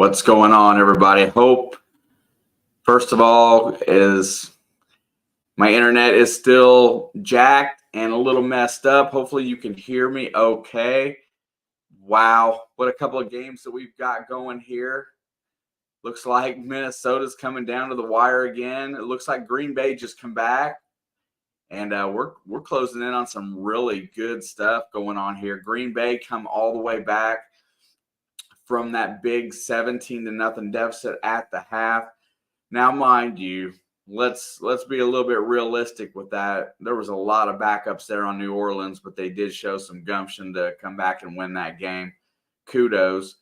What's going on, everybody? Hope, first of all, is my internet is still jacked and a little messed up. Hopefully you can hear me okay. Wow, what a couple of games that we've got going here. Looks like Minnesota's coming down to the wire again. It looks like Green Bay just come back. And we're closing in on some really good stuff going on here. Green Bay come all the way back from that big 17-0 deficit at the half. Now, mind you, let's be a little bit realistic with that. There was a lot of backups there on New Orleans, but they did show some gumption to come back and win that game. Kudos.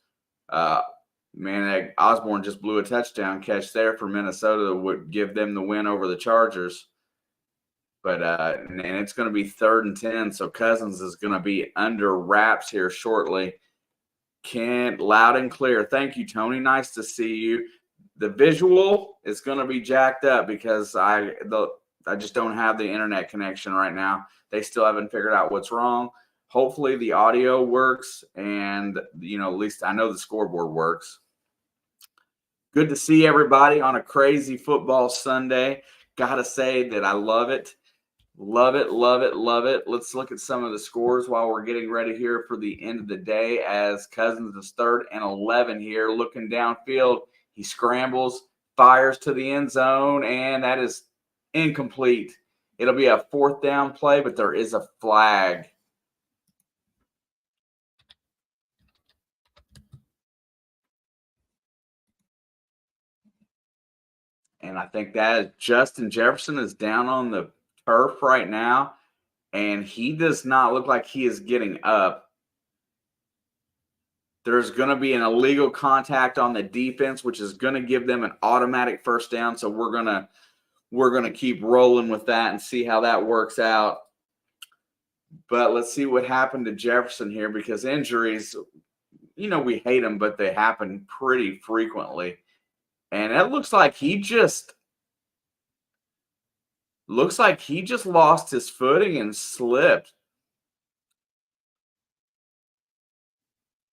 Man, Osborne just blew a touchdown catch there for Minnesota that would give them the win over the Chargers. But and it's going to be 3rd and 10, so Cousins is going to be under wraps here shortly. Loud and clear. Thank you, Tony. Nice to see you. The visual is going to be jacked up because I just don't have the internet connection right now. They still haven't figured out what's wrong. Hopefully the audio works, and at least I know the scoreboard works. Good to see everybody on a crazy football Sunday. Gotta say that I love it. Love it, love it, love it. Let's look at some of the scores while we're getting ready here for the end of the day, as Cousins is 3rd and 11 here, looking downfield. He scrambles, fires to the end zone, and that is incomplete. It'll be a 4th down play, but there is a flag. And I think that Justin Jefferson is down on the turf right now, and he does not look like he is getting up. There's going to be an illegal contact on the defense, which is going to give them an automatic 1st down. So we're going to keep rolling with that and see how that works out. But let's see what happened to Jefferson here, because injuries, we hate them, but they happen pretty frequently. And it looks like he just lost his footing and slipped.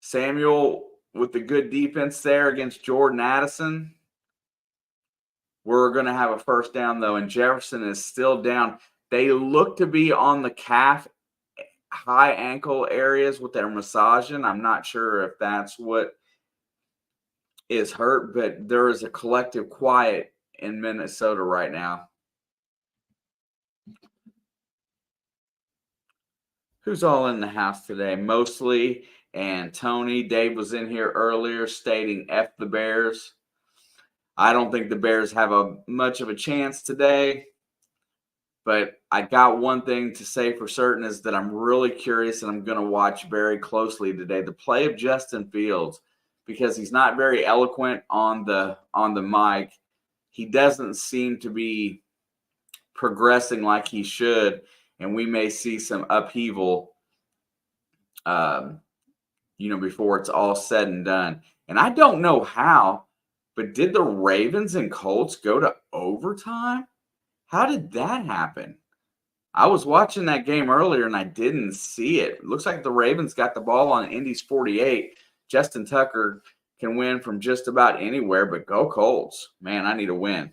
Samuel with the good defense there against Jordan Addison. We're going to have a 1st down, though, and Jefferson is still down. They look to be on the calf, high ankle areas with their massaging. I'm not sure if that's what is hurt, but there is a collective quiet in Minnesota right now. Who's all in the house today? Mostly and Tony. Dave was in here earlier stating F the Bears. I don't think the Bears have much of a chance today, but I got one thing to say for certain is that I'm really curious, and I'm going to watch very closely today the play of Justin Fields, because he's not very eloquent on the mic. He doesn't seem to be progressing like he should, and we may see some upheaval before it's all said and done. And I don't know how, but did the Ravens and Colts go to overtime? How did that happen? I was watching that game earlier and I didn't see it. It looks like the Ravens got the ball on Indy's 48. Justin Tucker can win from just about anywhere, but go Colts. Man, I need a win.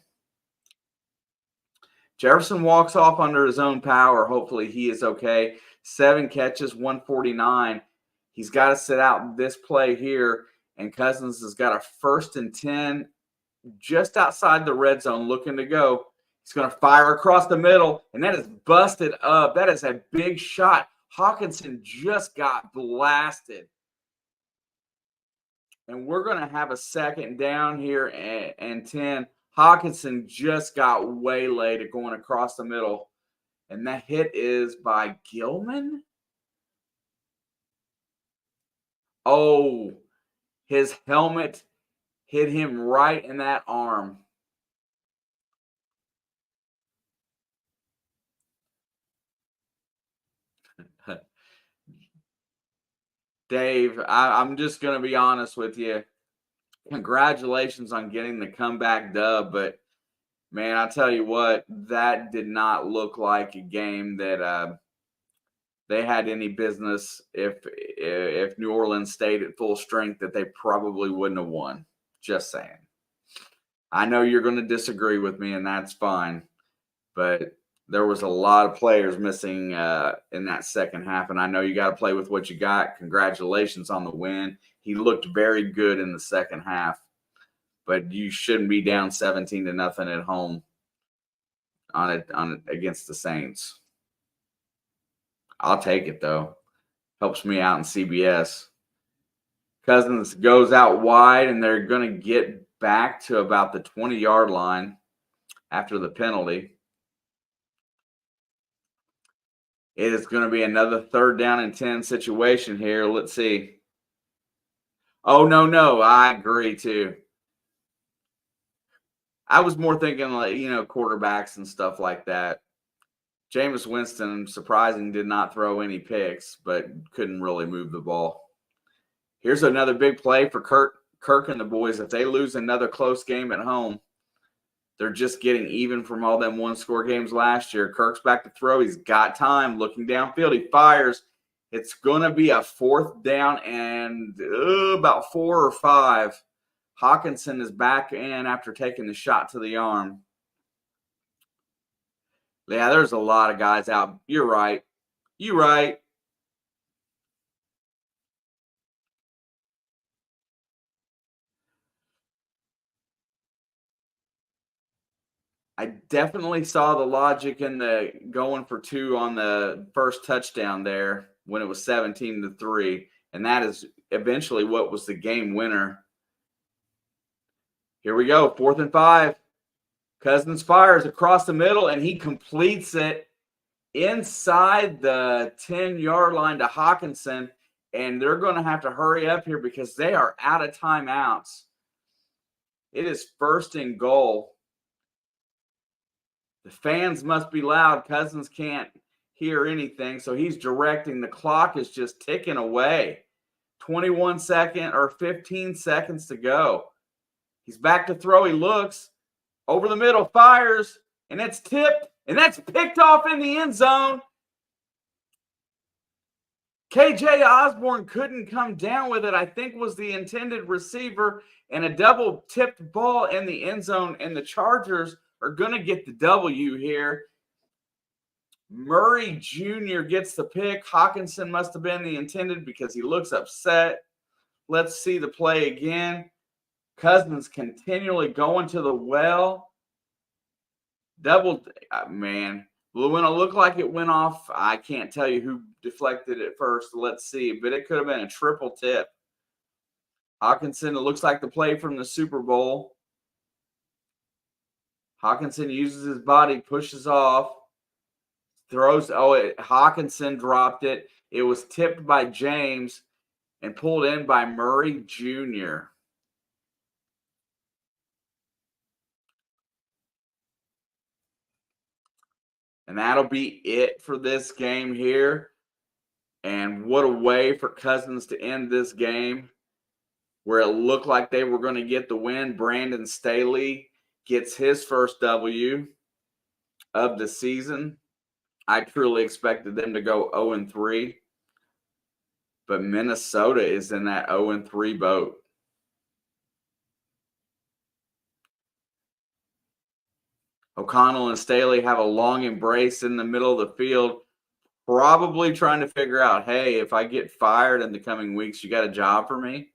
Jefferson walks off under his own power. Hopefully he is okay. 7 catches, 149. He's got to sit out this play here, and Cousins has got a 1st and 10 just outside the red zone looking to go. He's going to fire across the middle, and that is busted up. That is a big shot. Hawkinson just got blasted. And we're going to have a 2nd down here and 10. Hawkinson just got waylaid going across the middle. And that hit is by Gilman. Oh, his helmet hit him right in that arm. Dave, I'm just going to be honest with you. Congratulations on getting the comeback dub, but man, I tell you what, that did not look like a game that they had any business. If New Orleans stayed at full strength, that they probably wouldn't have won. Just saying. I know you're going to disagree with me, and that's fine. But there was a lot of players missing in that second half, and I know you got to play with what you got. Congratulations on the win. He looked very good in the second half, but you shouldn't be down 17-0 at home on against the Saints. I'll take it, though. Helps me out in CBS. Cousins goes out wide, and they're going to get back to about the 20-yard line after the penalty. It is going to be another 3rd down and 10 situation here. Let's see. Oh, no. I agree, too. I was more thinking, like, quarterbacks and stuff like that. Jameis Winston, surprising, did not throw any picks, but couldn't really move the ball. Here's another big play for Kirk and the boys. If they lose another close game at home, they're just getting even from all them one-score games last year. Kirk's back to throw. He's got time. Looking downfield, he fires. It's going to be a 4th down and about 4 or 5. Hawkinson is back in after taking the shot to the arm. Yeah, there's a lot of guys out. You're right. You're right. I definitely saw the logic in the going for 2 on the first touchdown there when it was 17-3, and that is eventually what was the game winner. Here we go, 4th and 5. Cousins fires across the middle, and he completes it inside the 10-yard line to Hawkinson, and they're going to have to hurry up here because they are out of timeouts. It is 1st and goal. The fans must be loud. Cousins can't hear anything, so he's directing. The clock is just ticking away. 15 seconds to go. He's back to throw. He looks over the middle, fires, and it's tipped, and that's picked off in the end zone. KJ Osborne couldn't come down with it. I think was the intended receiver, and a double tipped ball in the end zone, and the Chargers are going to get the W here. Murray Jr. gets the pick. Hawkinson must have been the intended because he looks upset. Let's see the play again. Cousins continually going to the well. Man. When it looked like it went off, I can't tell you who deflected it first. Let's see. But it could have been a triple tip. Hawkinson, it looks like the play from the Super Bowl. Hawkinson uses his body, pushes off, throws. Hawkinson dropped it. It was tipped by James and pulled in by Murray Jr. And that'll be it for this game here. And what a way for Cousins to end this game where it looked like they were going to get the win. Brandon Staley gets his first W of the season. I truly expected them to go 0-3. But Minnesota is in that 0-3 boat. O'Connell and Staley have a long embrace in the middle of the field, probably trying to figure out, hey, if I get fired in the coming weeks, you got a job for me?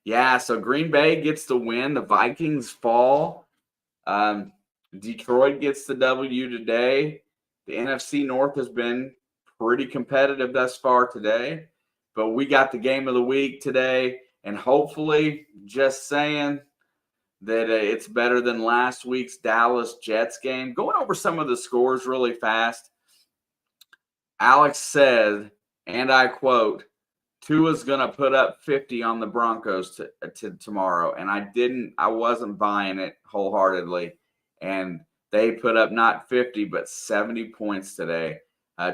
Yeah, so Green Bay gets the win. The Vikings fall. Detroit gets the W today. The NFC North has been pretty competitive thus far today, but we got the game of the week today, and hopefully, just saying that it's better than last week's Dallas Jets game. Going over some of the scores really fast. Alex said, and I quote, Tua's going to put up 50 on the Broncos tomorrow. And I wasn't buying it wholeheartedly. And they put up not 50, but 70 points today.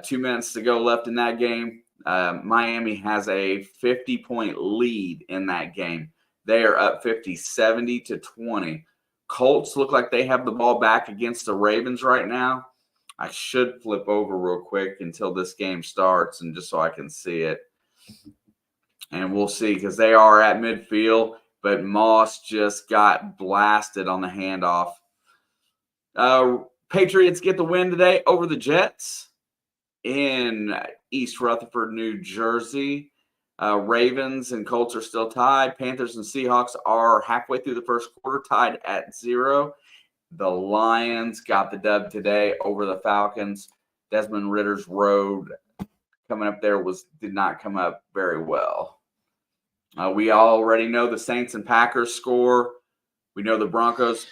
2 minutes to go left in that game. Miami has a 50-point lead in that game. They are up 50, 70-20. Colts look like they have the ball back against the Ravens right now. I should flip over real quick until this game starts and just so I can see it. and we'll see because they are at midfield, but Moss just got blasted on the handoff. Patriots get the win today over the Jets in East Rutherford, New Jersey. Ravens and Colts are still tied. Panthers and Seahawks are halfway through the first quarter, tied at 0. The Lions got the dub today over the Falcons. Desmond Ritter's road coming up there did not come up very well. We already know the Saints and Packers score. We know the Broncos.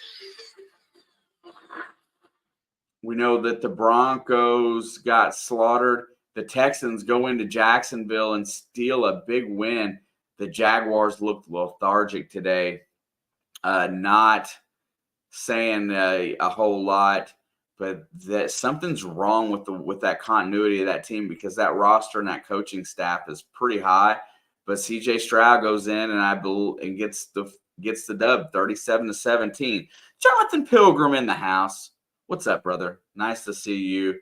We know that the Broncos got slaughtered. The Texans go into Jacksonville and steal a big win. The Jaguars looked lethargic today. Not saying a whole lot, but that something's wrong with that continuity of that team because that roster and that coaching staff is pretty high. But C.J. Stroud goes in and gets the dub, 37-17. Jonathan Pilgrim in the house. What's up, brother? Nice to see you.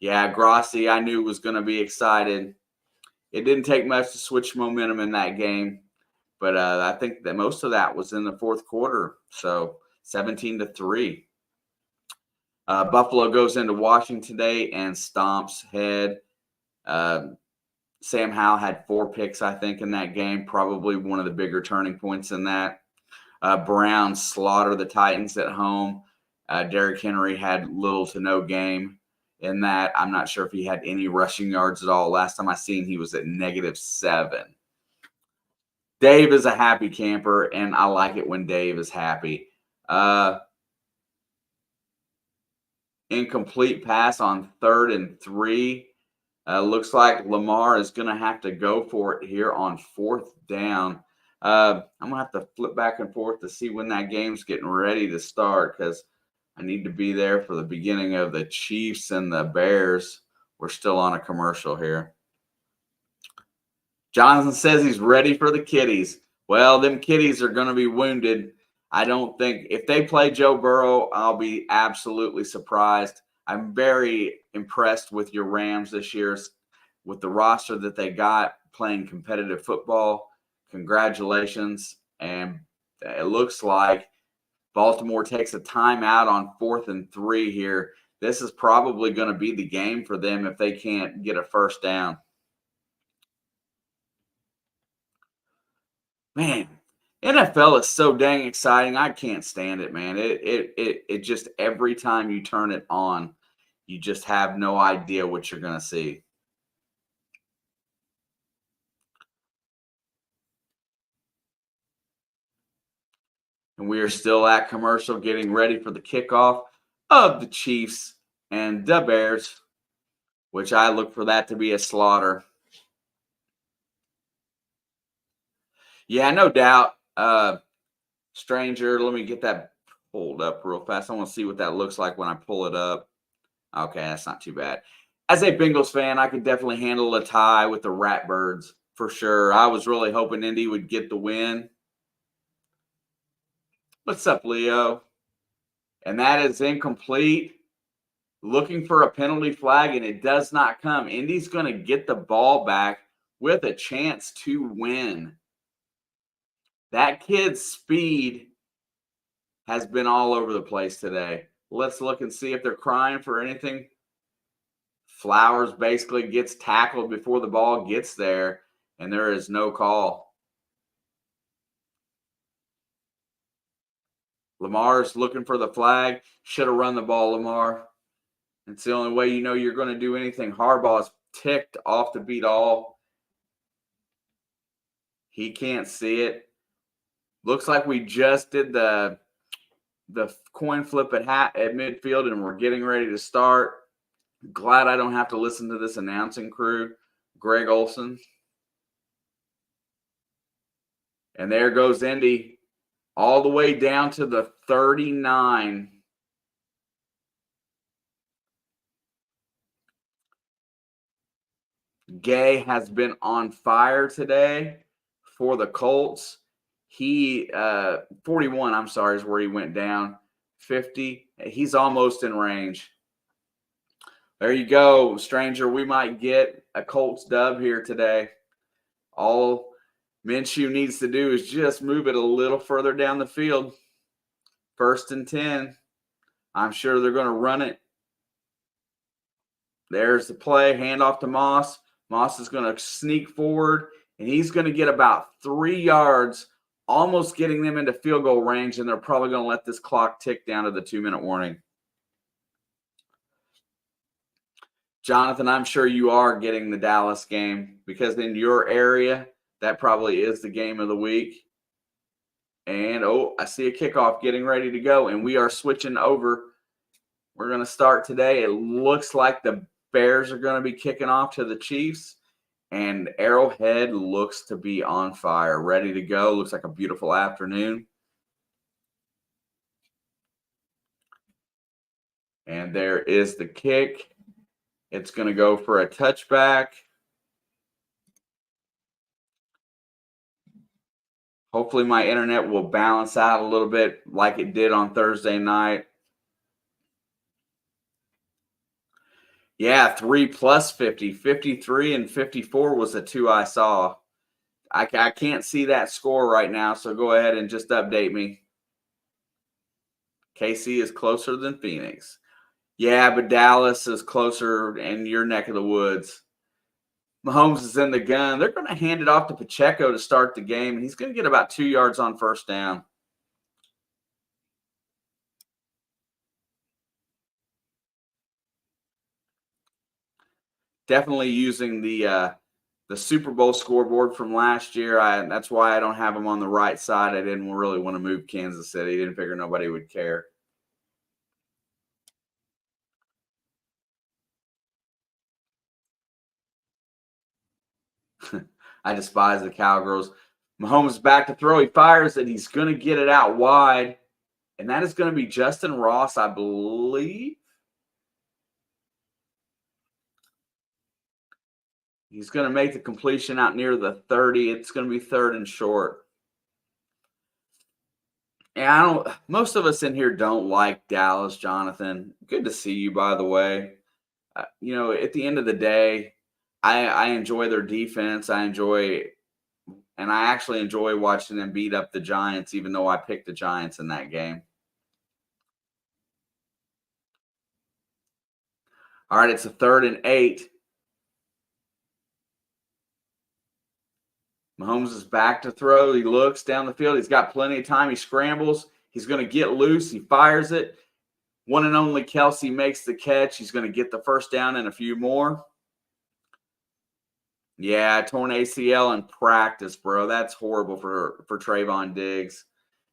Yeah, Grossi, I knew was going to be excited. It didn't take much to switch momentum in that game, but I think that most of that was in the fourth quarter. So 17-3. Buffalo goes into Washington today and stomps head. Sam Howell had 4 picks, I think, in that game. Probably one of the bigger turning points in that. Browns slaughter the Titans at home. Derrick Henry had little to no game in that. I'm not sure if he had any rushing yards at all. Last time I seen, he was at -7. Dave is a happy camper, and I like it when Dave is happy. Incomplete pass on 3rd and 3. Looks like Lamar is going to have to go for it here on 4th down. I'm going to have to flip back and forth to see when that game's getting ready to start because I need to be there for the beginning of the Chiefs and the Bears. We're still on a commercial here. Jonathan says he's ready for the kiddies. Well, them kiddies are going to be wounded. I don't think if they play Joe Burrow, I'll be absolutely surprised. I'm very impressed with your Rams this year with the roster that they got playing competitive football. Congratulations. And it looks like Baltimore takes a timeout on 4th and 3 here. This is probably going to be the game for them if they can't get a first down. Man, NFL is so dang exciting. I can't stand it, man. It just every time you turn it on, you just have no idea what you're going to see. And we are still at commercial getting ready for the kickoff of the Chiefs and the Bears, which I look for that to be a slaughter. Yeah, no doubt. Stranger, let me get that pulled up real fast. I want to see what that looks like when I pull it up. Okay, that's not too bad. As a Bengals fan, I could definitely handle a tie with the Ratbirds for sure. I was really hoping Indy would get the win. What's up, Leo? And that is incomplete. Looking for a penalty flag, and it does not come. Indy's going to get the ball back with a chance to win. That kid's speed has been all over the place today. Let's look and see if they're crying for anything. Flowers basically gets tackled before the ball gets there, and there is no call. Lamar's looking for the flag. Should have run the ball, Lamar. It's the only way you know you're going to do anything. Harbaugh's ticked off the beat all. He can't see it. Looks like we just did the coin flip at midfield, and we're getting ready to start. Glad I don't have to listen to this announcing crew. Greg Olson. And there goes Indy all the way down to the 39. Gay has been on fire today for the Colts. He 41, I'm sorry, is where he went down. 50. He's almost in range. There you go, Stranger. We might get a Colts dub here today. All Minshew needs to do is just move it a little further down the field. 1st and 10. I'm sure they're going to run it. There's the play. Handoff to Moss. Moss is going to sneak forward, and he's going to get about 3 yards, almost getting them into field goal range, and they're probably going to let this clock tick down to the 2-minute warning. Jonathan, I'm sure you are getting the Dallas game because in your area, that probably is the game of the week. And, I see a kickoff getting ready to go, and we are switching over. We're going to start today. It looks like the Bears are going to be kicking off to the Chiefs, and Arrowhead looks to be on fire, ready to go. Looks like a beautiful afternoon. And there is the kick. It's going to go for a touchback. Hopefully my internet will balance out a little bit like it did on Thursday night. Yeah, 3 plus 50. 53 and 54 was the 2 I saw. I can't see that score right now, so go ahead and just update me. KC is closer than Phoenix. Yeah, but Dallas is closer in your neck of the woods. Mahomes is in the gun. They're going to hand it off to Pacheco to start the game, and he's going to get about 2 yards on 1st down. Definitely using the Super Bowl scoreboard from last year. That's why I don't have them on the right side. I didn't really want to move Kansas City. Didn't figure nobody would care. I despise the Cowgirls. Mahomes back to throw. He fires it. He's going to get it out wide. And that is going to be Justin Ross, I believe. He's going to make the completion out near the 30. It's going to be 3rd and short. And most of us in here don't like Dallas, Jonathan. Good to see you, by the way. At the end of the day, I enjoy their defense. I actually enjoy watching them beat up the Giants, even though I picked the Giants in that game. All right, it's a 3rd and 8. Mahomes is back to throw. He looks down the field. He's got plenty of time. He scrambles. He's going to get loose. He fires it. One and only Kelsey makes the catch. He's going to get the 1st down and a few more. Yeah, torn ACL in practice, bro. That's horrible for Trayvon Diggs.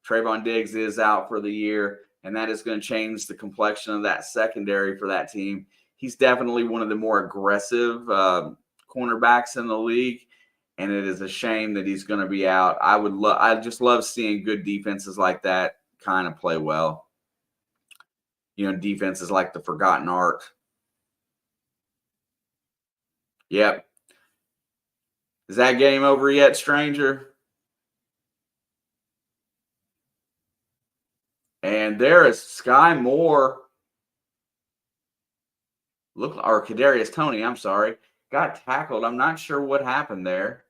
Trayvon Diggs is out for the year, and that is going to change the complexion of that secondary for that team. He's definitely one of the more aggressive cornerbacks in the league, and it is a shame that he's going to be out. I just love seeing good defenses like that kind of play well. Defenses like the forgotten art. Yep. Is that game over yet, stranger? And there is Sky Moore. Or Kadarius Toney, I'm sorry. Got tackled. I'm not sure what happened there.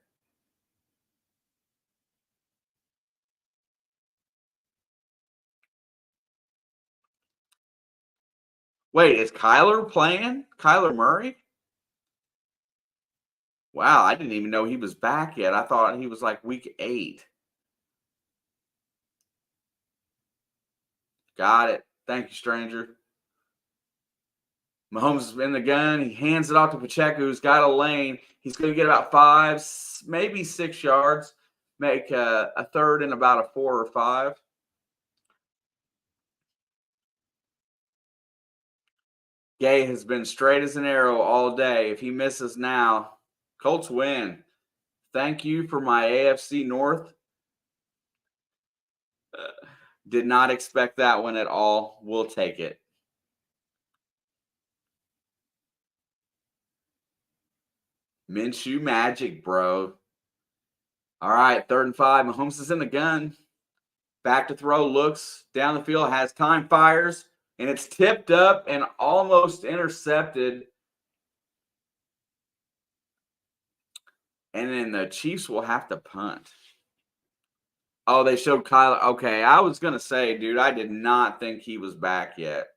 Wait, is Kyler playing? Kyler Murray? Wow, I didn't even know he was back yet. I thought he was like week 8. Got it. Thank you, stranger. Mahomes is in the gun. He hands it off to Pacheco, who's got a lane. He's going to get about 5, maybe 6 yards, make a 3rd and about a 4 or 5. Gay has been straight as an arrow all day. If he misses now, Colts win. Thank you for my AFC North. Did not expect that one at all. We'll take it. Minshew magic, bro. All right, 3rd and 5. Mahomes is in the gun. Back to throw, looks down the field, has time, fires, and it's tipped up and almost intercepted. And then the Chiefs will have to punt. Oh, they showed Kyler. Okay, I was gonna say, dude, I did not think he was back yet.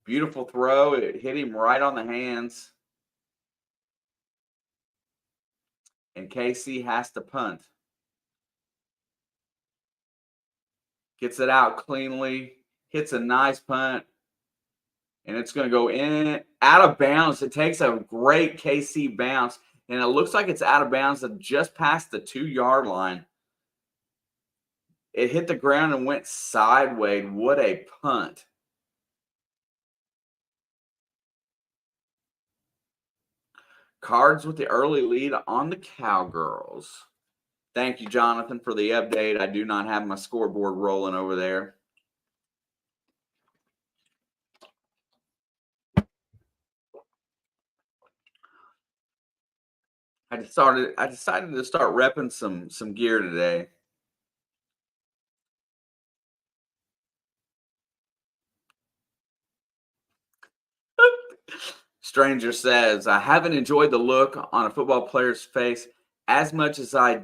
Beautiful throw. It hit him right on the hands. And KC has to punt. Gets it out cleanly. Hits a nice punt. And it's going to go in, out of bounds. It takes a great KC bounce. And it looks like it's out of bounds just past the 2-yard line. It hit the ground and went sideways. What a punt. Cards with the early lead on the Cowgirls. Thank you, Jonathan, for the update. I do not have my scoreboard rolling over there. I decided to start repping some gear today. Stranger says, I haven't enjoyed the look on a football player's face as much as I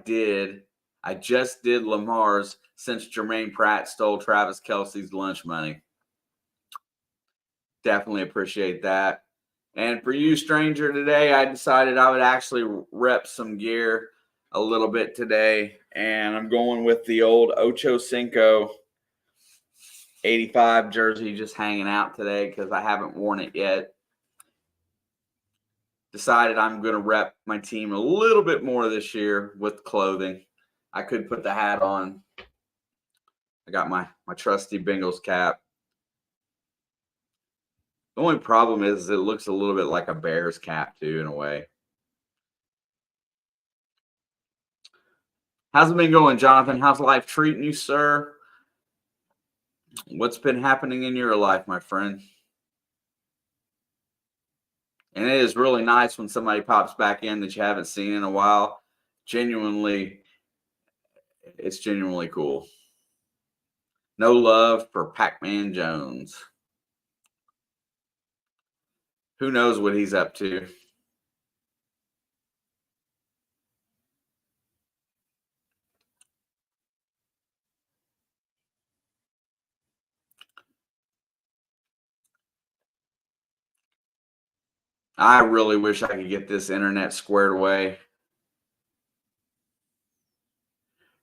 just did Lamar's since Jermaine Pratt stole Travis Kelce's lunch money. Definitely appreciate that. And for you, stranger, today, I decided I would actually rep some gear a little bit today. And I'm going with the old Ocho Cinco 85 jersey just hanging out today because I haven't worn it yet. Decided I'm going to rep my team a little bit more this year with clothing. I could put the hat on. I got my trusty Bengals cap. The only problem is it looks a little bit like a Bears cap too, in a way. How's it been going, Jonathan? How's life treating you, sir? What's been happening in your life, my friend? And it is really nice when somebody pops back in that you haven't seen in a while. It's genuinely cool. No love for Pac-Man Jones. Who knows what he's up to? I really wish I could get this internet squared away.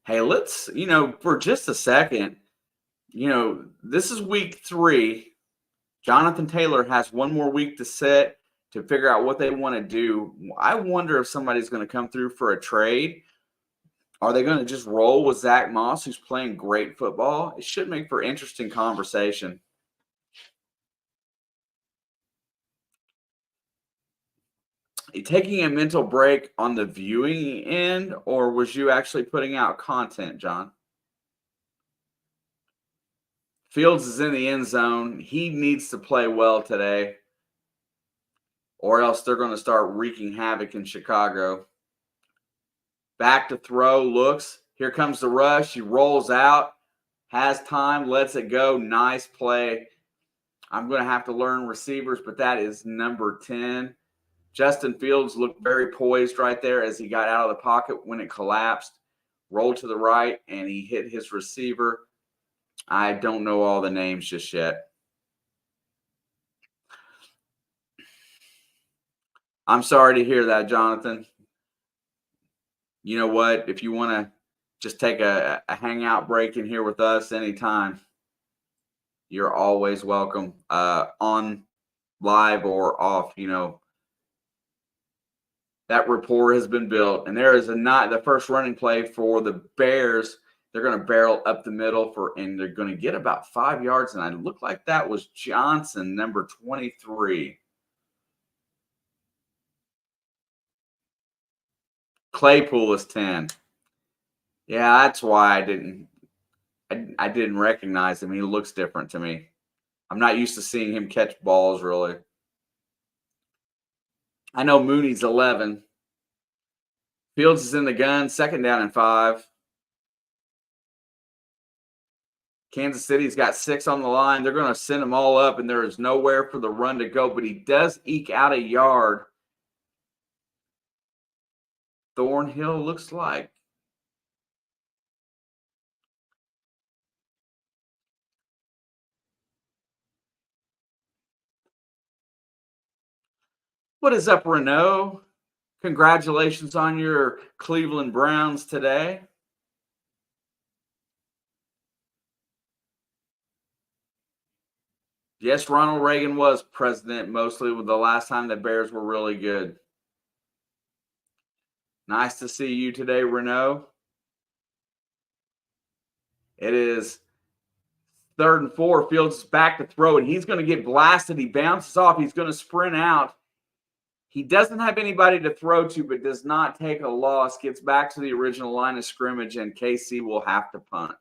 Hey, let's, for just a second, this is week 3. Jonathan Taylor has one more week to sit to figure out what they want to do. I wonder if somebody's going to come through for a trade. Are they going to just roll with Zach Moss, who's playing great football? It should make for interesting conversation. Taking a mental break on the viewing end, or was you actually putting out content, John? Fields is in the end zone. He needs to play well today, or else they're going to start wreaking havoc in Chicago. Back to throw, looks. Here comes the rush. He rolls out, has time, lets it go. Nice play. I'm going to have to learn receivers, but that is number 10. Justin Fields looked very poised right there as he got out of the pocket when it collapsed, rolled to the right, and he hit his receiver. I don't know all the names just yet. I'm sorry to hear that, Jonathan. You know what? If you want to just take a hangout break in here with us anytime, you're always welcome on live or off. That rapport has been built, and there is the first running play for the Bears. They're going to barrel up the middle and they're going to get about 5 yards. And I look like that was Johnson, number 23. Claypool is 10. Yeah, that's why I didn't recognize him. He looks different to me. I'm not used to seeing him catch balls, really. I know Mooney's 11. Fields is in the gun, 2nd down and 5. Kansas City's got 6 on the line. They're going to send them all up, and there is nowhere for the run to go. But he does eke out a yard. Thornhill looks like. What is up, Renault? Congratulations on your Cleveland Browns today. Yes, Ronald Reagan was president mostly with the last time the Bears were really good. Nice to see you today, Renault. It is 3rd and 4. Fields is back to throw, and he's going to get blasted. He bounces off. He's going to sprint out. He doesn't have anybody to throw to, but does not take a loss. Gets back to the original line of scrimmage, and KC will have to punt.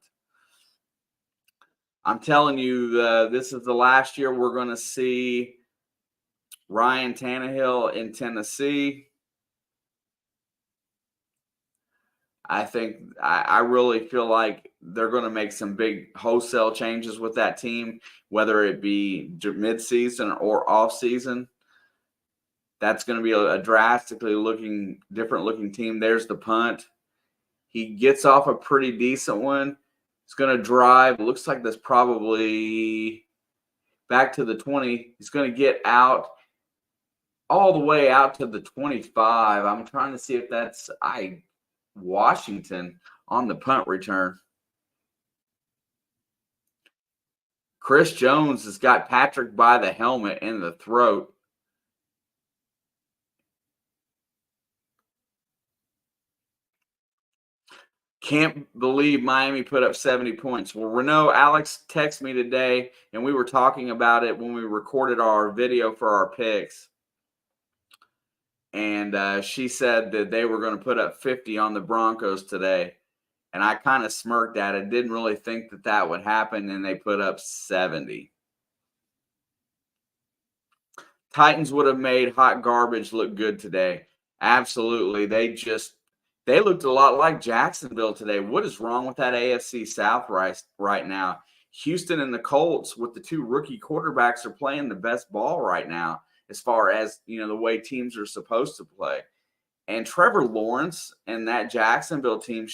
I'm telling you, this is the last year we're going to see Ryan Tannehill in Tennessee. I think I really feel like they're going to make some big wholesale changes with that team, whether it be midseason or offseason. That's going to be a drastically different looking team. There's the punt. He gets off a pretty decent one. He's going to drive. Looks like that's probably back to the 20. He's going to get out all the way out to the 25. I'm trying to see if that's Washington on the punt return. Chris Jones has got Patrick by the helmet and the throat. Can't believe Miami put up 70 points. Well, Renault, Alex texted me today, and we were talking about it when we recorded our video for our picks. And she said that they were going to put up 50 on the Broncos today. And I kind of smirked at it. Didn't really think that that would happen, and they put up 70. Titans would have made hot garbage look good today. Absolutely. They looked a lot like Jacksonville today. What is wrong with that AFC South right now? Houston and the Colts with the 2 rookie quarterbacks are playing the best ball right now as far as, the way teams are supposed to play. And Trevor Lawrence and that Jacksonville team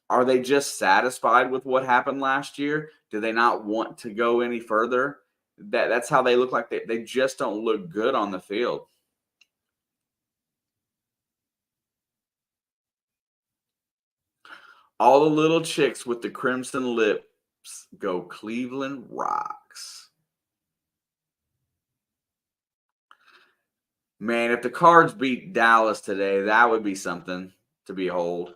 are they just satisfied with what happened last year? Do they not want to go any further? That's how they look like. They just don't look good on the field. All the little chicks with the crimson lips go Cleveland Rocks. Man, if the Cards beat Dallas today, that would be something to behold.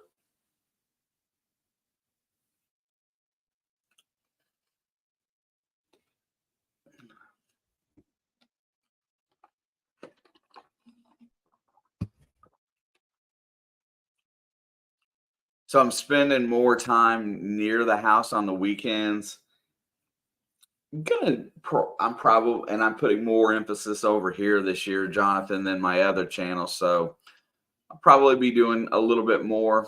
So I'm spending more time near the house on the weekends. I'm putting more emphasis over here this year, Jonathan, than my other channel. So I'll probably be doing a little bit more.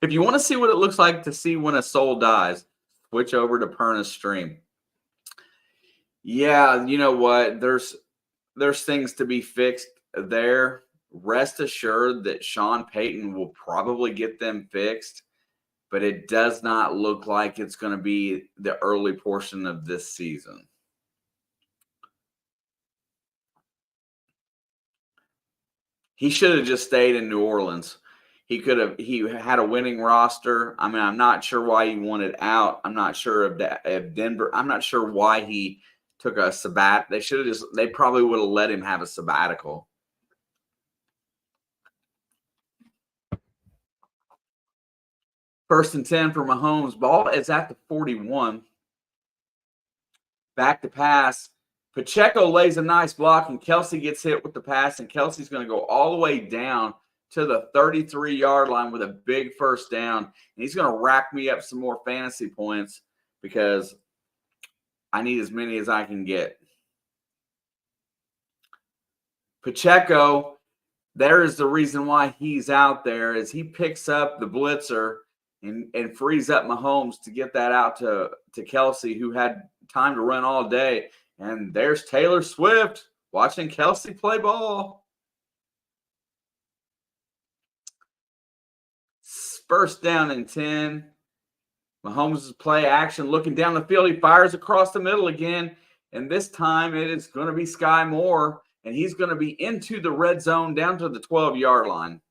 If you want to see what it looks like to see when a soul dies, switch over to Perna's stream. Yeah, you know what? There's things to be fixed there. Rest assured that Sean Payton will probably get them fixed, but it does not look like it's going to be the early portion of this season. He should have just stayed in New Orleans. He had a winning roster. I mean, I'm not sure why he wanted out. I'm not sure if Denver, I'm not sure why he took a they probably would have let him have a sabbatical. First and 10 for Mahomes. Ball is at the 41. Back to pass. Pacheco lays a nice block, and Kelsey gets hit with the pass, and Kelsey's going to go all the way down to the 33-yard line with a big first down. And he's going to rack me up some more fantasy points because I need as many as I can get. Pacheco, there is the reason why he's out there is he picks up the blitzer and frees up Mahomes to get that out to Kelsey, who had time to run all day. And there's Taylor Swift watching Kelsey play ball. First down and 10. Mahomes is play action, looking down the field. He fires across the middle again. And this time it is going to be Sky Moore. And he's going to be into the red zone down to the 12-yard line.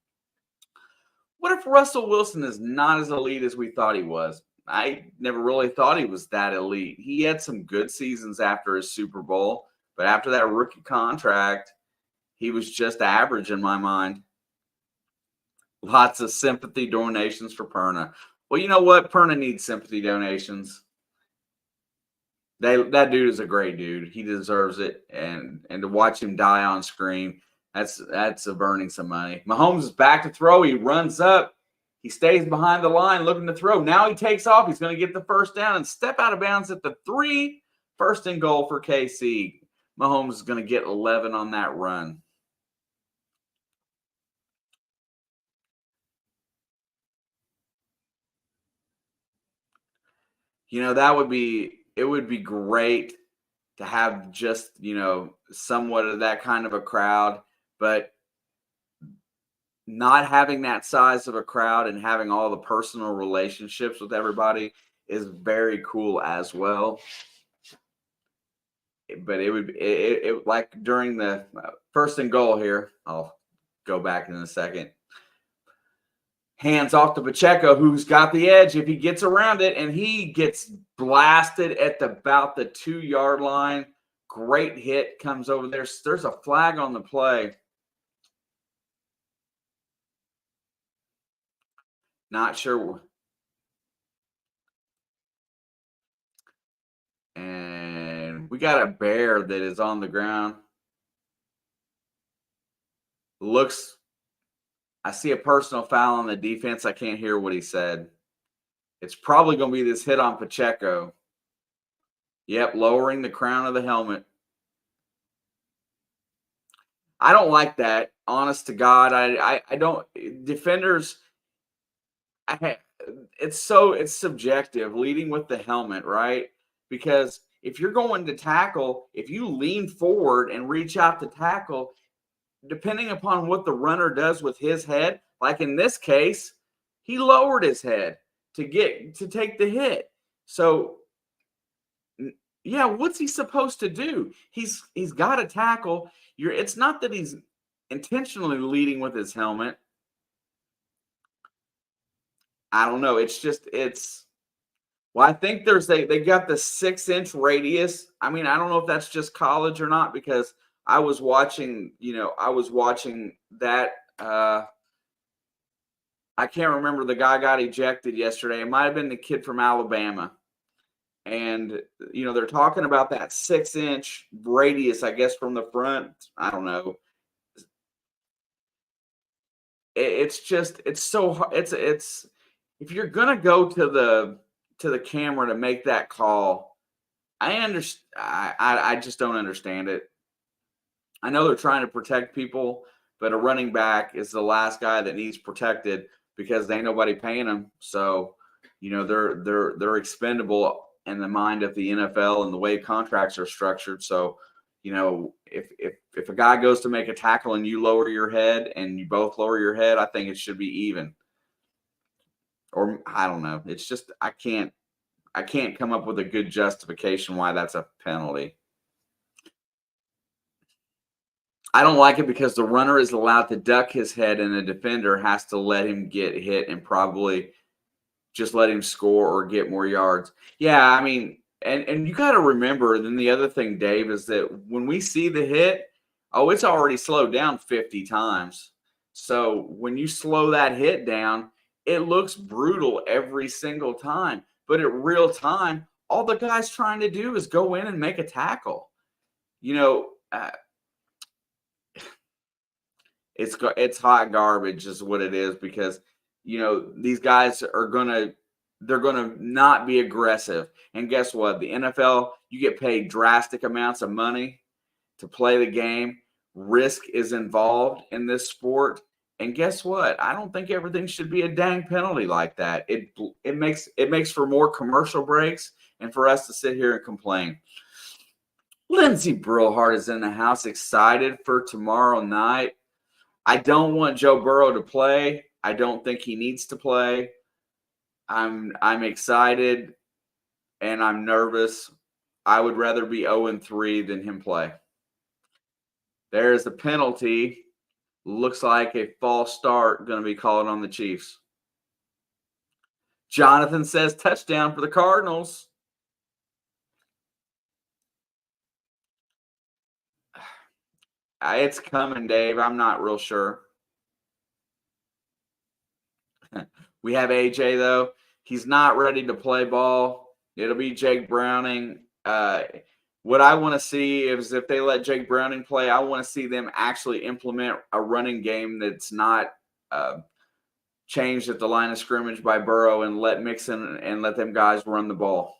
What if Russell Wilson is not as elite as we thought he was? I never really thought he was that elite. He had some good seasons after his Super Bowl. But after that rookie contract, he was just average in my mind. Lots of sympathy donations for Perna. Well, you know what? Perna needs sympathy donations. That dude is a great dude. He deserves it. And to watch him die on screen, that's a burning some money. Mahomes is back to throw. He runs up. He stays behind the line looking to throw. Now he takes off. He's going to get the first down and step out of bounds at the 3. First and goal for KC. Mahomes is going to get 11 on that run. You know, it would be great to have just, somewhat of that kind of a crowd, but not having that size of a crowd and having all the personal relationships with everybody is very cool as well. But it like during the first and goal here, I'll go back in a second. Hands off to Pacheco, who's got the edge if he gets around it, and he gets blasted at about the 2-yard line. Great hit comes over there. There's a flag on the play. Not sure. And we got a bear that is on the ground. I see a personal foul on the defense. I can't hear what he said. It's probably going to be this hit on Pacheco. Yep, lowering the crown of the helmet. I don't like that. Honest to God, I don't. Defenders, it's subjective. Leading with the helmet, right? Because if you're going to tackle, if you lean forward and reach out to tackle, depending upon what the runner does with his head, like in this case, he lowered his head to take the hit. So, yeah, what's he supposed to do? He's got to tackle. It's not that he's intentionally leading with his helmet. I don't know. Well, I think they got the 6-inch radius. I mean, I don't know if that's just college or not, because I was watching that. I can't remember, the guy got ejected yesterday. It might have been the kid from Alabama. And, they're talking about that 6-inch radius, I guess, from the front. I don't know. It's so hard. It's if you're going to go to the camera to make that call, I just don't understand it. I know they're trying to protect people, but a running back is the last guy that needs protected because there ain't nobody paying them. So, they're expendable in the mind of the NFL and the way contracts are structured. So, if a guy goes to make a tackle and you lower your head and you both lower your head, I think it should be even. Or I don't know. It's just I can't come up with a good justification why that's a penalty. I don't like it because the runner is allowed to duck his head and the defender has to let him get hit and probably just let him score or get more yards. Yeah, I mean, and you got to remember, then the other thing, Dave, is that when we see the hit, it's already slowed down 50 times. So when you slow that hit down, it looks brutal every single time. But at real time, all the guy's trying to do is go in and make a tackle. It's hot garbage is what it is, because these guys they're gonna not be aggressive. And guess what? The NFL, you get paid drastic amounts of money to play the game. risk is involved in this sport. And guess what? I don't think everything should be a dang penalty like that. It makes for more commercial breaks and for us to sit here and complain. Lindsey Brillhart is in the house, excited for tomorrow night. I don't want Joe Burrow to play. I don't think he needs to play. I'm excited and I'm nervous. I would rather be 0-3 than him play. There's a penalty. Looks like a false start going to be called on the Chiefs. Jonathan says touchdown for the Cardinals. It's coming, Dave. I'm not real sure. We have AJ, though. He's not ready to play ball. It'll be Jake Browning. What I want to see is if they let Jake Browning play, I want to see them actually implement a running game that's not changed at the line of scrimmage by Burrow and let Mixon and let them guys run the ball.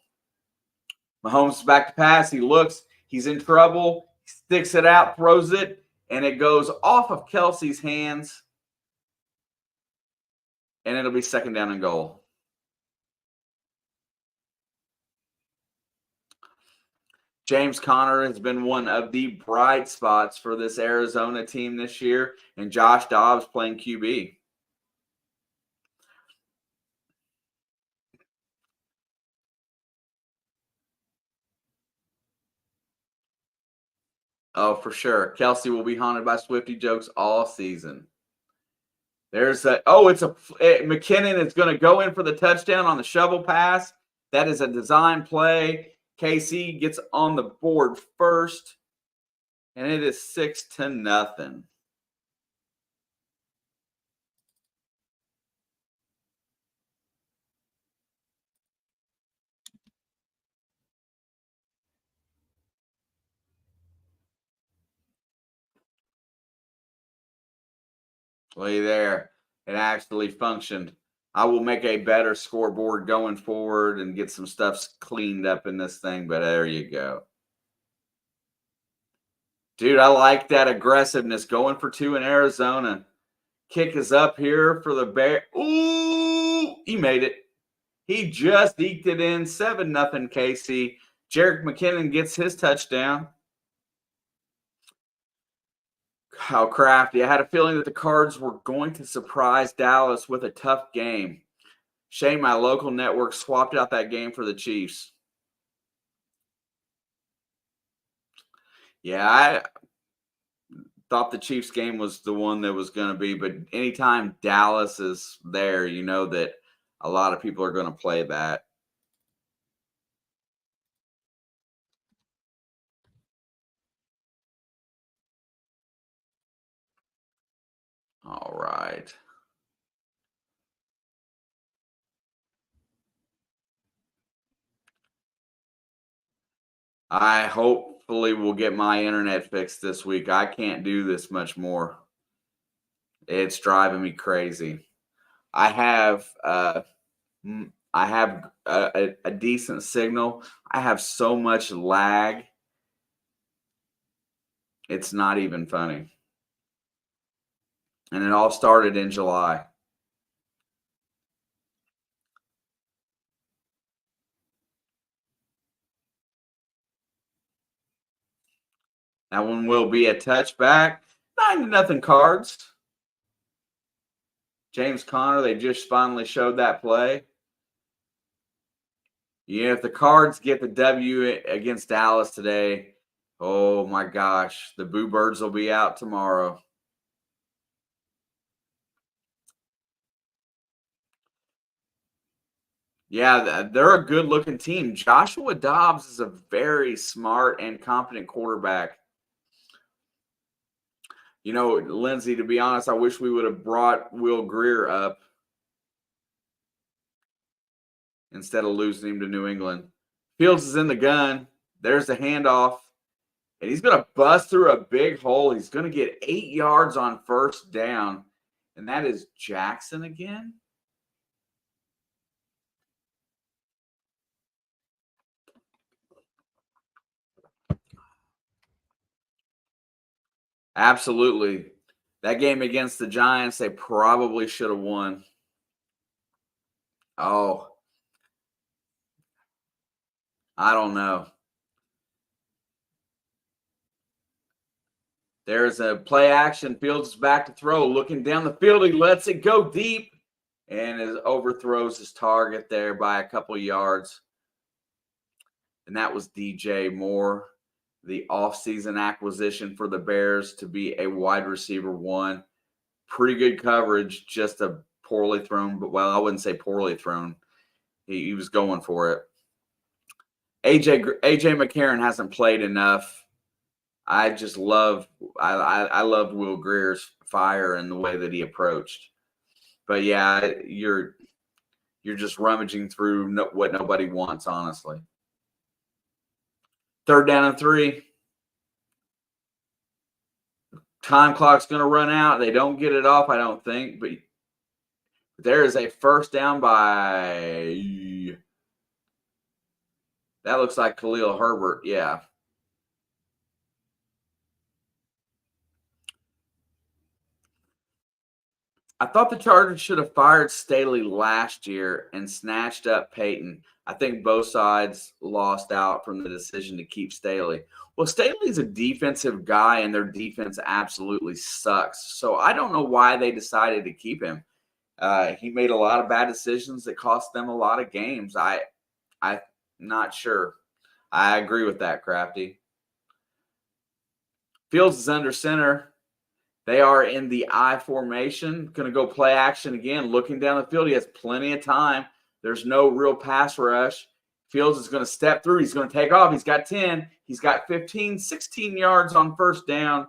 Mahomes is back to pass. He looks. He's in trouble. He sticks it out, throws it, and it goes off of Kelsey's hands. And it'll be second down and goal. James Conner has been one of the bright spots for this Arizona team this year, and Josh Dobbs playing QB. Oh, for sure. Kelsey will be haunted by Swifty jokes all season. There's McKinnon is going to go in for the touchdown on the shovel pass. That is a design play. KC gets on the board first, and it is 6-0. Look there. It actually functioned. I will make a better scoreboard going forward and get some stuff cleaned up in this thing, but there you go. Dude, I like that aggressiveness going for two in Arizona. Kick is up here for the Bear. Ooh, he made it. He just eked it in. 7-0 KC. Jerick McKinnon gets his touchdown. How crafty. I had a feeling that the Cards were going to surprise Dallas with a tough game. Shame my local network swapped out that game for the Chiefs. Yeah, I thought the Chiefs game was the one that was going to be, but anytime Dallas is there, you know that a lot of people are going to play that. All right. I hopefully will get my internet fixed this week. I can't do this much more. It's driving me crazy. I have a decent signal. I have so much lag. It's not even funny. And it all started in July. That one will be a touchback. 9-0 Cards. James Conner, they just finally showed that play. Yeah, if the Cards get the W against Dallas today, oh my gosh, the Boo Birds will be out tomorrow. Yeah, they're a good looking team. Joshua Dobbs is a very smart and competent quarterback. You know, Lindsay, to be honest, I wish we would have brought Will Greer up instead of losing him to New England. Fields is in the gun. There's the handoff. And he's going to bust through a big hole. He's going to get 8 yards on first down. And that is Jackson again. Absolutely. That game against the Giants, they probably should have won. Oh, I don't know. There's a play action. Fields is back to throw. Looking down the field, he lets it go deep and overthrows his target there by a couple yards. And that was DJ Moore, the offseason acquisition for the Bears to be a wide receiver one. Pretty good coverage, just a poorly thrown, but well, I wouldn't say poorly thrown. He was going for it. AJ McCarron hasn't played enough. I just I love Will Greer's fire and the way that he approached. But yeah, you're just rummaging through what nobody wants, honestly. 3rd down and 3. Time clock's going to run out. They don't get it off, I don't think. But there is a 1st down by, that looks like Khalil Herbert. Yeah. I thought the Chargers should have fired Staley last year and snatched up Peyton. I think both sides lost out from the decision to keep Staley. Well, Staley's a defensive guy, and their defense absolutely sucks. So I don't know why they decided to keep him. He made a lot of bad decisions that cost them a lot of games. I'm not sure. I agree with that, Crafty. Fields is under center. They are in the I formation. Going to go play action again. Looking down the field. He has plenty of time. There's no real pass rush. Fields is going to step through. He's going to take off. He's got 10. He's got 15, 16 yards on 1st down.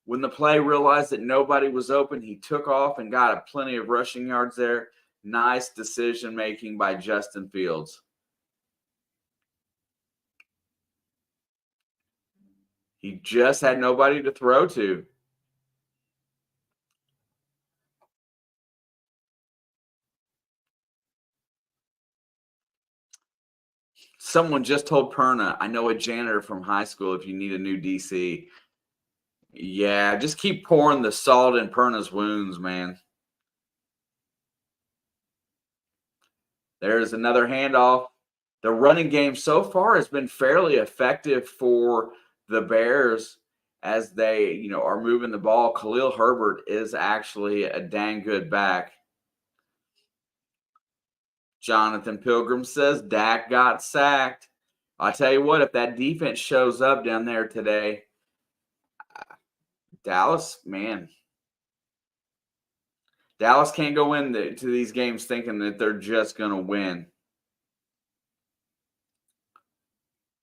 When the play realized that nobody was open, he took off and got plenty of rushing yards there. Nice decision making by Justin Fields. He just had nobody to throw to. Someone just told Perna, I know a janitor from high school if you need a new DC. Yeah, just keep pouring the salt in Perna's wounds, man. There's another handoff. The running game so far has been fairly effective for the Bears as they, are moving the ball. Khalil Herbert is actually a dang good back. Jonathan Pilgrim says Dak got sacked. I tell you what, if that defense shows up down there today, Dallas, man. Dallas can't go into these games thinking that they're just going to win.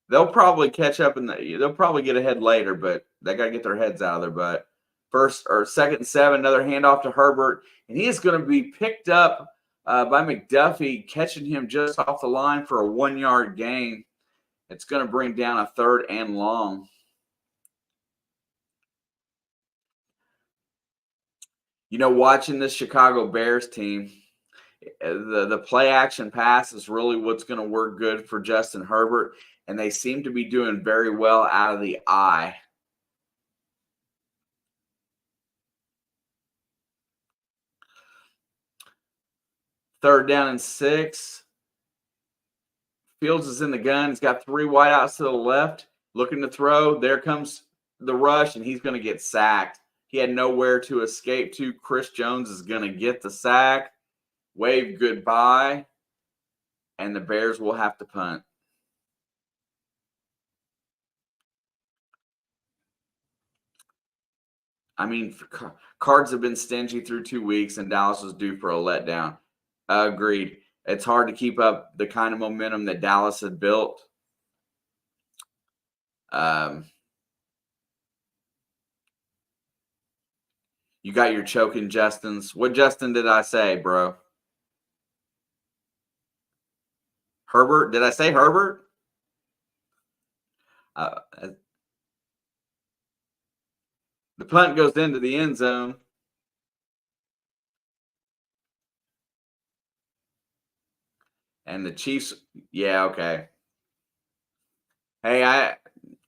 They'll probably catch up they'll probably get ahead later, but they got to get their heads out of their butt. 2nd and 7, another handoff to Herbert, and he is going to be picked up by McDuffie, catching him just off the line for a 1-yard gain. It's going to bring down a 3rd and long. Watching this Chicago Bears team, the play action pass is really what's going to work good for Justin Herbert, and they seem to be doing very well out of the I. Third down and 6. Fields is in the gun. He's got 3 wideouts to the left, looking to throw. There comes the rush, and he's going to get sacked. He had nowhere to escape to. Chris Jones is going to get the sack, wave goodbye, and the Bears will have to punt. I mean, Cards have been stingy through 2 weeks, and Dallas was due for a letdown. Agreed. It's hard to keep up the kind of momentum that Dallas had built. You got your choking Justins. What Justin did I say, bro? Herbert? Did I say Herbert? The punt goes into the end zone. And the Chiefs, yeah, okay. Hey,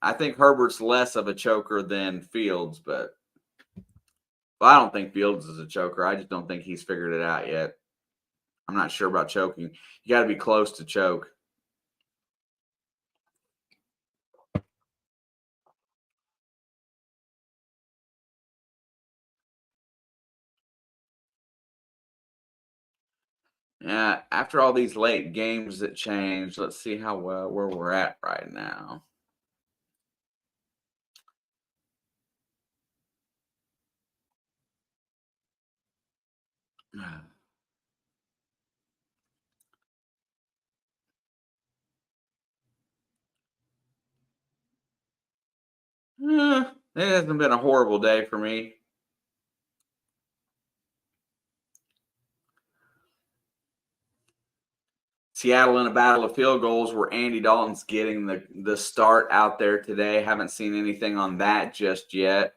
I think Herbert's less of a choker than Fields, but well, I don't think Fields is a choker. I just don't think he's figured it out yet. I'm not sure about choking. You got to be close to choke. Yeah, after all these late games that changed, let's see how well where we're at right now. It hasn't been a horrible day for me. Seattle in a battle of field goals where Andy Dalton's getting the start out there today. Haven't seen anything on that just yet.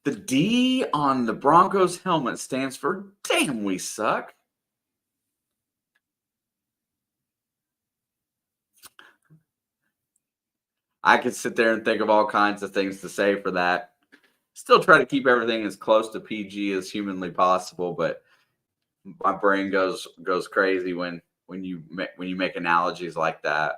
The D on the Broncos helmet stands for damn we suck. I could sit there and think of all kinds of things to say for that. Still try to keep everything as close to PG as humanly possible, but my brain goes crazy when you make analogies like that.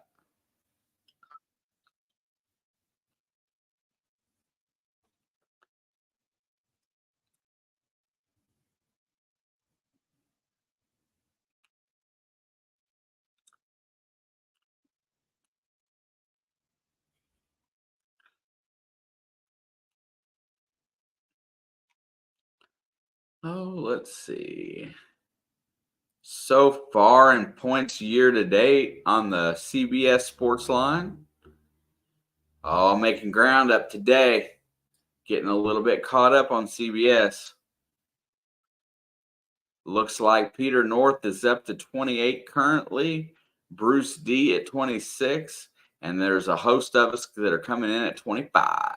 Oh, let's see. So far in points year to date on the CBS Sports line. Oh, making ground up today. Getting a little bit caught up on CBS. Looks like Peter North is up to 28 currently, Bruce D at 26, and there's a host of us that are coming in at 25.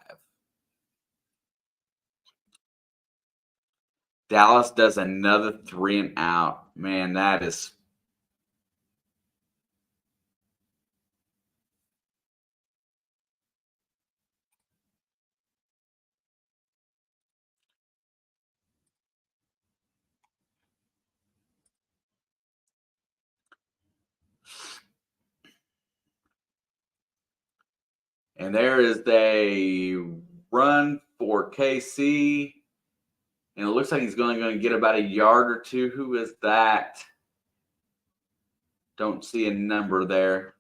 Dallas does another 3 and out. Man, that is. And there is a run for KC. And it looks like he's going to get about a yard or two. Who is that? Don't see a number there.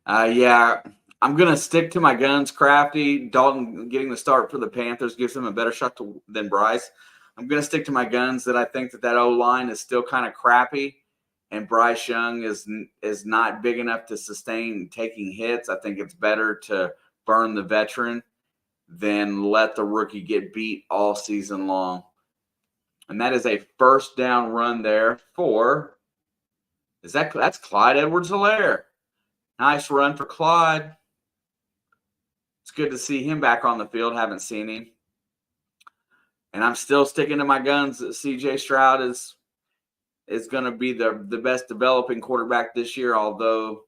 Yeah, I'm going to stick to my guns. Crafty, Dalton getting the start for the Panthers gives him a better shot than Bryce. I'm going to stick to my guns that I think that O line is still kind of crappy, and Bryce Young is not big enough to sustain taking hits. I think it's better to burn the veteran than let the rookie get beat all season long. And that is a first down run there for that's Clyde Edwards-Helaire. Nice run for Clyde. It's good to see him back on the field. Haven't seen him. And I'm still sticking to my guns that CJ Stroud is going to be the best developing quarterback this year, although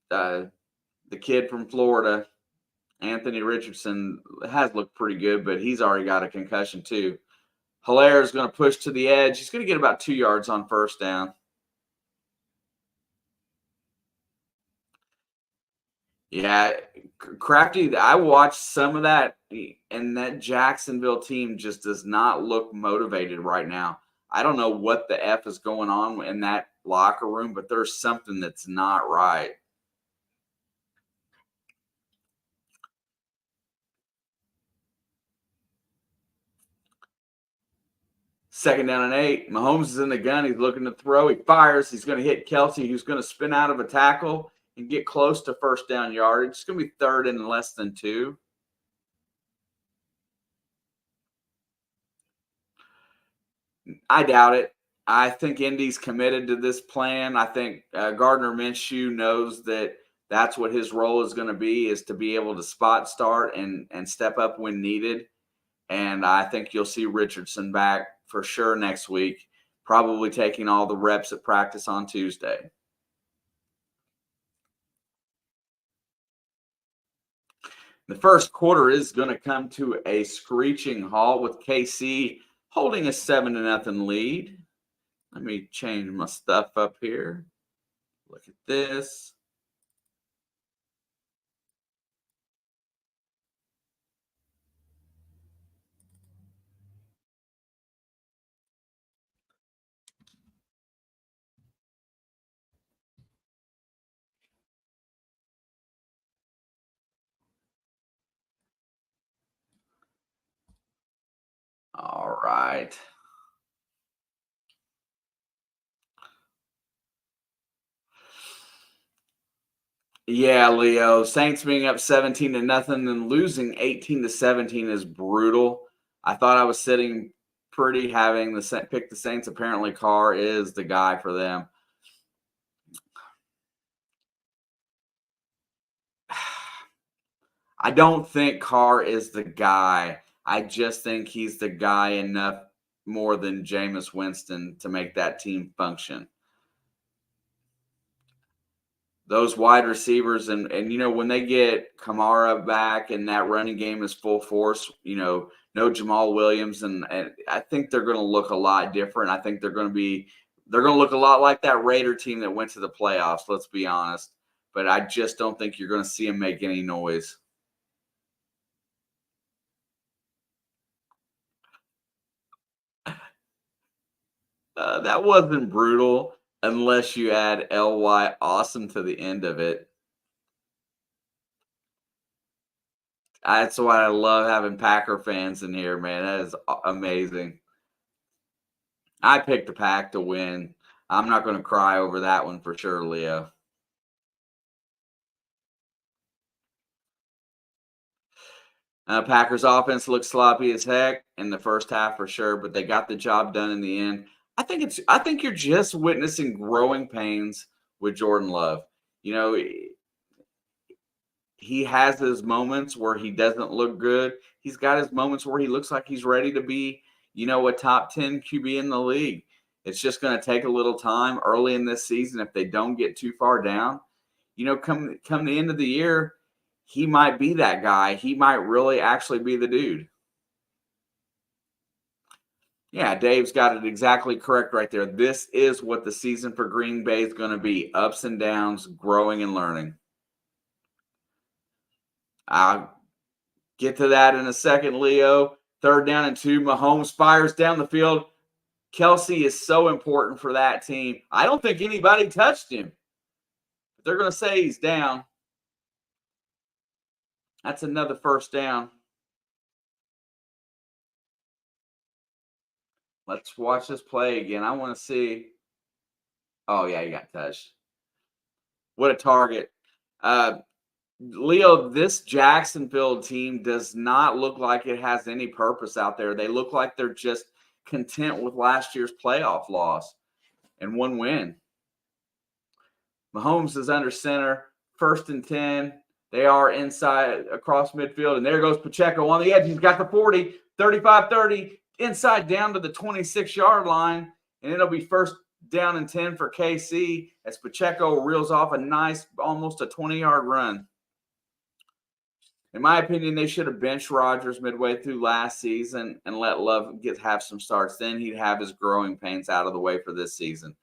the kid from Florida, Anthony Richardson, has looked pretty good, but he's already got a concussion too. Helaire is going to push to the edge. He's going to get about 2 yards on first down. Yeah, Crafty, I watched some of that, and that Jacksonville team just does not look motivated right now. I don't know what the F is going on in that locker room, but there's something that's not right. Second down and 8. Mahomes is in the gun. He's looking to throw. He fires. He's going to hit Kelsey, who's going to spin out of a tackle and get close to first down yardage. It's going to be third and less than 2. I doubt it. I think Indy's committed to this plan. I think Gardner Minshew knows that that's what his role is going to be, is to be able to spot start and step up when needed. And I think you'll see Richardson back for sure next week, probably taking all the reps at practice on Tuesday. The first quarter is going to come to a screeching halt with KC holding a 7-0 lead. Let me change my stuff up here. Look at this. All right. Yeah, Leo. Saints being up 17-0 and losing 18-17 is brutal. I thought I was sitting pretty having pick the Saints. Apparently, Carr is the guy for them. I don't think Carr is the guy. I just think he's the guy enough more than Jameis Winston to make that team function. Those wide receivers and when they get Kamara back and that running game is full force, no Jamal Williams and I think they're going to look a lot different. I think they're going to look a lot like that Raider team that went to the playoffs, let's be honest. But I just don't think you're going to see them make any noise. That wasn't brutal unless you add LY awesome to the end of it. That's why I love having Packer fans in here, man. That is amazing. I picked the Pack to win. I'm not going to cry over that one for sure, Leo. Packers offense looked sloppy as heck in the first half for sure, but they got the job done in the end. I think you're just witnessing growing pains with Jordan Love. You know, he has his moments where he doesn't look good. He's got his moments where he looks like he's ready to be, a top 10 QB in the league. It's just going to take a little time early in this season if they don't get too far down. Come the end of the year, he might be that guy. He might really actually be the dude. Yeah, Dave's got it exactly correct right there. This is what the season for Green Bay is going to be: ups and downs, growing and learning. I'll get to that in a second, Leo. 3rd down and 2. Mahomes fires down the field. Kelsey is so important for that team. I don't think anybody touched him. But they're going to say he's down. That's another 1st down. Let's watch this play again. I want to see. Oh, yeah, he got touched. What a target. Leo, this Jacksonville team does not look like it has any purpose out there. They look like they're just content with last year's playoff loss and 1 win. Mahomes is under center, 1st and 10. They are inside across midfield, and there goes Pacheco on the edge. He's got the 40, 35-30, inside down to the 26-yard line, and it'll be 1st down and 10 for KC as Pacheco reels off a nice, almost a 20-yard run. In my opinion, they should have benched Rodgers midway through last season and let Love have some starts. Then he'd have his growing pains out of the way for this season.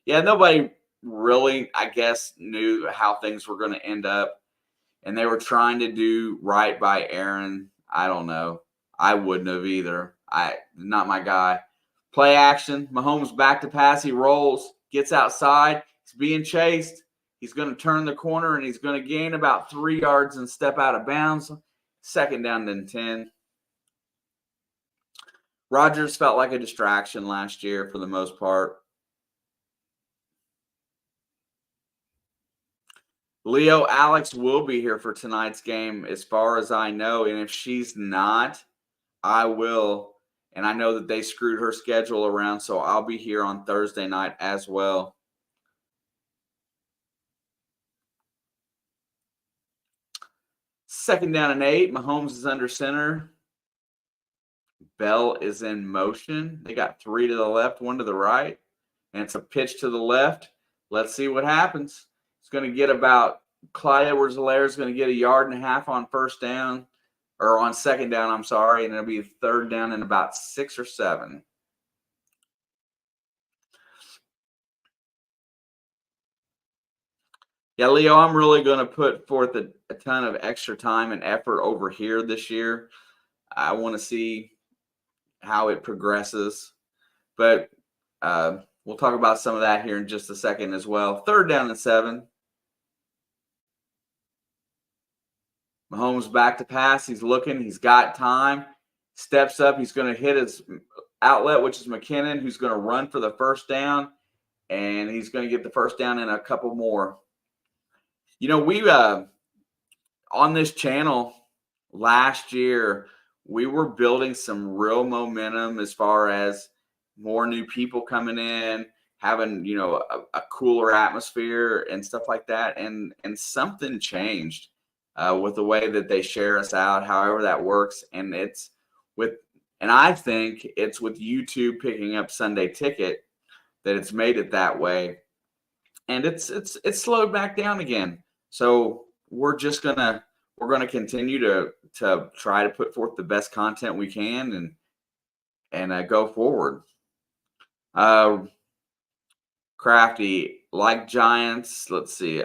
Yeah, nobody really, I guess, knew how things were going to end up. And they were trying to do right by Aaron. I don't know. I wouldn't have either. Not my guy. Play action. Mahomes back to pass. He rolls, gets outside. He's being chased. He's going to turn the corner, and he's going to gain about 3 yards and step out of bounds. 2nd down and 10. Rodgers felt like a distraction last year for the most part. Leo, Alex will be here for tonight's game as far as I know. And if she's not, I will. And I know that they screwed her schedule around, so I'll be here on Thursday night as well. 2nd down and 8. Mahomes is under center. Bell is in motion. They got 3 to the left, 1 to the right, and it's a pitch to the left. Let's see what happens. It's going to get about Clyde Edwards-Helaire is going to get 1.5 yards on first down, or on second down, I'm sorry, and it'll be third down and about 6 or 7. Yeah, Leo, I'm really going to put forth a ton of extra time and effort over here this year. I want to see how it progresses, but we'll talk about some of that here in just a second as well. Third down and 7. Mahomes back to pass. He's looking. He's got time. Steps up. He's going to hit his outlet, which is McKinnon, who's going to run for the first down, and he's going to get the first down and a couple more. You know, we on this channel last year, we were building some real momentum as far as more new people coming in, having, you know, a cooler atmosphere and stuff like that. And something changed with the way that they share us out, however that works. And I think it's with YouTube picking up Sunday Ticket that it's made it that way. And it's slowed back down again. So we're gonna continue to try to put forth the best content we can and go forward. Crafty, like Giants, let's see.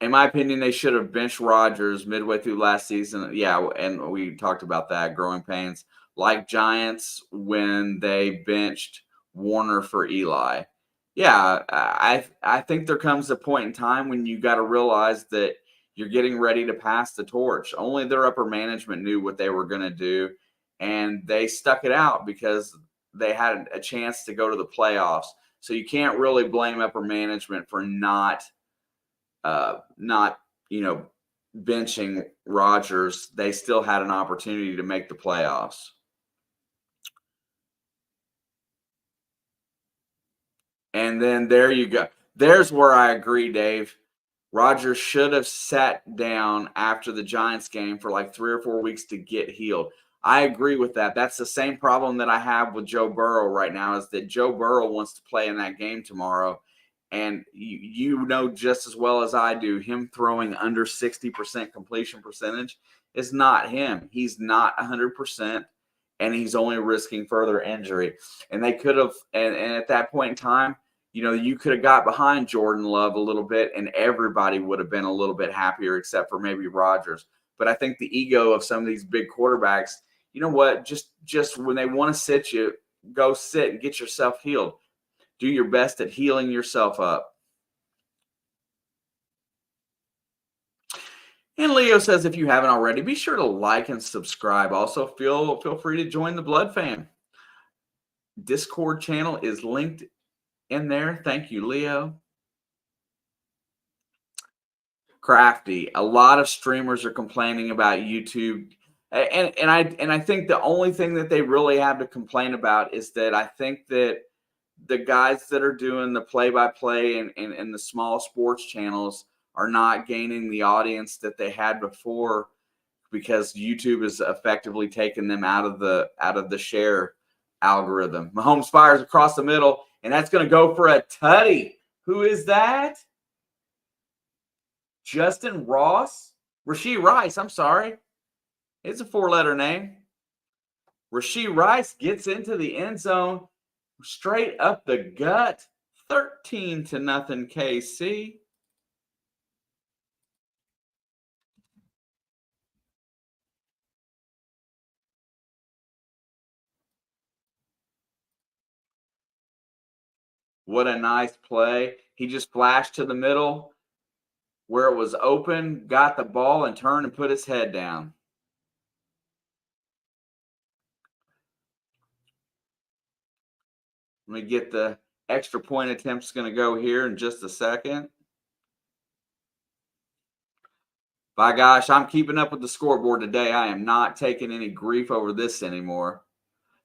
In my opinion, they should have benched Rodgers midway through last season. Yeah, and we talked about that, growing pains. Like Giants when they benched Warner for Eli. Yeah, I think there comes a point in time when you got to realize that you're getting ready to pass the torch. Only their upper management knew what they were going to do, and they stuck it out because they had a chance to go to the playoffs. So you can't really blame upper management for not benching Rodgers. They still had an opportunity to make the playoffs. And then there you go. There's where I agree, Dave. Rodgers should have sat down after the Giants game for like 3 or 4 weeks to get healed. I agree with that. That's the same problem that I have with Joe Burrow right now, is that Joe Burrow wants to play in that game tomorrow. And you know just as well as I do, him throwing under 60% completion percentage is not him. He's not 100%, and he's only risking further injury. And they could have, and at that point in time, you know, you could have got behind Jordan Love a little bit, and everybody would have been a little bit happier except for maybe Rodgers. But I think the ego of some of these big quarterbacks, you know what, just when they want to sit you, go sit and get yourself healed. Do your best at healing yourself up. And Leo says, if you haven't already, be sure to like and subscribe. Also, feel free to join the Blood Fam. Discord channel is linked in there. Thank you, Leo. Crafty. A lot of streamers are complaining about YouTube. And I think the only thing that they really have to complain about is that I think that the guys that are doing the play-by-play and the small sports channels are not gaining the audience that they had before, because YouTube is effectively taking them out of the share algorithm. Mahomes fires across the middle, and that's going to go for a tutty. Who is that? Justin Ross? Rashee Rice, I'm sorry. It's a 4-letter name. Rashee Rice gets into the end zone straight up the gut. 13-0 KC. What a nice play. He just flashed to the middle where it was open, got the ball, and turned and put his head down. Let me get the extra point attempt's going to go here in just a second. By gosh, I'm keeping up with the scoreboard today. I am not taking any grief over this anymore.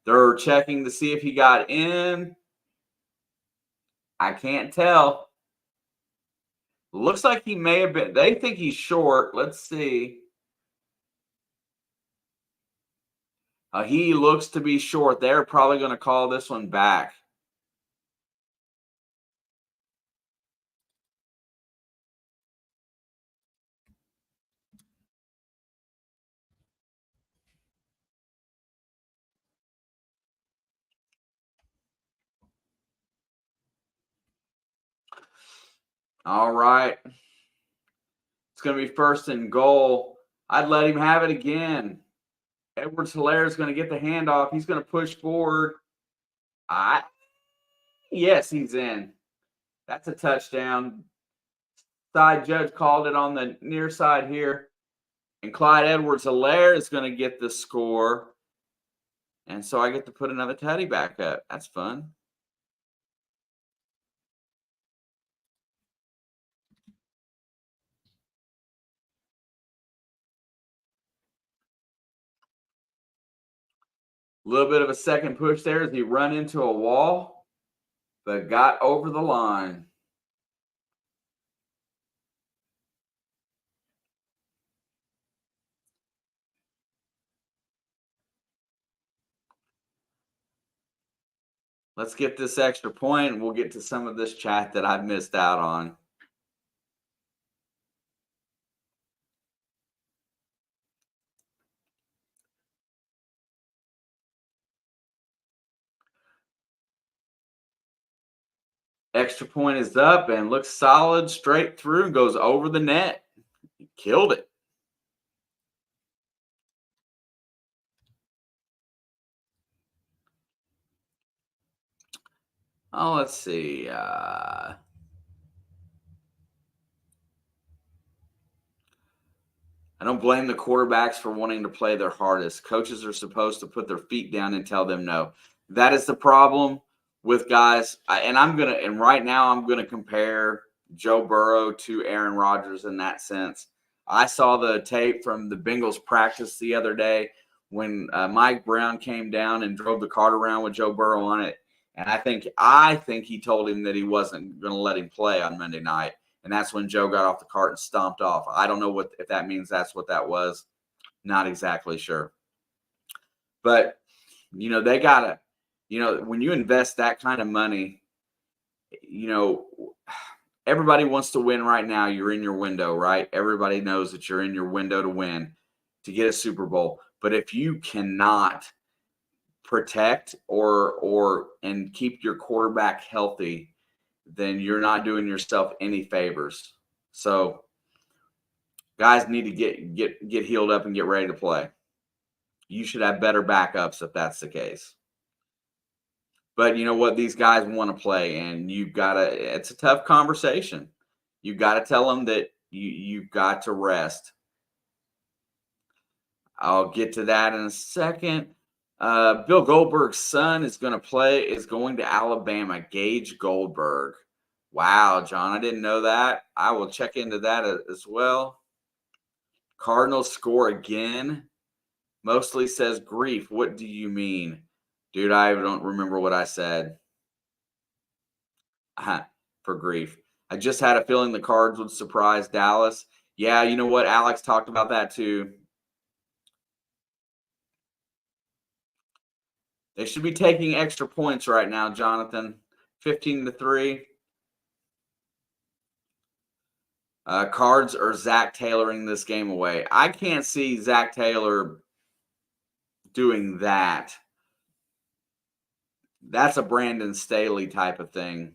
They're checking to see if he got in. I can't tell. Looks like he may have been. They think he's short. Let's see. He looks to be short. They're probably going to call this one back. All right. It's going to be 1st and goal. I'd let him have it again. Edwards-Helaire is going to get the handoff. He's going to push forward. Yes, he's in. That's a touchdown. Side judge called it on the near side here. And Clyde Edwards-Helaire is going to get the score. And so I get to put another teddy back up. That's fun. A little bit of a second push there as he run into a wall, but got over the line. Let's get this extra point, and we'll get to some of this chat that I've missed out on. Extra point is up and looks solid straight through and goes over the net. He killed it. Oh, let's see. I don't blame the quarterbacks for wanting to play their hardest. Coaches are supposed to put their feet down and tell them no. That is the problem with guys. And right now I'm going to compare Joe Burrow to Aaron Rodgers in that sense. I saw the tape from the Bengals practice the other day when Mike Brown came down and drove the cart around with Joe Burrow on it. And I think he told him that he wasn't going to let him play on Monday night. And that's when Joe got off the cart and stomped off. I don't know if that means that's what that was. Not exactly sure. But, they got to, when you invest that kind of money, everybody wants to win right now. You're in your window, right? Everybody knows that you're in your window to win, to get a Super Bowl. But if you cannot protect and keep your quarterback healthy, then you're not doing yourself any favors. So guys need to get healed up and get ready to play. You should have better backups if that's the case. But you know what? These guys want to play, and it's a tough conversation. You've got to tell them that you've got to rest. I'll get to that in a second. Bill Goldberg's son is going to Alabama. Gage Goldberg. Wow, John, I didn't know that. I will check into that as well. Cardinals score again. Mostly says grief. What do you mean? Dude, I don't remember what I said. For grief. I just had a feeling the Cards would surprise Dallas. Yeah, you know what? Alex talked about that too. They should be taking extra points right now, Jonathan. 15-3. Cards are Zach tailoring this game away. I can't see Zach Taylor doing that. That's a Brandon Staley type of thing.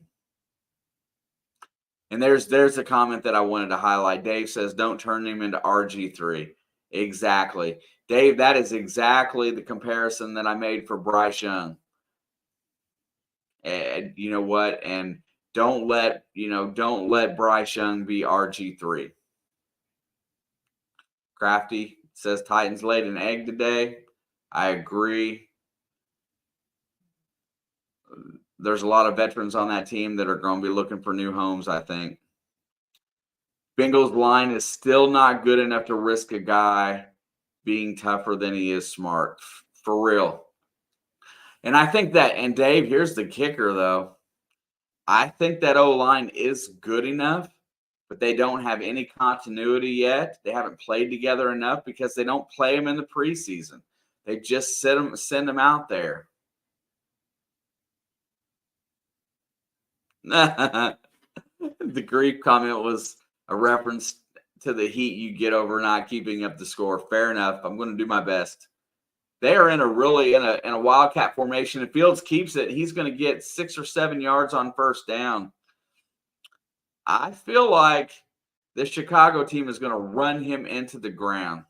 And there's a comment that I wanted to highlight. Dave says, don't turn him into RG3. Exactly. Dave, that is exactly the comparison that I made for Bryce Young. And you know what? And don't let Bryce Young be RG3. Crafty says Titans laid an egg today. I agree. There's a lot of veterans on that team that are going to be looking for new homes, I think. Bengals line is still not good enough to risk a guy being tougher than he is smart. For real. And I think that, and Dave, here's the kicker, though. I think that O-line is good enough, but they don't have any continuity yet. They haven't played together enough because they don't play them in the preseason. They just send them out there. The grief comment was a reference to the heat you get over not keeping up the score. Fair enough. I'm going to do my best. They are in a wildcat formation. If Fields keeps it, he's going to get 6 or 7 yards on first down. I feel like the Chicago team is going to run him into the ground.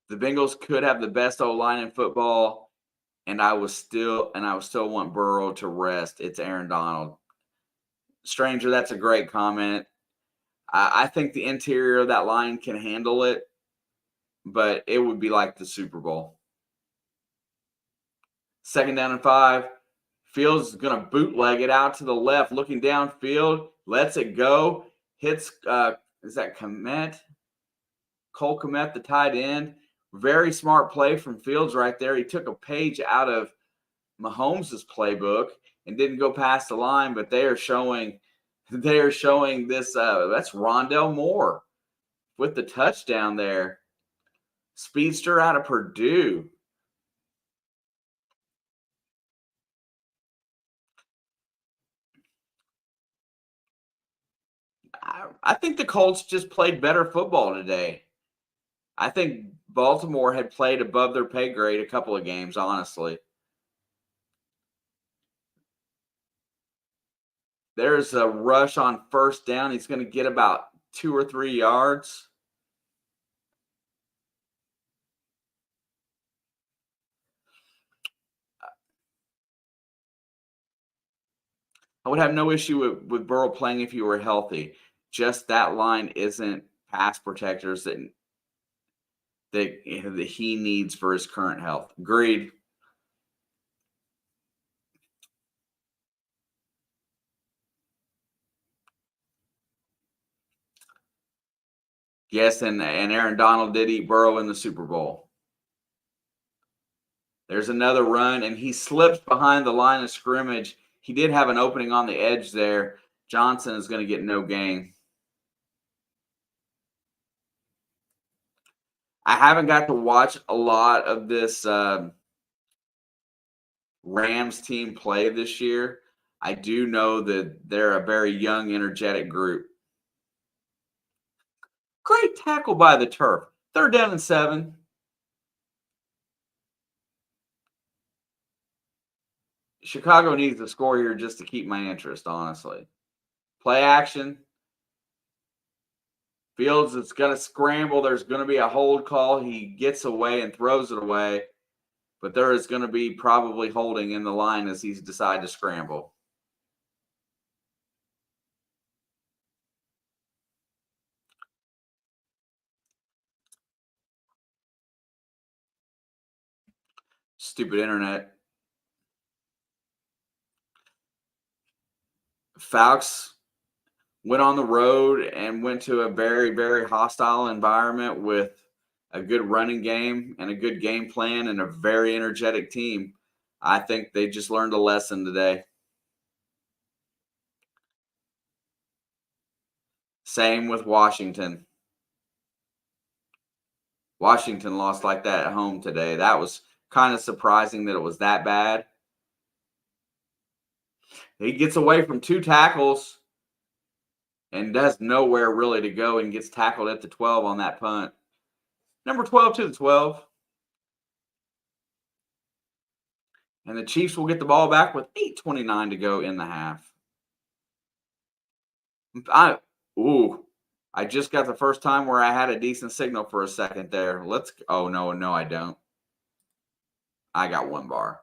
The Bengals could have the best O-line in football, and I will still want Burrow to rest. It's Aaron Donald. Stranger, that's a great comment. I think the interior of that line can handle it, but it would be like the Super Bowl. 2nd down and 5. Fields is going to bootleg it out to the left, looking downfield, lets it go, hits, is that Kmet? Cole Kmet, the tight end. Very smart play from Fields right there. He took a page out of Mahomes' playbook and didn't go past the line, but they are showing this. That's Rondell Moore with the touchdown there. Speedster out of Purdue. I think the Colts just played better football today. I think Baltimore had played above their pay grade a couple of games, honestly. There's a rush on first down. He's going to get about 2 or 3 yards. I would have no issue with Burrow playing if he were healthy. Just that line isn't pass protectors that he needs for his current health. Agreed. Yes, and Aaron Donald did eat Burrow in the Super Bowl. There's another run, and he slips behind the line of scrimmage. He did have an opening on the edge there. Johnson is going to get no gain. I haven't got to watch a lot of this Rams team play this year. I do know that they're a very young, energetic group. Great tackle by the turf. 3rd down and 7. Chicago needs to score here just to keep my interest, honestly. Play action. Fields is going to scramble. There's going to be a hold call. He gets away and throws it away. But there is going to be probably holding in the line as he's decided to scramble. Stupid internet. Faux went on the road and went to a very, very hostile environment with a good running game and a good game plan and a very energetic team. I think they just learned a lesson today. Same with Washington. Washington lost like that at home today. That was kind of surprising that it was that bad. He gets away from 2 tackles and has nowhere really to go and gets tackled at the 12 on that punt. Number 12 to the 12. And the Chiefs will get the ball back with 8:29 to go in the half. I just got the first time where I had a decent signal for a second there. Oh, no, I don't. I got 1 bar.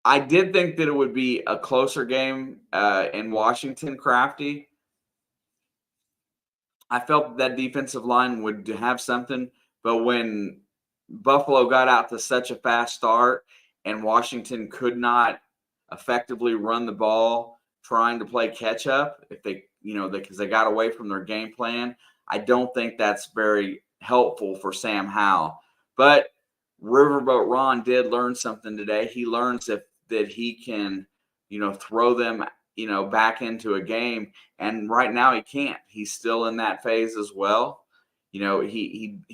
I did think that it would be a closer game in Washington, Crafty. I felt that defensive line would have something, but when Buffalo got out to such a fast start and Washington could not effectively run the ball trying to play catch up because they got away from their game plan, I don't think that's very helpful for Sam Howell. But Riverboat Ron did learn something today. He learns that he can, throw them, back into a game. And right now he can't. He's still in that phase as well. He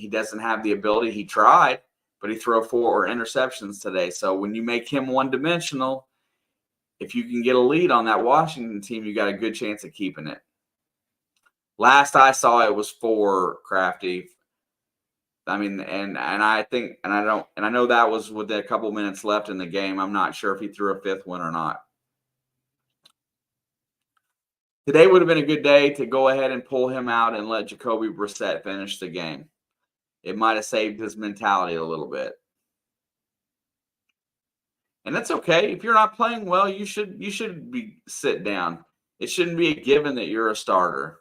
doesn't have the ability. He tried, but he threw 4 interceptions today. So when you make him one-dimensional, if you can get a lead on that Washington team, you got a good chance of keeping it. Last I saw, it was 4, Crafty. I mean, and I think, and I know that was with a couple minutes left in the game. I'm not sure if he threw a 5th one or not. Today would have been a good day to go ahead and pull him out and let Jacoby Brissett finish the game. It might have saved his mentality a little bit. And that's okay. If you're not playing well, you should be sit down. It shouldn't be a given that you're a starter.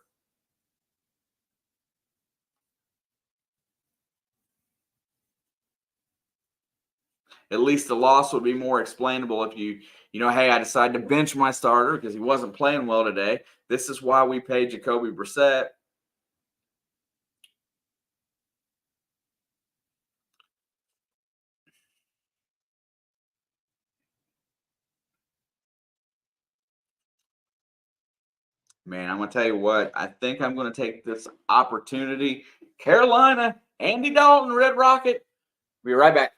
At least the loss would be more explainable if hey, I decided to bench my starter because he wasn't playing well today. This is why we paid Jacoby Brissett. Man, I'm going to tell you what, I think I'm going to take this opportunity. Carolina, Andy Dalton, Red Rocket. Be right back.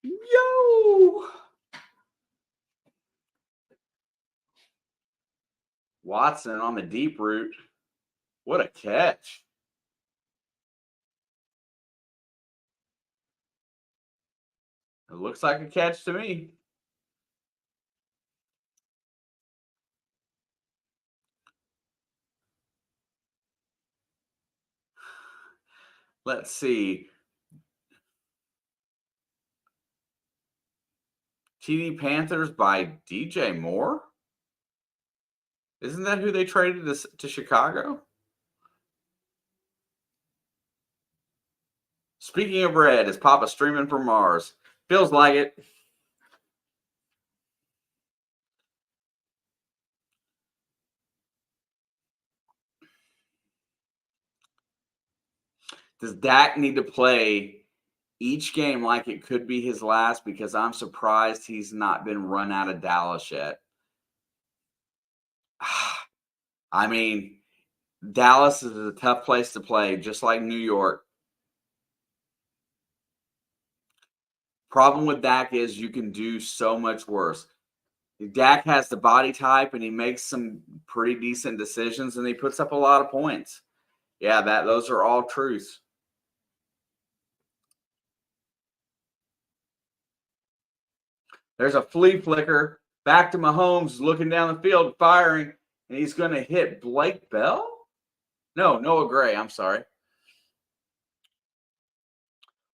Yo! Watson on the deep route. What a catch. It looks like a catch to me. Let's see. TD Panthers by DJ Moore? Isn't that who they traded to Chicago? Speaking of red, is Papa streaming from Mars? Feels like it. Does Dak need to play each game like it could be his last? Because I'm surprised he's not been run out of Dallas yet. I mean, Dallas is a tough place to play, just like New York. Problem with Dak is you can do so much worse. Dak has the body type and he makes some pretty decent decisions and he puts up a lot of points. Yeah, those are all truths. There's a flea flicker. Back to Mahomes looking down the field, firing, and he's going to hit Blake Bell? No, Noah Gray. I'm sorry.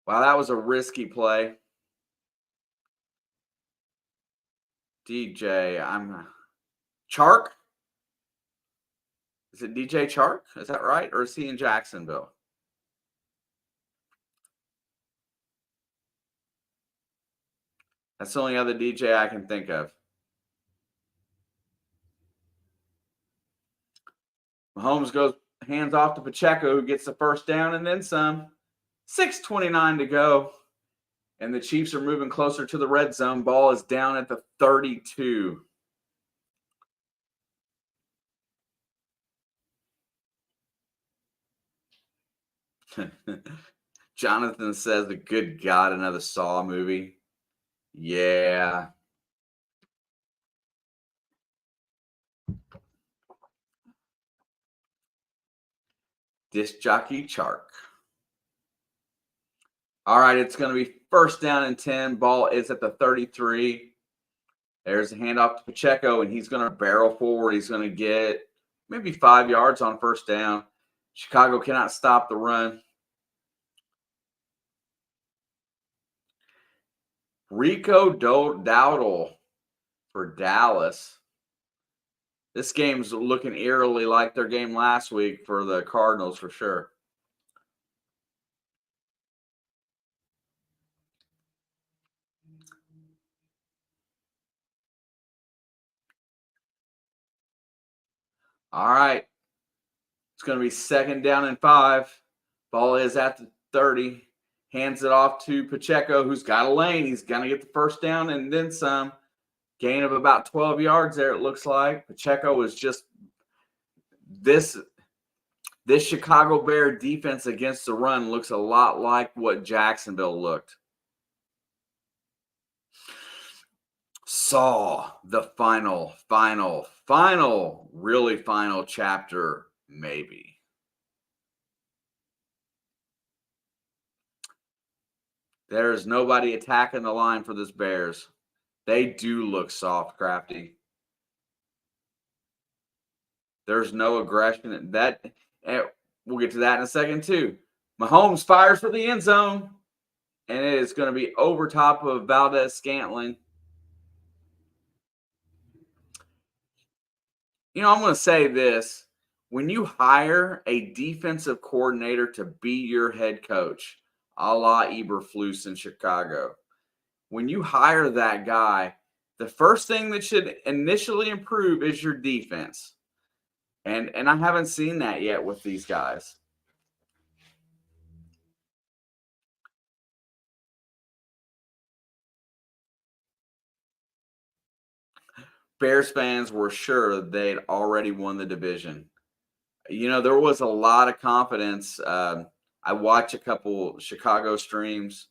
Wow, that was a risky play. DJ, Chark? Is it DJ Chark? Is that right? Or is he in Jacksonville? That's the only other DJ I can think of. Mahomes goes hands off to Pacheco, who gets the first down and then some. 6:29 to go. And the Chiefs are moving closer to the red zone. Ball is down at the 32. Jonathan says, the good God, another Saw movie. Yeah. Disc jockey Chark. All right, it's going to be first down and 10. Ball is at the 33. There's a handoff to Pacheco, and he's going to barrel forward. He's going to get maybe 5 yards on first down. Chicago cannot stop the run. Rico Dowdle for Dallas. This game's looking eerily like their game last week for the Cardinals for sure. All right. It's going to be second down and 5. Ball is at the 30. Hands it off to Pacheco, who's got a lane. He's going to get the first down and then some. Gain of about 12 yards there, it looks like. Pacheco is just this Chicago Bear defense against the run looks a lot like what Jacksonville looked. Saw the really final chapter, maybe. There's nobody attacking the line for this Bears. They do look soft, Crafty. There's no aggression. We'll get to that in a second, too. Mahomes fires for the end zone, and it is going to be over top of Valdez-Scantling. You know, I'm going to say this. When you hire a defensive coordinator to be your head coach, a la Eberflus in Chicago, when you hire that guy, the first thing that should initially improve is your defense. And I haven't seen that yet with these guys. Bears fans were sure they'd already won the division. You know, there was a lot of confidence. I watch a couple Chicago streams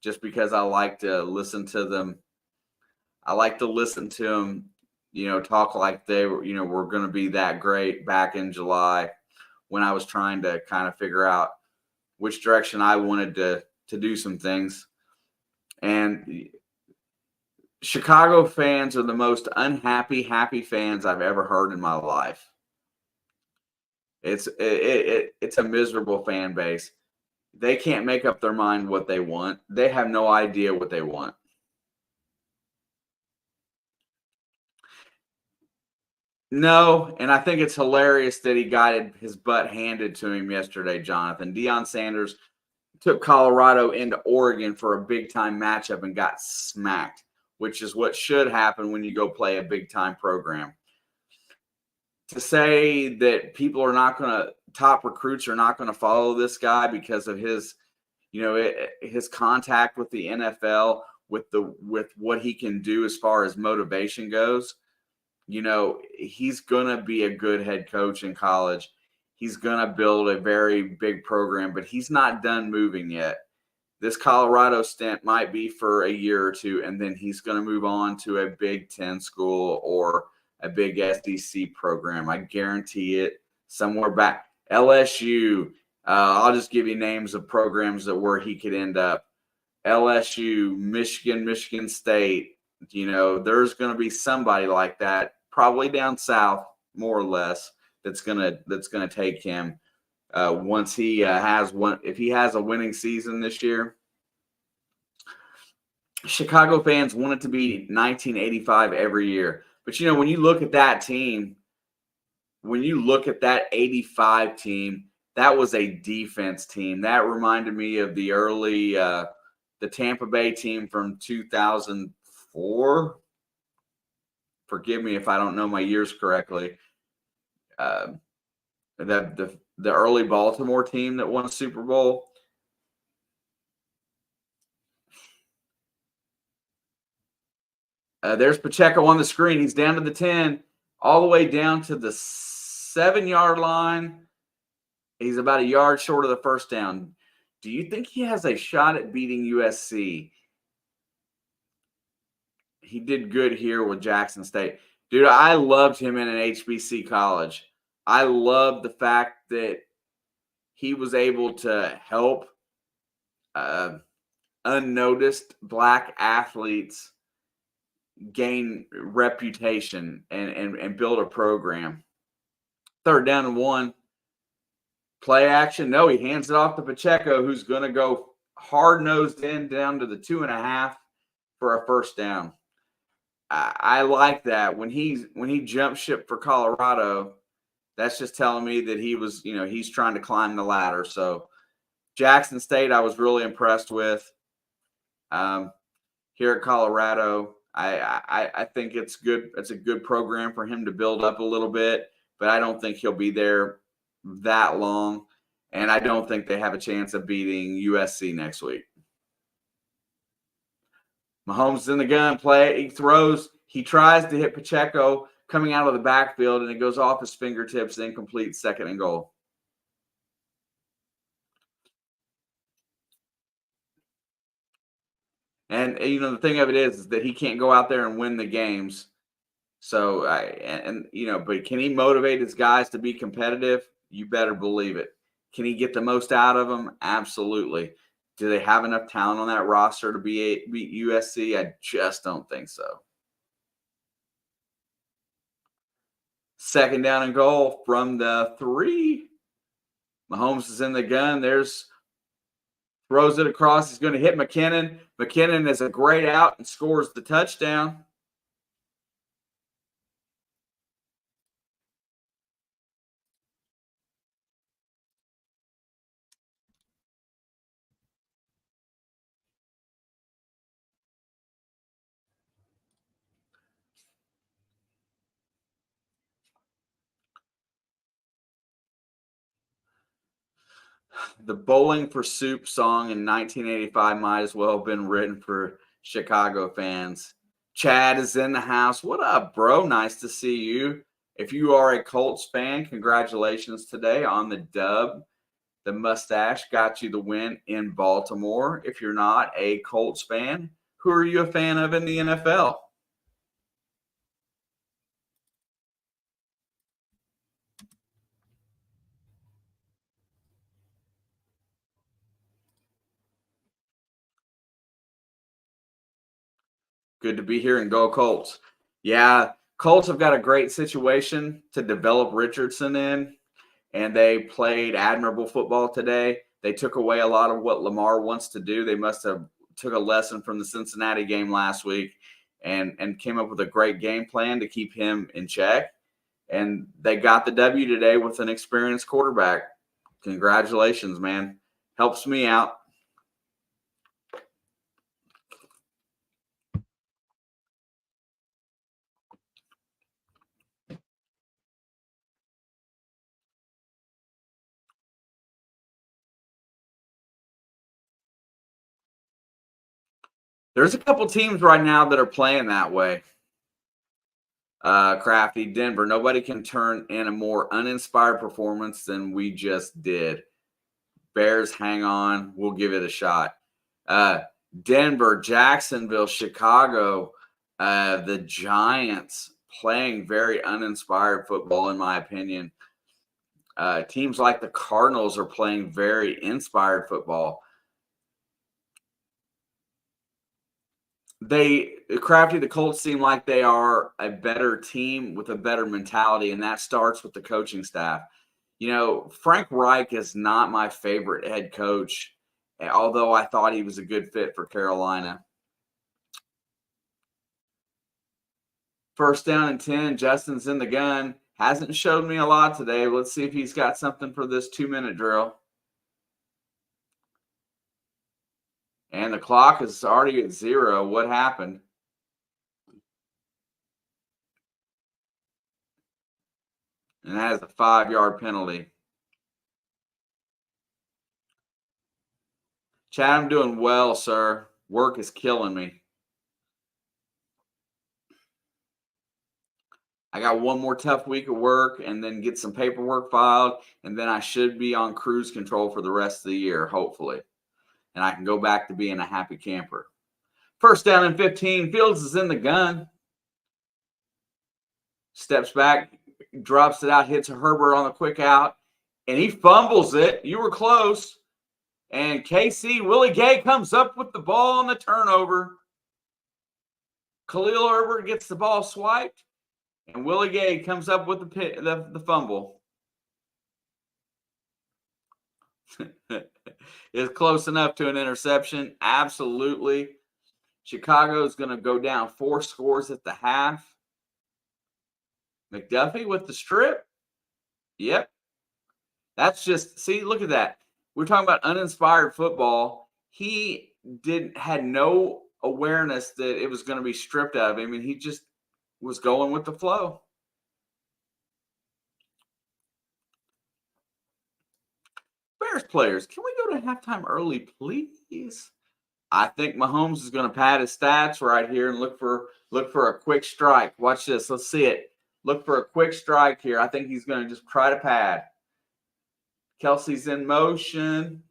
just because I like to listen to them. I like to listen to them, you know, talk like they were, you know, were going to be that great back in July when I was trying to kind of figure out which direction I wanted to do some things. And Chicago fans are the most happy fans I've ever heard in my life. It's a miserable fan base. They can't make up their mind what they want. They have no idea what they want. No, and I think it's hilarious that he got his butt handed to him yesterday, Jonathan. Deion Sanders took Colorado into Oregon for a big-time matchup and got smacked, which is what should happen when you go play a big-time program. To say that people are not going to – top recruits are not going to follow this guy because of his, you know, his contact with the NFL, with what he can do as far as motivation goes, you know, he's going to be a good head coach in college. He's going to build a very big program, but he's not done moving yet. This Colorado stint might be for a year or two, and then he's going to move on to a Big Ten school or a big SEC program. I guarantee it. Somewhere back. LSU. I'll just give you names of programs where he could end up. LSU, Michigan State. You know, there's going to be somebody like that, probably down south, more or less, that's gonna take him once he has one. If he has a winning season this year, Chicago fans want it to be 1985 every year. But you know, when you look at that team, when you look at that 85 team, that was a defense team. That reminded me of the early the Tampa Bay team from 2000. 4. Forgive me if I don't know my years correctly. The early Baltimore team that won a Super Bowl. There's Pacheco on the screen. He's down to the 10, all the way down to the 7-yard line. He's about a yard short of the first down. Do you think he has a shot at beating USC? He did good here with Jackson State. Dude, I loved him in an HBC college. I loved the fact that he was able to help unnoticed black athletes gain reputation and build a program. 3rd down and 1. Play action. No, he hands it off to Pacheco, who's going to go hard-nosed in down to the 2.5 for a first down. I like that. When he jumped ship for Colorado, that's just telling me that he was, he's trying to climb the ladder. So Jackson State, I was really impressed with. Here at Colorado, I think it's good. It's a good program for him to build up a little bit, but I don't think he'll be there that long, and I don't think they have a chance of beating USC next week. Mahomes is in the gun play. He throws. He tries to hit Pacheco coming out of the backfield, and it goes off his fingertips, incomplete, 2nd and goal. And the thing of it is that he can't go out there and win the games. So but can he motivate his guys to be competitive? You better believe it. Can he get the most out of them? Absolutely. Do they have enough talent on that roster to beat USC? I just don't think so. 2nd down and goal from the 3. Mahomes is in the gun. Throws it across. He's going to hit McKinnon. McKinnon is a great out and scores the touchdown. The Bowling for Soup song in 1985 might as well have been written for Chicago fans. Chad is in the house. What up, bro? Nice to see you. If you are a Colts fan, congratulations today on the dub. The mustache got you the win in Baltimore. If you're not a Colts fan, who are you a fan of in the NFL? Good to be here and go Colts. Yeah, Colts have got a great situation to develop Richardson in, and they played admirable football today. They took away a lot of what Lamar wants to do. They must have took a lesson from the Cincinnati game last week and came up with a great game plan to keep him in check. And they got the W today with an experienced quarterback. Congratulations, man. Helps me out. There's a couple teams right now that are playing that way. Crafty, Denver. Nobody can turn in a more uninspired performance than we just did. Bears, hang on. We'll give it a shot. Denver, Jacksonville, Chicago, the Giants playing very uninspired football, in my opinion. Teams like the Cardinals are playing very inspired football. The Colts seem like they are a better team with a better mentality, and that starts with the coaching staff. Frank Reich is not my favorite head coach, although I thought he was a good fit for Carolina. 1st down and 10. Justin's in the gun. Hasn't showed me a lot today. Let's see if he's got something for this 2-minute drill. And the clock is already at 0. What happened? And that is a 5-yard penalty. Chad, I'm doing well, sir. Work is killing me. I got one more tough week of work and then get some paperwork filed, and then I should be on cruise control for the rest of the year, hopefully. And I can go back to being a happy camper. First down and 15. Fields is in the gun. Steps back, drops it out, hits a Herbert on the quick out, and he fumbles it. You were close. And KC, Willie Gay comes up with the ball on the turnover. Khalil Herbert gets the ball swiped, and Willie Gay comes up with the fumble. Is close enough to an interception. Absolutely. Chicago is going to go down 4 scores at the half. McDuffie with the strip. Yep. That's just, see, look at that. We're talking about uninspired football. He had no awareness that it was going to be stripped out of him, and he just was going with the flow. Bears players, can we go to halftime early, please? I think Mahomes is going to pad his stats right here and look for a quick strike. Watch this. Let's see it. Look for a quick strike here. I think he's going to just try to pad. Kelsey's in motion.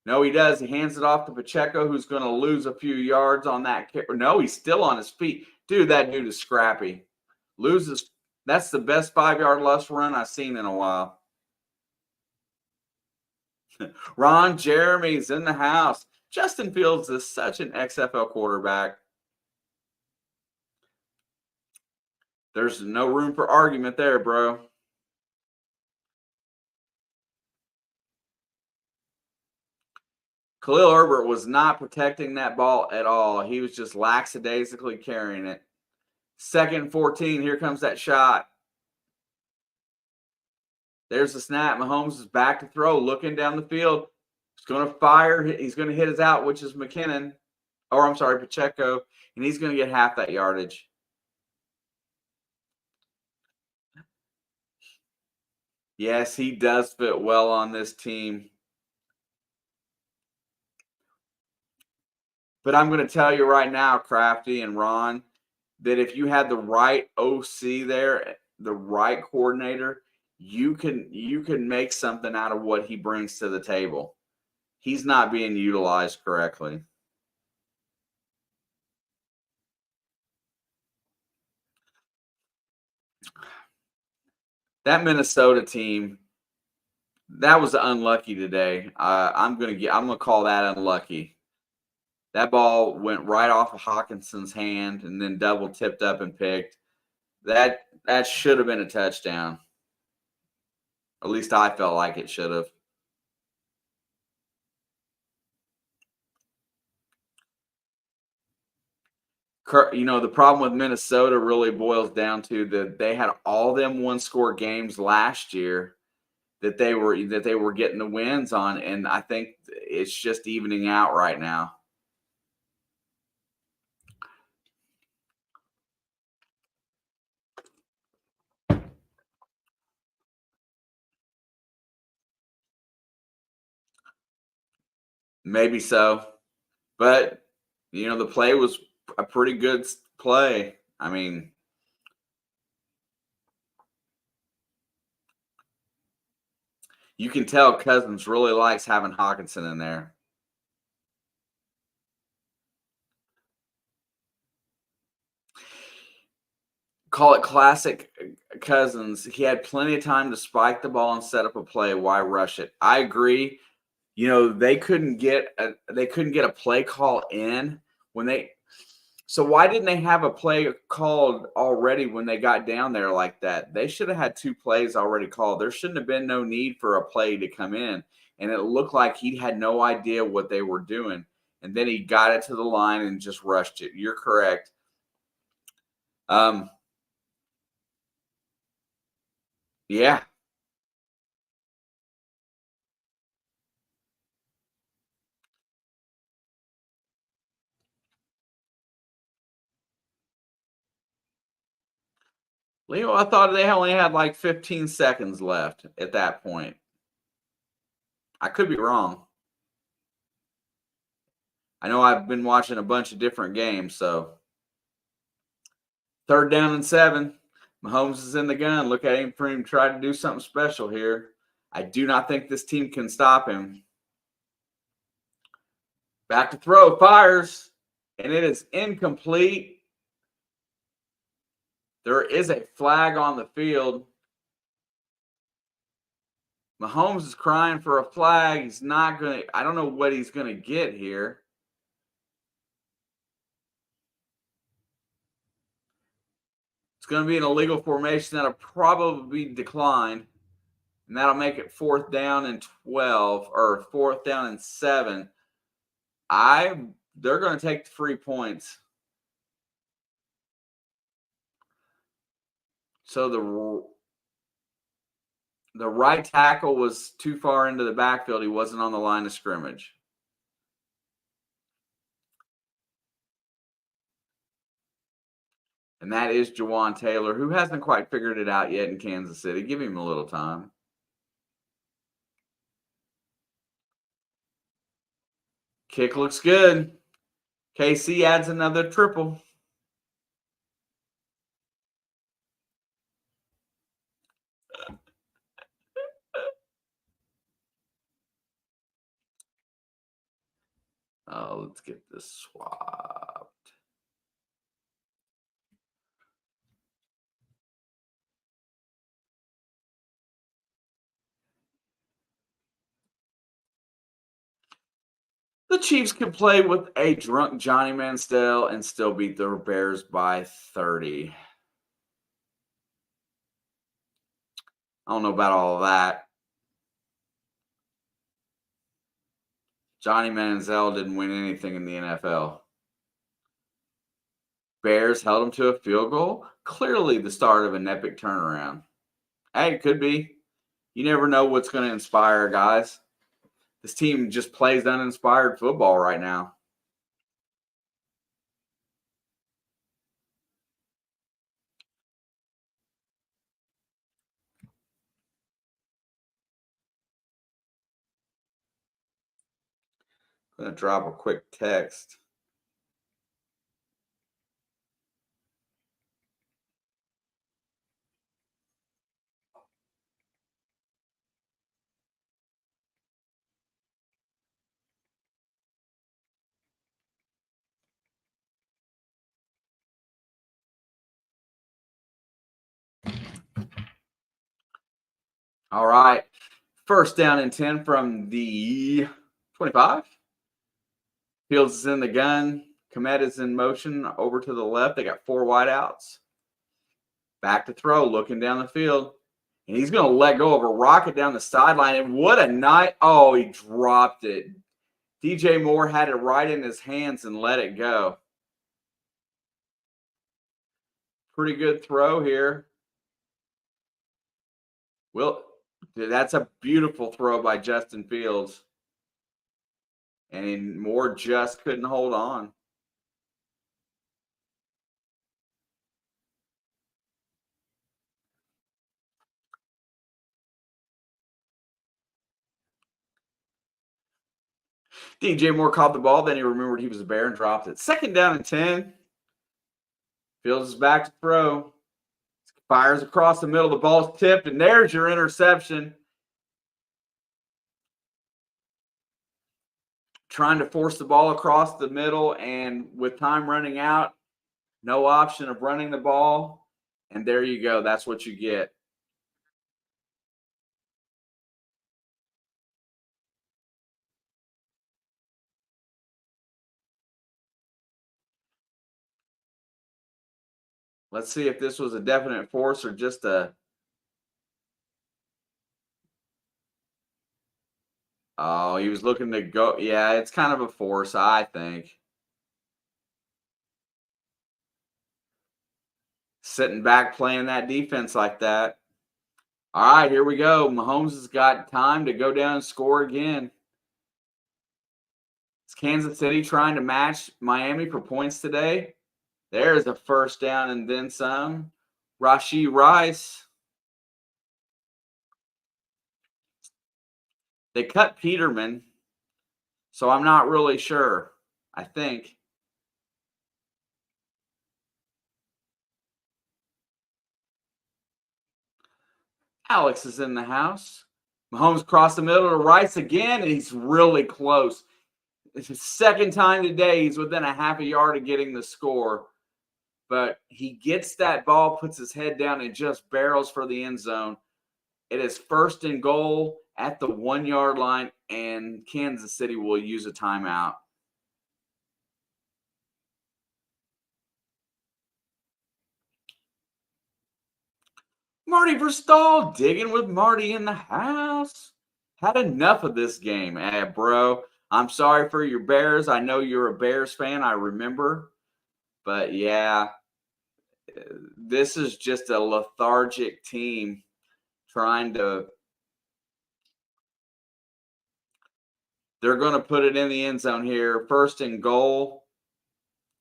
No, he does. He hands it off to Pacheco, who's going to lose a few yards on that kick. No, he's still on his feet. Dude, that dude is scrappy. Loses. That's the best 5-yard loss run I've seen in a while. Ron Jeremy's in the house. Justin Fields is such an XFL quarterback. There's no room for argument there, bro. Khalil Herbert was not protecting that ball at all. He was just lackadaisically carrying it. 2nd and 14. Here comes that shot. There's the snap. Mahomes is back to throw, looking down the field. He's going to fire. He's going to hit his out, which is McKinnon. Or, I'm sorry, Pacheco. And he's going to get half that yardage. Yes, he does fit well on this team. But I'm going to tell you right now, Crafty and Ron, that if you had the right OC there, the right coordinator, you can make something out of what he brings to the table. He's not being utilized correctly. That Minnesota team, that was unlucky today. I'm gonna call that unlucky. That ball went right off of Hawkinson's hand and then double tipped up and picked. That should have been a touchdown. At least I felt like it should have. You know, the problem with Minnesota really boils down to that they had all them 1-score games last year that they were getting the wins on, and I think it's just evening out right now. Maybe so, but you know, the play was a pretty good play. I mean, you can tell Cousins really likes having Hawkinson in there. Call it classic Cousins. He had plenty of time to spike the ball and set up a play. Why rush it? I agree. You know, they couldn't get a play call in when they. So why didn't they have a play called already when they got down there like that? They should have had 2 plays already called. There shouldn't have been no need for a play to come in. And it looked like he had no idea what they were doing. And then he got it to the line and just rushed it. You're correct. Yeah. Leo, I thought they only had like 15 seconds left at that point. I could be wrong. I know I've been watching a bunch of different games, so 3rd down and 7. Mahomes is in the gun. Look at him for him to try to do something special here. I do not think this team can stop him. Back to throw, fires, and it is incomplete. There is a flag on the field. Mahomes is crying for a flag. He's not going to, I don't know what he's going to get here. It's going to be an illegal formation that'll probably be declined. And that'll make it 4th down and 12 or 4th down and 7. They're going to take the 3 points. So the right tackle was too far into the backfield. He wasn't on the line of scrimmage. And that is Jawan Taylor, who hasn't quite figured it out yet in Kansas City. Give him a little time. Kick looks good. KC adds another triple. Oh, let's get this swapped. The Chiefs can play with a drunk Johnny Manziel and still beat the Bears by 30. I don't know about all of that. Johnny Manziel didn't win anything in the NFL. Bears held him to a field goal. Clearly the start of an epic turnaround. Hey, it could be. You never know what's going to inspire guys. This team just plays uninspired football right now. I'm going to drop a quick text. All right. 1st down and 10 from the 25. Fields is in the gun. Komet is in motion over to the left. They got 4 wideouts. Back to throw, looking down the field. And he's going to let go of a rocket down the sideline. And what a night. Oh, he dropped it. DJ Moore had it right in his hands and let it go. Pretty good throw here. That's a beautiful throw by Justin Fields. And Moore just couldn't hold on. DJ Moore caught the ball, then he remembered he was a Bear and dropped it. 2nd down and 10. Fields is back to throw. Fires across the middle. The ball's tipped, and there's your interception. Trying to force the ball across the middle, and with time running out, no option of running the ball. And there you go. That's what you get. Let's see if this was a definite force or just a. Oh, he was looking to go. Yeah, it's kind of a force, I think. Sitting back playing that defense like that. All right, here we go. Mahomes has got time to go down and score again. Is Kansas City trying to match Miami for points today? There's a 1st down and then some. Rashee Rice. They cut Peterman, so I'm not really sure. I think. Alex is in the house. Mahomes crossed the middle to Rice again, and he's really close. It's his second time today. He's within a half a yard of getting the score. But he gets that ball, puts his head down, and just barrels for the end zone. It is 1st and goal at the 1 yard line, and Kansas City will use a timeout. Marty Verstaal digging with Marty in the house. Had enough of this game, bro. I'm sorry for your Bears. I know you're a Bears fan. I remember. But yeah, this is just a lethargic team trying to. They're going to put it in the end zone here. 1st and goal.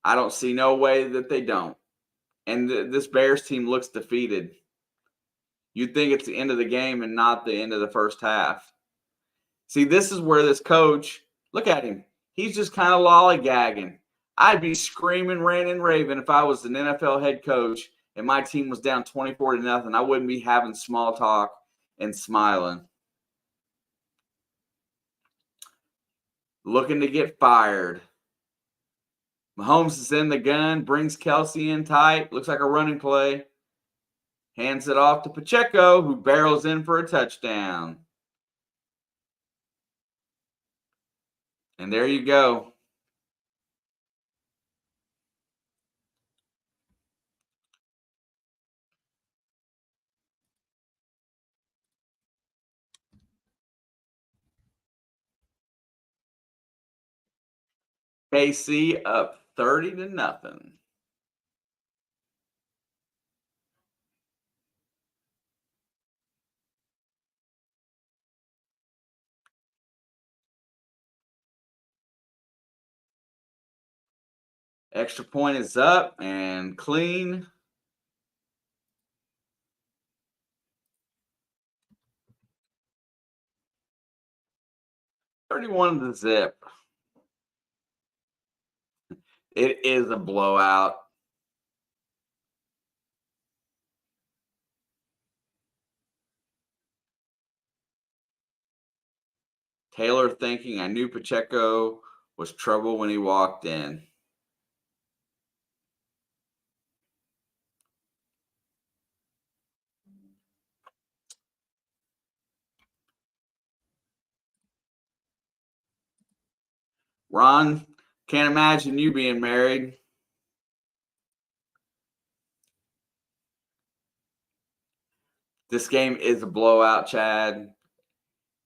I don't see no way that they don't. And this Bears team looks defeated. You'd think it's the end of the game and not the end of the first half. See, this is where this coach, look at him. He's just kind of lollygagging. I'd be screaming, ranting, raving if I was an NFL head coach and my team was down 24-0. I wouldn't be having small talk and smiling. Looking to get fired. Mahomes is in the gun, brings Kelsey in tight. Looks like a running play. Hands it off to Pacheco, who barrels in for a touchdown. And there you go. KC up 30-0. Extra point is up and clean. $31-0. It is a blowout. Taylor thinking, I knew Pacheco was trouble when he walked in. Ron, can't imagine you being married. This game is a blowout, Chad.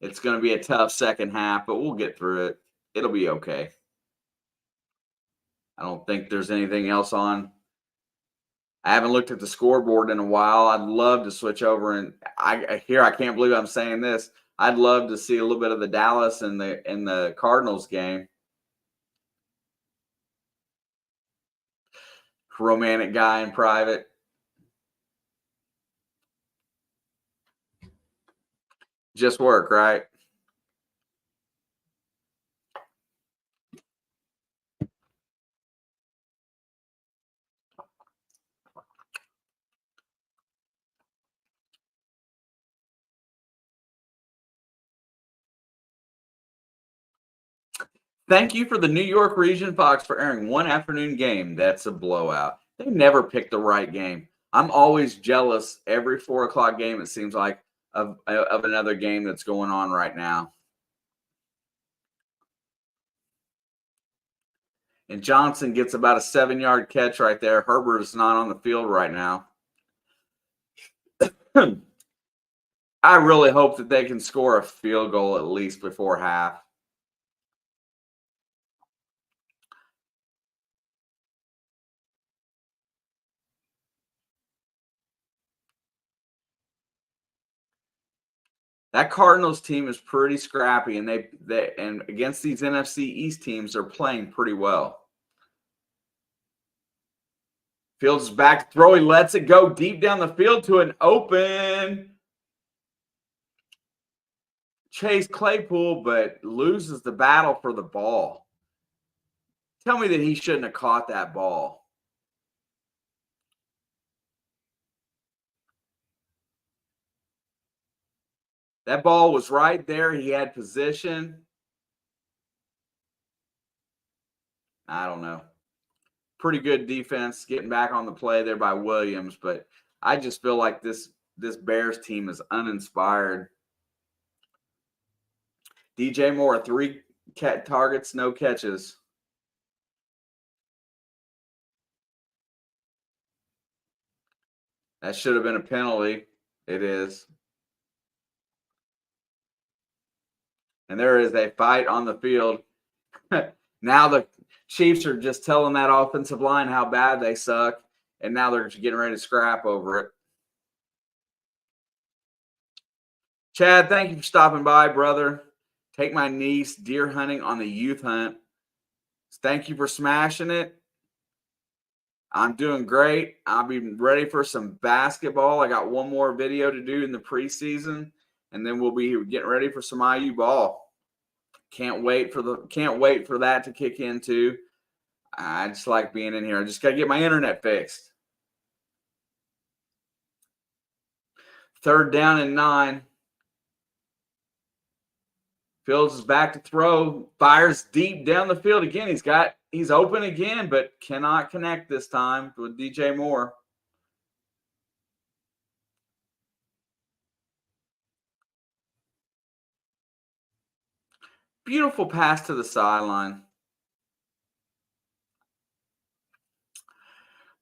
It's going to be a tough second half, but we'll get through it. It'll be okay. I don't think there's anything else on. I haven't looked at the scoreboard in a while. I'd love to switch over, and I can't believe I'm saying this. I'd love to see a little bit of the Dallas and the Cardinals game. Romantic guy in private. Just work, right? Thank you for the New York Region Fox for airing one afternoon game. That's a blowout. They never pick the right game. I'm always jealous every 4 o'clock game, it seems like, of another game that's going on right now. And Johnson gets about a 7-yard catch right there. Herbert is not on the field right now. I really hope that they can score a field goal at least before half. That Cardinals team is pretty scrappy, and they and against these NFC East teams, they're playing pretty well. Fields is back to throw. He lets it go deep down the field to an open Chase Claypool, but loses the battle for the ball. Tell me that he shouldn't have caught that ball. That ball was right there. He had position. I don't know. Pretty good defense getting back on the play there by Williams, but I just feel like this Bears team is uninspired. DJ Moore, 3 targets, no catches. That should have been a penalty. It is. And there is a fight on the field. Now the Chiefs are just telling that offensive line how bad they suck, and now they're getting ready to scrap over it. Chad, thank you for stopping by, brother. Take my niece deer hunting on the youth hunt. Thank you for smashing it. I'm doing great. I'll be ready for some basketball. I got one more video to do in the preseason, and then we'll be getting ready for some IU ball. Can't wait for that to kick in too. I just like being in here. I just got to get my internet fixed. 3rd down and 9. Fields is back to throw. Fires deep down the field again. He's open again, but cannot connect this time with DJ Moore. Beautiful pass to the sideline.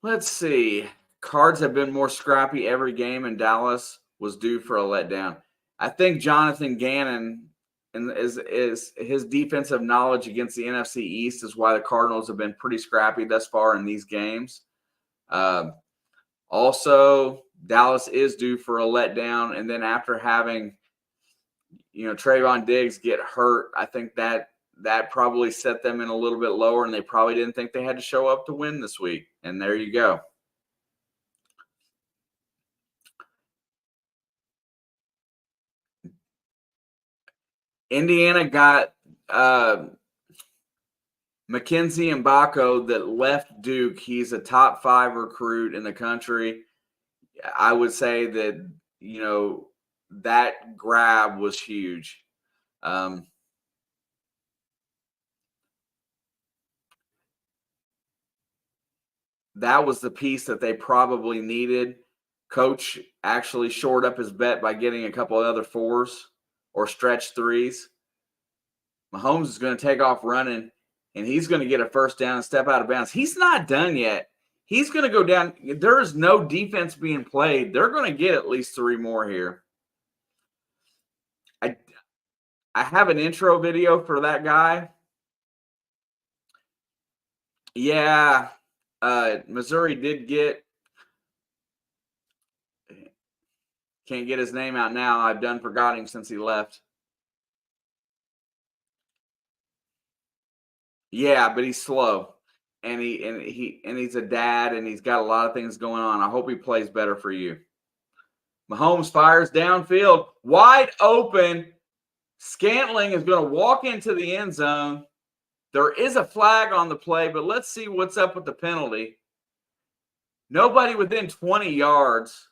Let's see. Cards have been more scrappy every game, and Dallas was due for a letdown. I think Jonathan Gannon and is his defensive knowledge against the NFC East is why the Cardinals have been pretty scrappy thus far in these games. Also, Dallas is due for a letdown, and then after having Trayvon Diggs get hurt, I think that probably set them in a little bit lower, and they probably didn't think they had to show up to win this week. And there you go. Indiana got Mackenzie Mbako that left Duke. He's a top 5 recruit in the country. I would say that, that grab was huge. That was the piece that they probably needed. Coach actually shored up his bet by getting a couple of other 4s or stretch 3s. Mahomes is going to take off running, and he's going to get a first down and step out of bounds. He's not done yet. He's going to go down. There is no defense being played. They're going to get at least 3 more here. I have an intro video for that guy. Yeah. Missouri did get, can't get his name out now. I've done forgot him since he left. Yeah, but he's slow, and he's a dad, and he's got a lot of things going on. I hope he plays better for you. Mahomes fires downfield, wide open. Scantling is going to walk into the end zone. There is a flag on the play, but let's see what's up with the penalty. Nobody within 20 yards.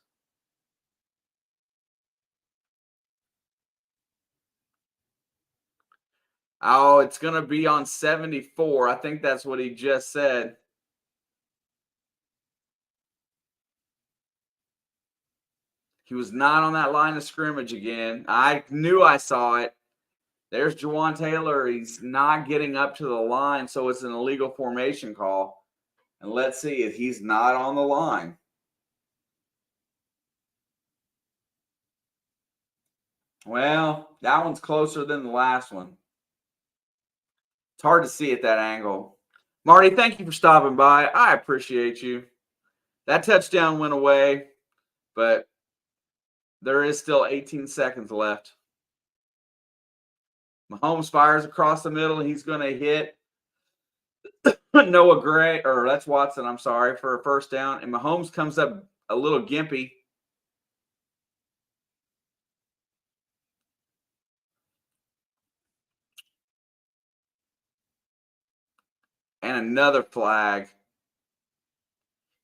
Oh, it's going to be on 74. I think that's what he just said. He was not on that line of scrimmage again. I knew I saw it. There's Jawan Taylor. He's not getting up to the line, so it's an illegal formation call. And let's see if he's not on the line. Well, that one's closer than the last one. It's hard to see at that angle. Marty, thank you for stopping by. I appreciate you. That touchdown went away, but there is still 18 seconds left. Mahomes fires across the middle. He's going to hit Noah Gray, or that's Watson, I'm sorry, for a first down. And Mahomes comes up a little gimpy. And another flag.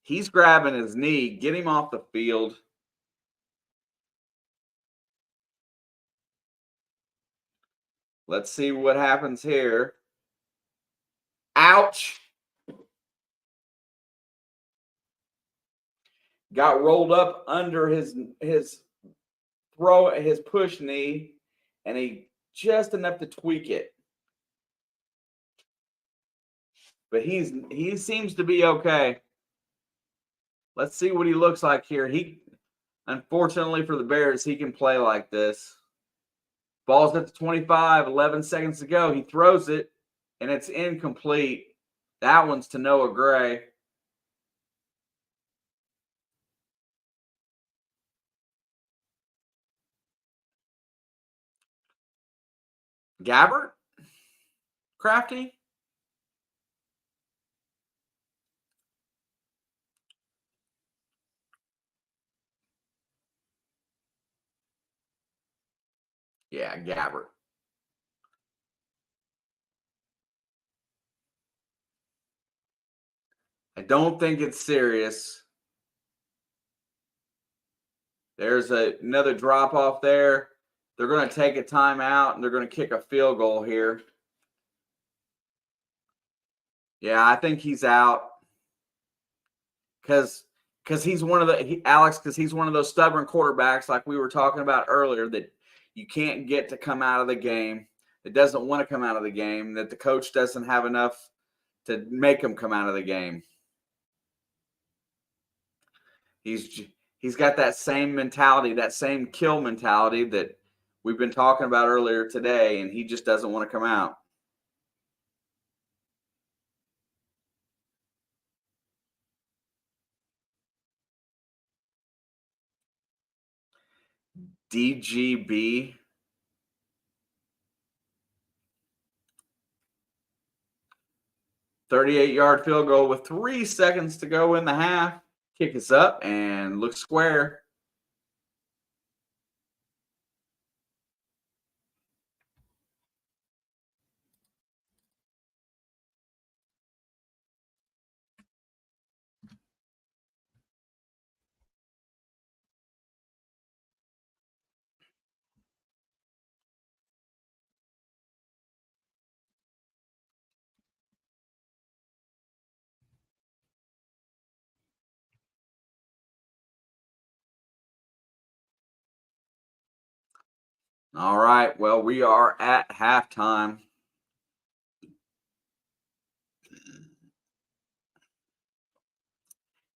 He's grabbing his knee. Get him off the field. Let's see what happens here. Ouch. Got rolled up under his his push knee, and he just enough to tweak it. But he seems to be okay. Let's see what he looks like here. Unfortunately for the Bears, he can play like this. Ball's at the 25, 11 seconds to go. He throws it, and it's incomplete. That one's to Noah Gray. Gabbert? Crafty? Yeah, Gabbert. I don't think it's serious. There's another drop off there. They're going to take a timeout, and they're going to kick a field goal here. Yeah, I think he's out because he's one of those stubborn quarterbacks like we were talking about earlier that you can't get to come out of the game, that doesn't want to come out of the game, that the coach doesn't have enough to make him come out of the game. He's got that same mentality, that same kill mentality that we've been talking about earlier today, and he just doesn't want to come out. DGB. "38-yard field goal with 3 seconds to go in the half. Kick is up and looks square." All right. Well, we are at halftime.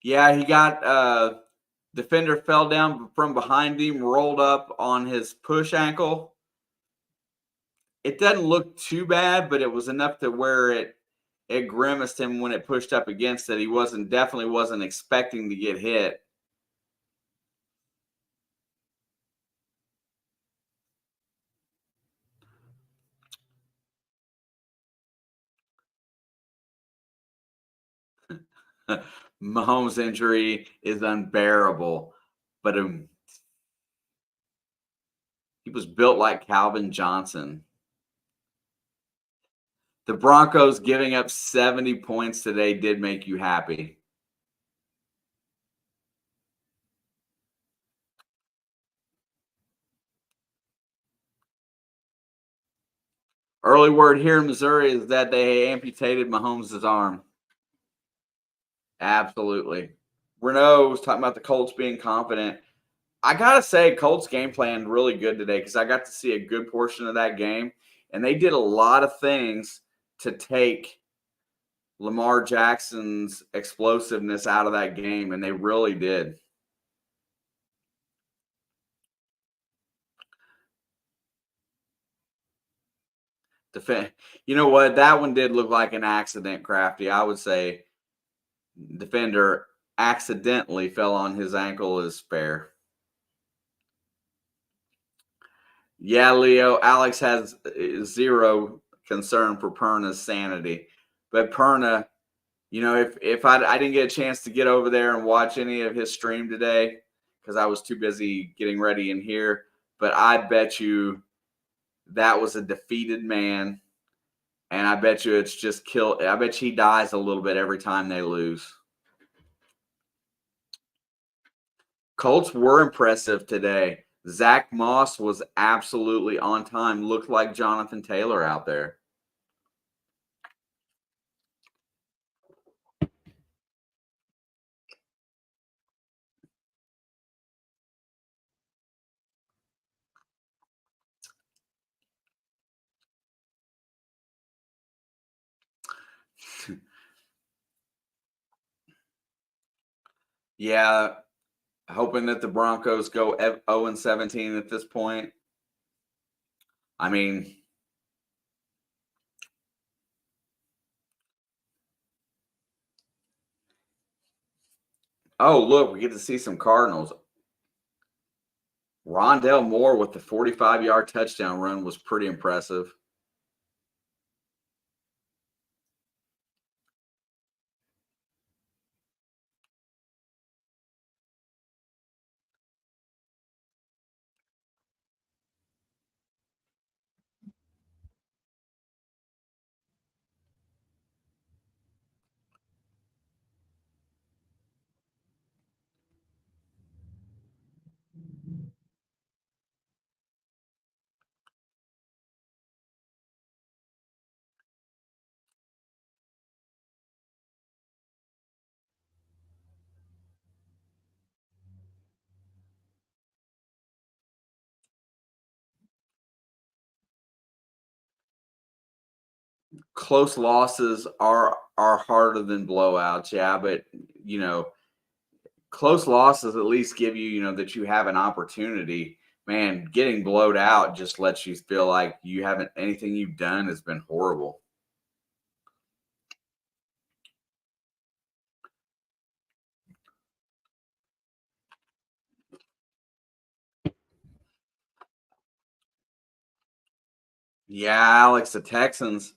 Yeah, he got defender fell down from behind him, rolled up on his push ankle. It doesn't look too bad, but it was enough to where it grimaced him when it pushed up against it. He definitely wasn't expecting to get hit. Mahomes' injury is unbearable, but he was built like Calvin Johnson. The Broncos giving up 70 points today did make you happy. Early word here in Missouri is that they amputated Mahomes' arm. Absolutely. Renault was talking about the Colts being confident. I gotta say, Colts game plan really good today because I got to see a good portion of that game, and they did a lot of things to take Lamar Jackson's explosiveness out of that game, and they really did. You know what? That one did look like an accident, Crafty. I would say defender accidentally fell on his ankle is fair. Yeah, Leo. Alex has zero concern for Perna's sanity. But Perna, if I didn't get a chance to get over there and watch any of his stream today because I was too busy getting ready in here, but I bet you that was a defeated man, and I bet you it's just kill. I bet you he dies a little bit every time they lose. Colts were impressive today. Zach Moss was absolutely on time. Looked like Jonathan Taylor out there. Yeah, hoping that the Broncos go 0-17 at this point. I mean, oh, look, we get to see some Cardinals. Rondell Moore with the 45-yard touchdown run was pretty impressive. Close losses are harder than blowouts, yeah, but close losses at least give you, that you have an opportunity. Man, getting blowed out just lets you feel like you haven't anything you've done has been horrible. Yeah, Alex, the Texans,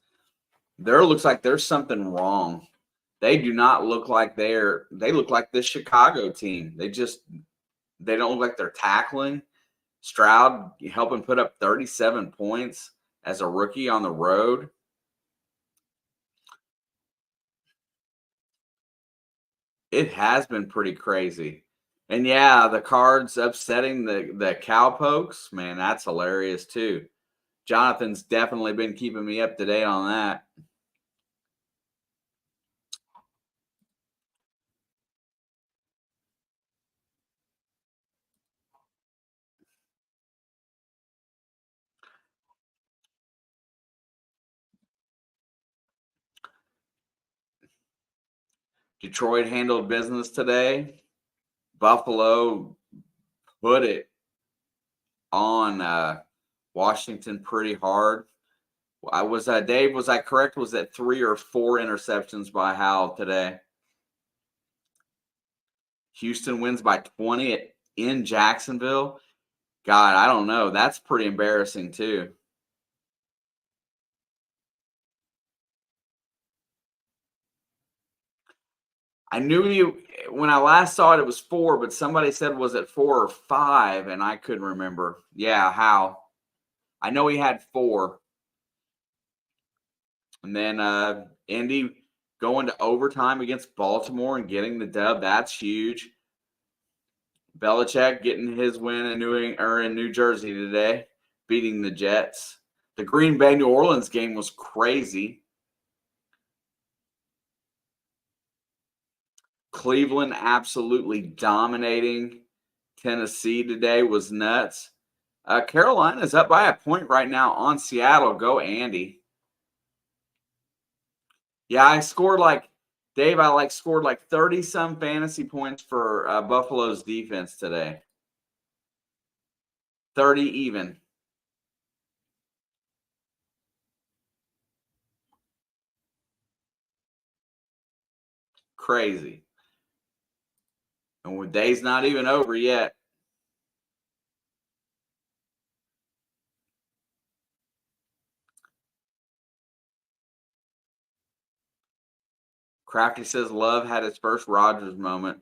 there looks like there's something wrong. They do not look like they look like this Chicago team. They don't look like they're tackling. Stroud helping put up 37 points as a rookie on the road. It has been pretty crazy. And yeah, the Cards upsetting the Cowpokes, man, that's hilarious too. Jonathan's definitely been keeping me up to date on that. Detroit handled business today. Buffalo put it on Washington pretty hard. I was Dave, was I correct? Was that 3 or 4 interceptions by Howell today? Houston wins by 20 in Jacksonville. God, I don't know. That's pretty embarrassing too. I knew you when I last saw it. It was 4, but somebody said was it 4 or 5, and I couldn't remember. Yeah, how? I know he had 4, and then Indy going to overtime against Baltimore and getting the dub. That's huge. Belichick getting his win in New Jersey today, beating the Jets. The Green Bay New Orleans game was crazy. Cleveland absolutely dominating Tennessee today was nuts. Carolina's up by a point right now on Seattle. Go Andy. Yeah, I scored like Dave. I scored like 30 some fantasy points for Buffalo's defense today. 30 even. Crazy. And the day's not even over yet. Crafty says Love had his first Rodgers moment.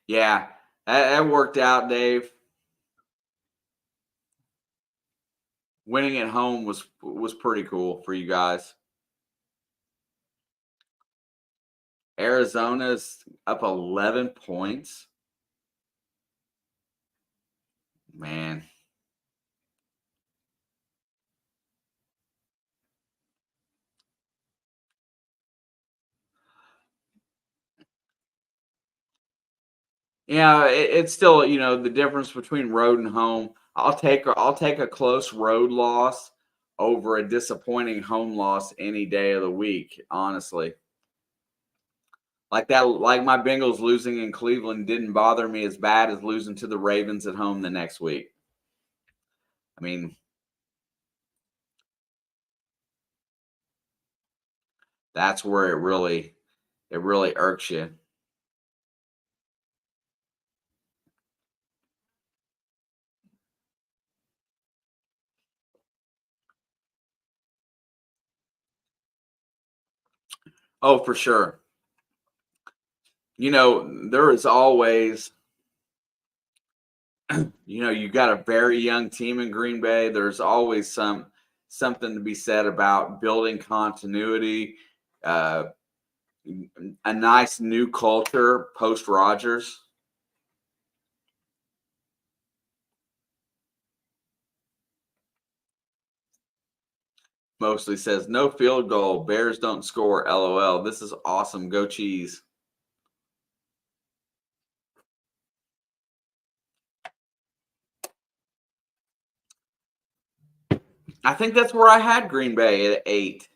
Yeah, that worked out, Dave. Winning at home was pretty cool for you guys. Arizona's up 11 points. Man. Yeah, it's still, the difference between road and home. I'll take a close road loss over a disappointing home loss any day of the week, honestly. Like my Bengals losing in Cleveland didn't bother me as bad as losing to the Ravens at home the next week. I mean, that's where it really irks you. Oh, for sure. There is always, you got a very young team in Green Bay. There's always something to be said about building continuity, uh, a nice new culture post Rodgers. Mostly says no field goal. Bears don't score. LOL. This is awesome. Go Cheese. I think that's where I had Green Bay at 8.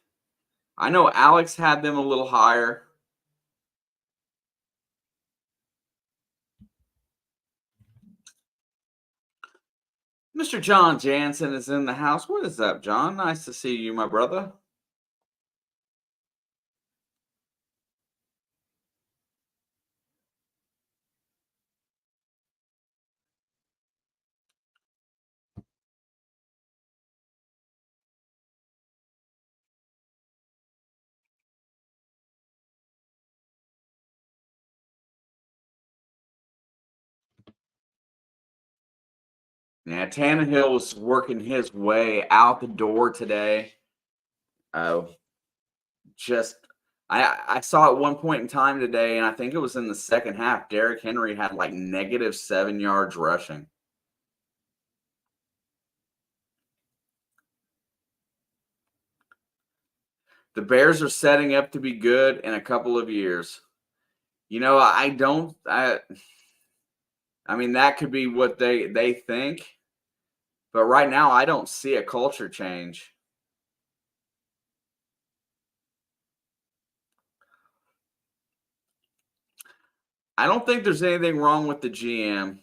I know Alex had them a little higher. Mr. John Jansen is in the house. What is up, John? Nice to see you, my brother. Yeah, Tannehill was working his way out the door today. Uh, just I saw at one point in time today, and I think it was in the second half, Derrick Henry had like -7 yards rushing. The Bears are setting up to be good in a couple of years. I don't. I mean, that could be what they think, but right now, I don't see a culture change. I don't think there's anything wrong with the GM.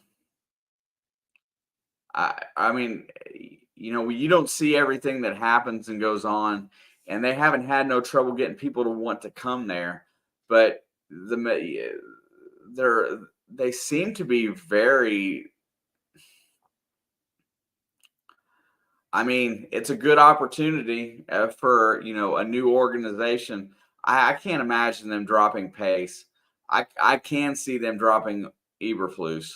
I mean, you don't see everything that happens and goes on, and they haven't had no trouble getting people to want to come there. But they seem to be very. I mean, it's a good opportunity for a new organization. I can't imagine them dropping pace. I can see them dropping Eberflus.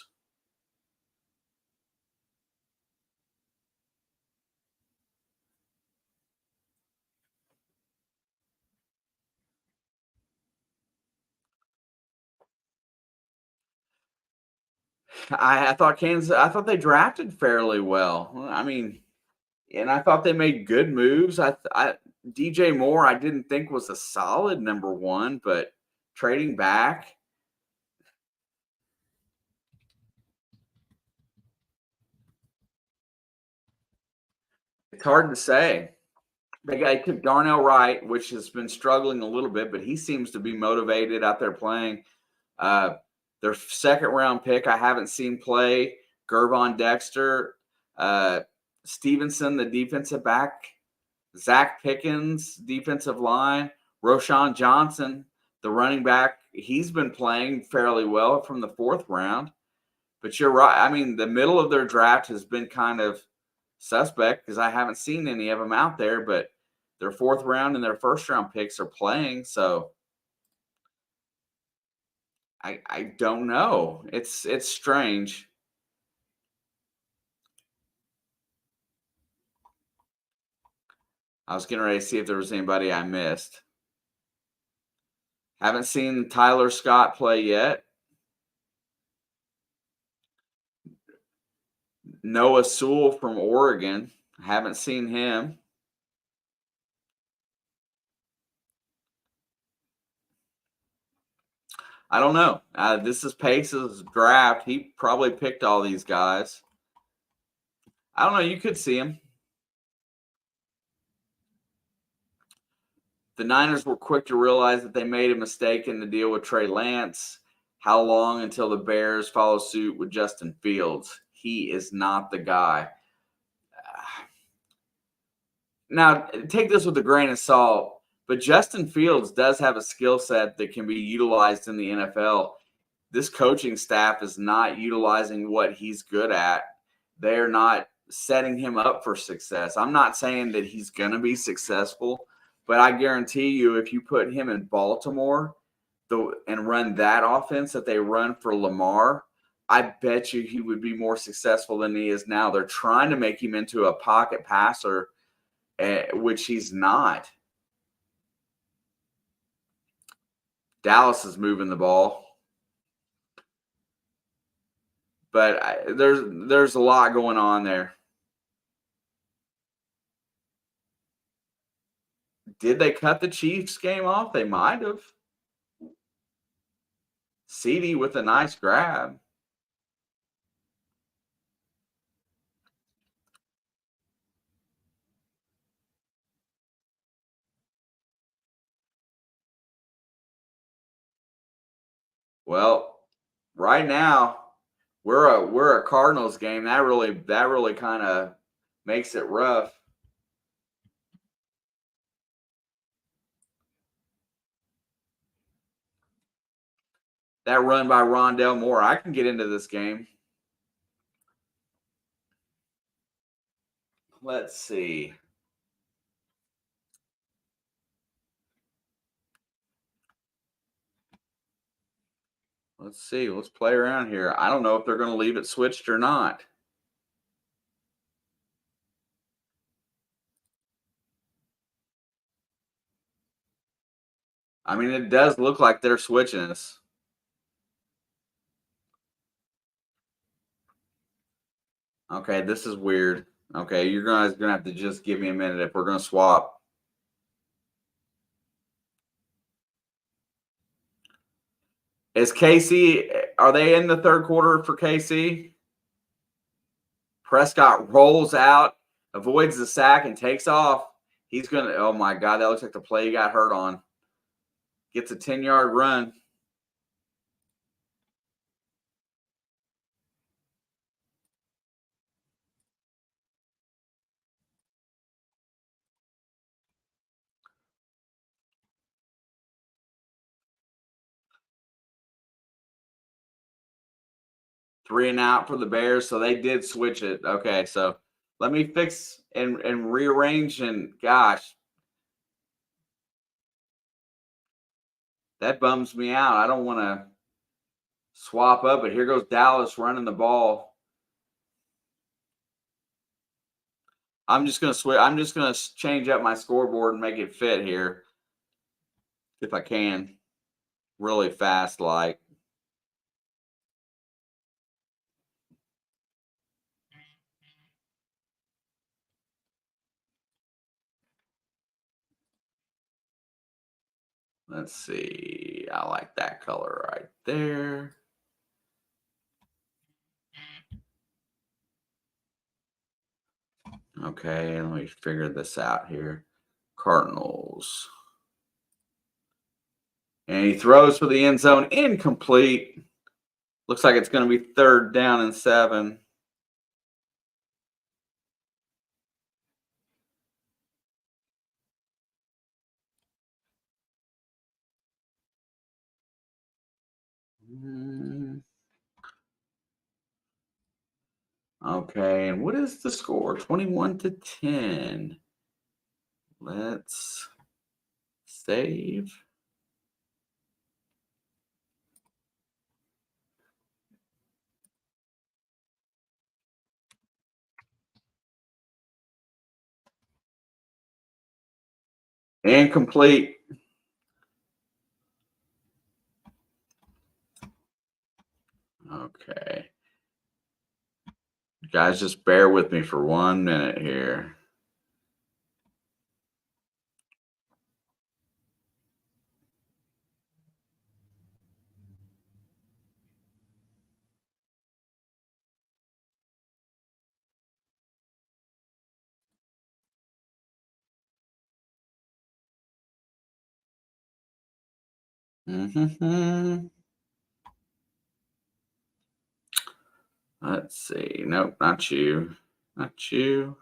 I thought Kansas. I thought they drafted fairly well. I mean, and I thought they made good moves. DJ Moore, I didn't think was a solid number one, but trading back, it's hard to say. They took Darnell Wright, which has been struggling a little bit, but he seems to be motivated out there playing. Uh, their second round pick, I haven't seen play. Gervon Dexter, Stevenson, the defensive back, Zach Pickens, defensive line, Roshan Johnson, the running back. He's been playing fairly well from the fourth round. But you're right. I mean, the middle of their draft has been kind of suspect because I haven't seen any of them out there, but their fourth round and their first round picks are playing. So I don't know. It's strange. I was getting ready to see if there was anybody I missed. Haven't seen Tyler Scott play yet. Noah Sewell from Oregon. Haven't seen him. I don't know. This is Pace's draft. He probably picked all these guys. I don't know. You could see him. The Niners were quick to realize that they made a mistake in the deal with Trey Lance. How long until the Bears follow suit with Justin Fields? He is not the guy. Now, take this with a grain of salt, but Justin Fields does have a skill set that can be utilized in the NFL. This coaching staff is not utilizing what he's good at. They're not setting him up for success. I'm not saying that he's going to be successful, but I guarantee you if you put him in Baltimore and run that offense that they run for Lamar, I bet you he would be more successful than he is now. They're trying to make him into a pocket passer, which he's not. Dallas is moving the ball. But there's a lot going on there. Did they cut the Chiefs game off? They might have. CD with a nice grab. Well, right now we're a Cardinals game. That really kind of makes it rough. That run by Rondell Moore. I can get into this game. Let's see. Let's see. Let's play around here. I don't know if they're going to leave it switched or not. I mean, it does look like they're switching us. Okay, this is weird. Okay, you're guys gonna have to just give me a minute if we're gonna swap. Is KC? Are they in the third quarter for KC? Prescott rolls out, avoids the sack, and takes off. He's gonna. Oh my God, that looks like the play he got hurt on. Gets a 10-yard run. Three and out for the Bears, so they did switch it. Okay, so let me fix and rearrange. And gosh, that bums me out. I don't want to swap up, but here goes Dallas running the ball. I'm just gonna switch. I'm just gonna change up my scoreboard and make it fit here, if I can, really fast. Like, let's see. I like that color right there. Okay, let me figure this out here. Cardinals. And he throws for the end zone, incomplete. Looks like it's going to be third down and 7. Okay, and what is the score? 21-10. Let's save. And complete. Okay. Guys, just bear with me for 1 minute here. Let's see. Nope, not you. Not you.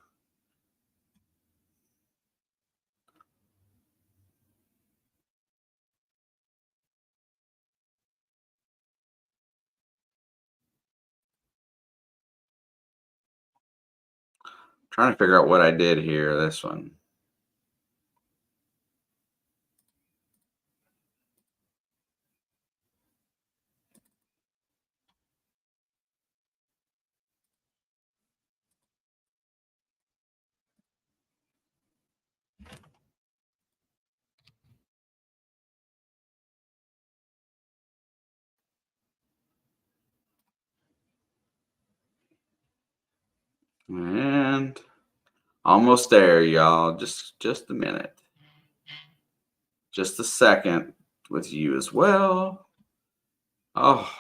Trying to figure out what I did here. This one. And almost there, y'all. Just a minute. Just a second with you as well. Oh,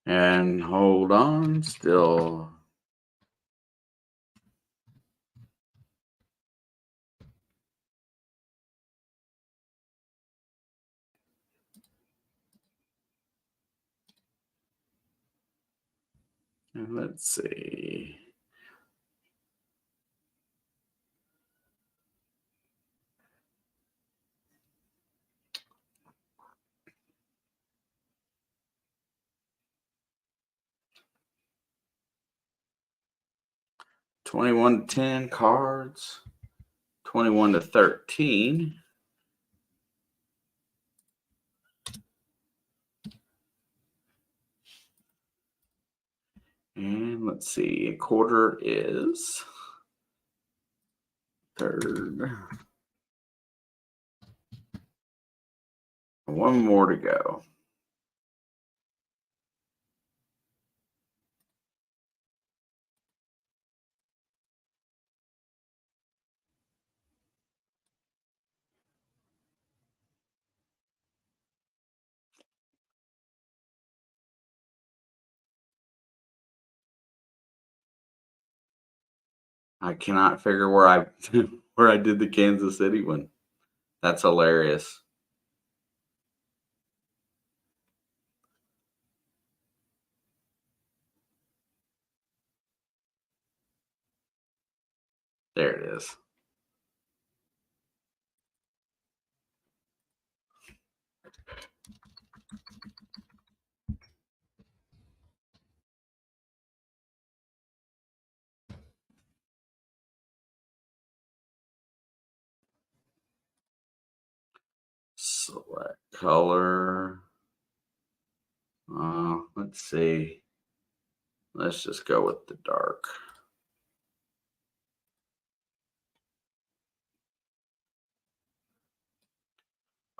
and hold on. Still. And let's see. $21-10 cards. 21-13. And let's see. A quarter is third. One more to go. I cannot figure where I where I did the Kansas City one. That's hilarious. There it is. Select color. Let's see. Let's just go with the dark.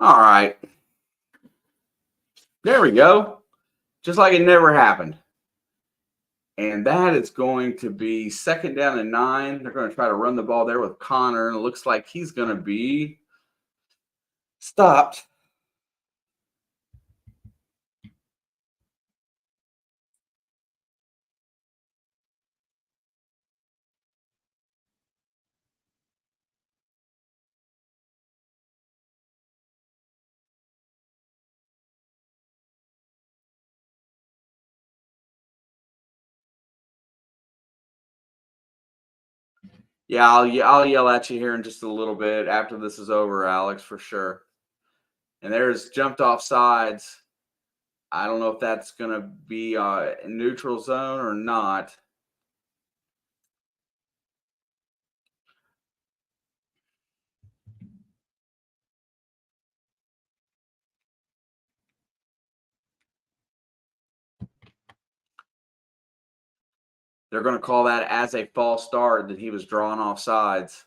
All right. There we go. Just like it never happened. And that is going to be 2nd down and 9. They're going to try to run the ball there with Connor, and it looks like he's going to be stopped. Yeah, I'll yell at you here in just a little bit after this is over, Alex, for sure. And there's jumped off sides. I don't know if that's going to be in neutral zone or not. They're going to call that as a false start that he was drawn off sides,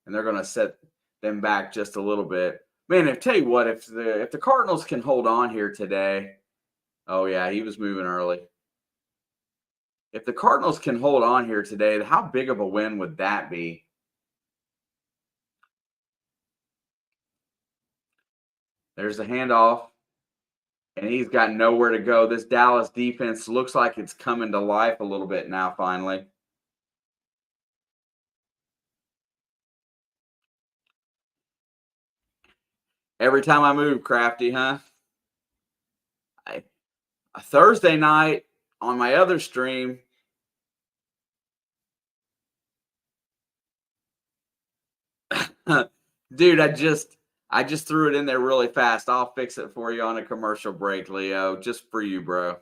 and they're going to set them back just a little bit. Man, I tell you what, if the Cardinals can hold on here today, oh yeah, he was moving early. If the Cardinals can hold on here today, how big of a win would that be? There's the handoff, and he's got nowhere to go. This Dallas defense looks like it's coming to life a little bit now, finally. Every time I move, Crafty, huh? A Thursday night on my other stream, dude, I just threw it in there really fast. I'll fix it for you on a commercial break, Leo, just for you, bro.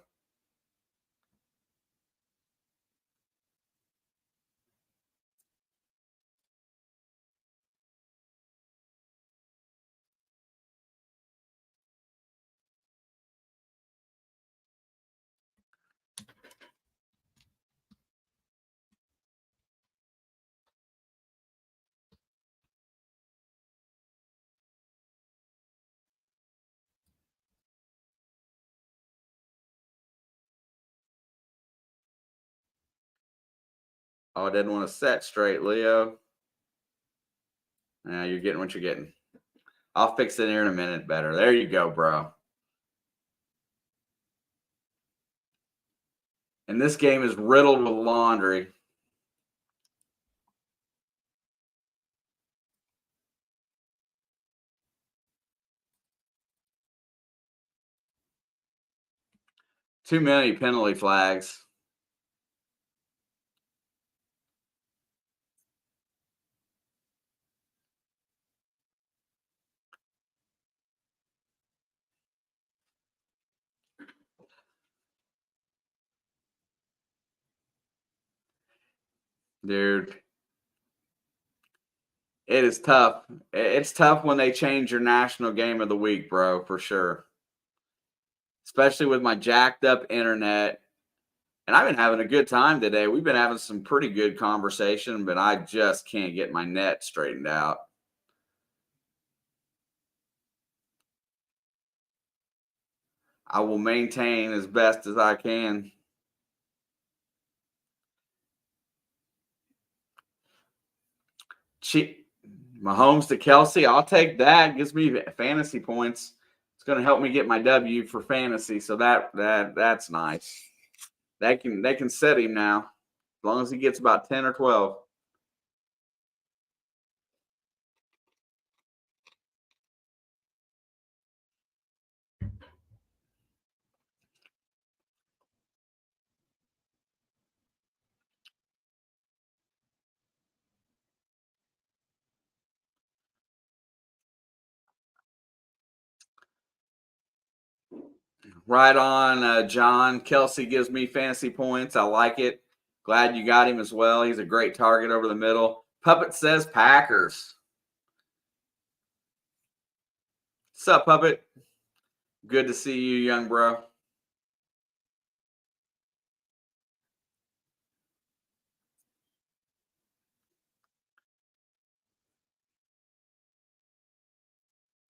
Oh, I didn't want to set straight, Leo. Now you're getting what you're getting. I'll fix it here in a minute better. There you go, bro. And this game is riddled with laundry. Too many penalty flags. Dude, it is tough. It's tough when they change your national game of the week, bro, for sure. Especially with my jacked up internet. And I've been having a good time today. We've been having some pretty good conversation, but I just can't get my net straightened out. I will maintain as best as I can. Cheap Mahomes to Kelsey, I'll take that. Gives me fantasy points. It's going to help me get my W for fantasy, so that's nice. They can set him now, as long as he gets about 10 or 12. Right on, John. Kelsey gives me fantasy points. I like it. Glad you got him as well. He's a great target over the middle. Puppet says Packers. What's up, Puppet? Good to see you, young bro.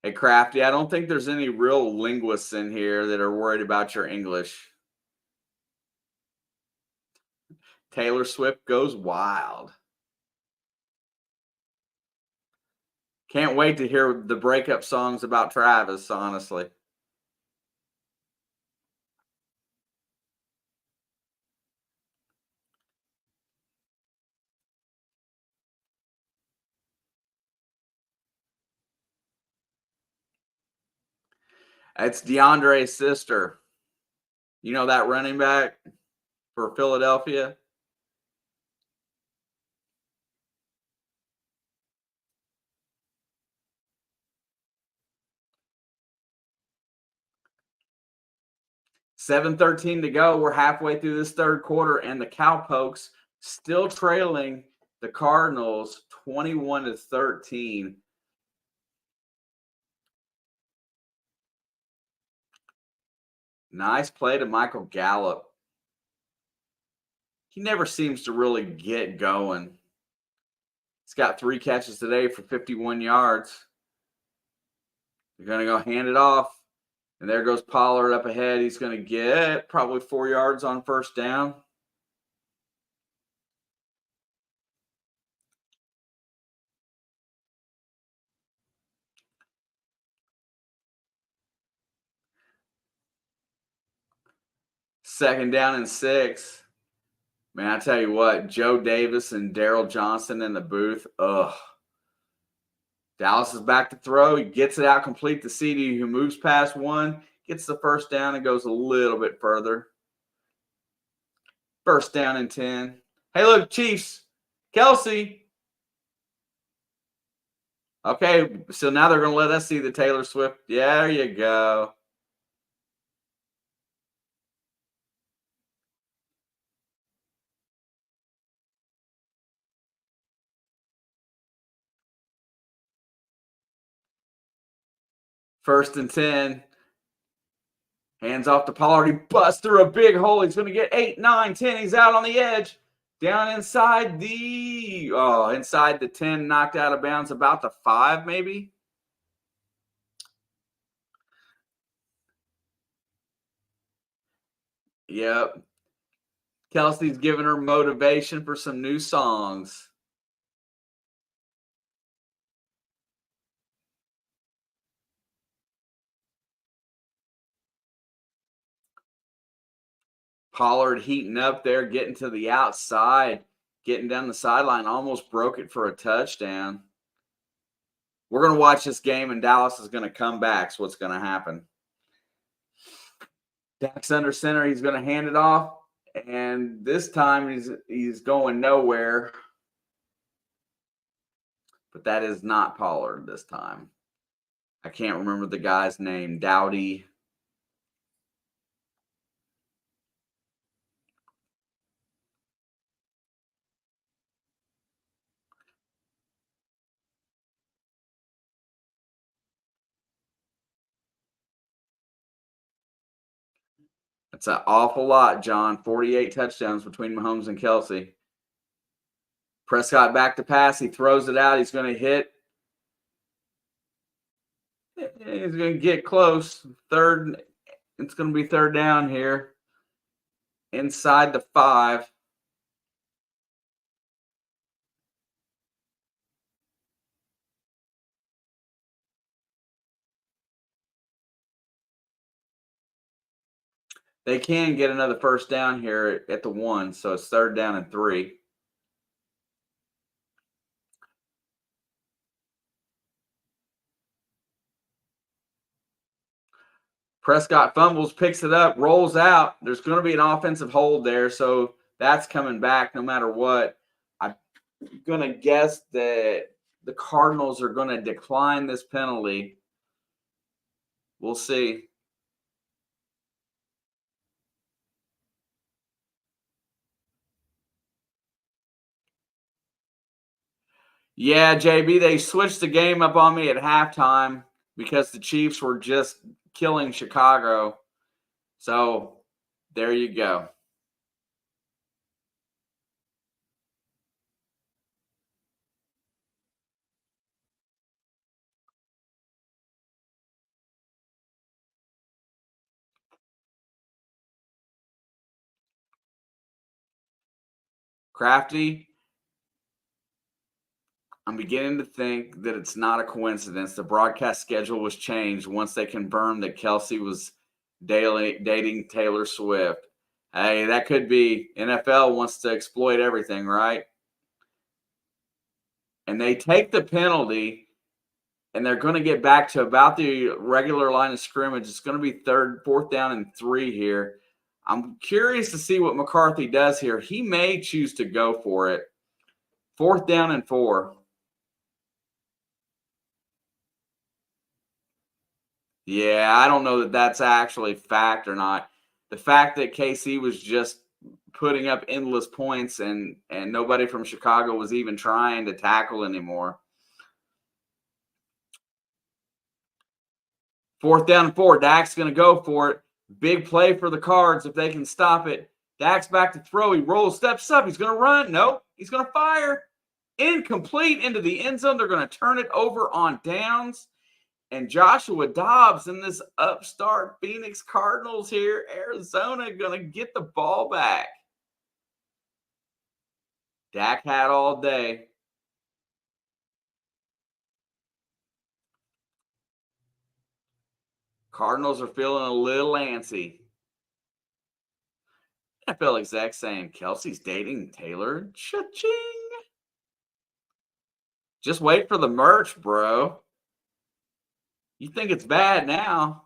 Hey, Crafty, I don't think there's any real linguists in here that are worried about your English. Taylor Swift goes wild. Can't wait to hear the breakup songs about Travis, honestly. It's DeAndre's sister. You know that running back for Philadelphia? $7:13 to go. We're halfway through this third quarter, and the Cowpokes still trailing the Cardinals 21-13. Nice play to Michael Gallup. He never seems to really get going. He's got 3 catches today for 51 yards. They're going to go hand it off. And there goes Pollard up ahead. He's going to get probably 4 yards on first down. Second down and 6. Man, I tell you what, Joe Davis and Daryl Johnson in the booth. Ugh. Dallas is back to throw. He gets it out complete to CD, who moves past one, gets the first down, and goes a little bit further. First down and 10. Hey, look, Chiefs. Kelsey. Okay, so now they're going to let us see the Taylor Swift. Yeah, there you go. First and 10. Hands off to Pollard. He busts through a big hole. He's going to get 8, 9, 10. He's out on the edge. Down inside the 10, knocked out of bounds, about the 5, maybe. Yep. Kelsey's giving her motivation for some new songs. Pollard heating up there, getting to the outside, getting down the sideline, almost broke it for a touchdown. We're going to watch this game, and Dallas is going to come back. So what's going to happen? Dak's under center. He's going to hand it off, and this time he's going nowhere. But that is not Pollard this time. I can't remember the guy's name. Dowdy. That's an awful lot, John. 48 touchdowns between Mahomes and Kelsey. Prescott back to pass. He throws it out. He's going to hit. He's going to get close. Third. It's going to be third down here. Inside the 5. They can get another first down here at the 1, so it's third down and 3. Prescott fumbles, picks it up, rolls out. There's going to be an offensive hold there, so that's coming back no matter what. I'm going to guess that the Cardinals are going to decline this penalty. We'll see. Yeah, JB, they switched the game up on me at halftime because the Chiefs were just killing Chicago. So there you go. Crafty, I'm beginning to think that it's not a coincidence. The broadcast schedule was changed once they confirmed that Kelsey was dating Taylor Swift. Hey, that could be. NFL wants to exploit everything, right? And they take the penalty, and they're going to get back to about the regular line of scrimmage. It's going to be fourth down and 3 here. I'm curious to see what McCarthy does here. He may choose to go for it. 4th down and 4. Yeah, I don't know that that's actually fact or not. The fact that KC was just putting up endless points and nobody from Chicago was even trying to tackle anymore. 4th down and 4. Dak's going to go for it. Big play for the Cards if they can stop it. Dak's back to throw. He rolls, steps up. He's going to run. Nope. He's going to fire. Incomplete into the end zone. They're going to turn it over on downs. And Joshua Dobbs and this upstart Phoenix Cardinals here, Arizona, going to get the ball back. Dak had all day. Cardinals are feeling a little antsy. NFL exec saying Kelsey's dating Taylor. Cha-ching. Just wait for the merch, bro. You think it's bad now.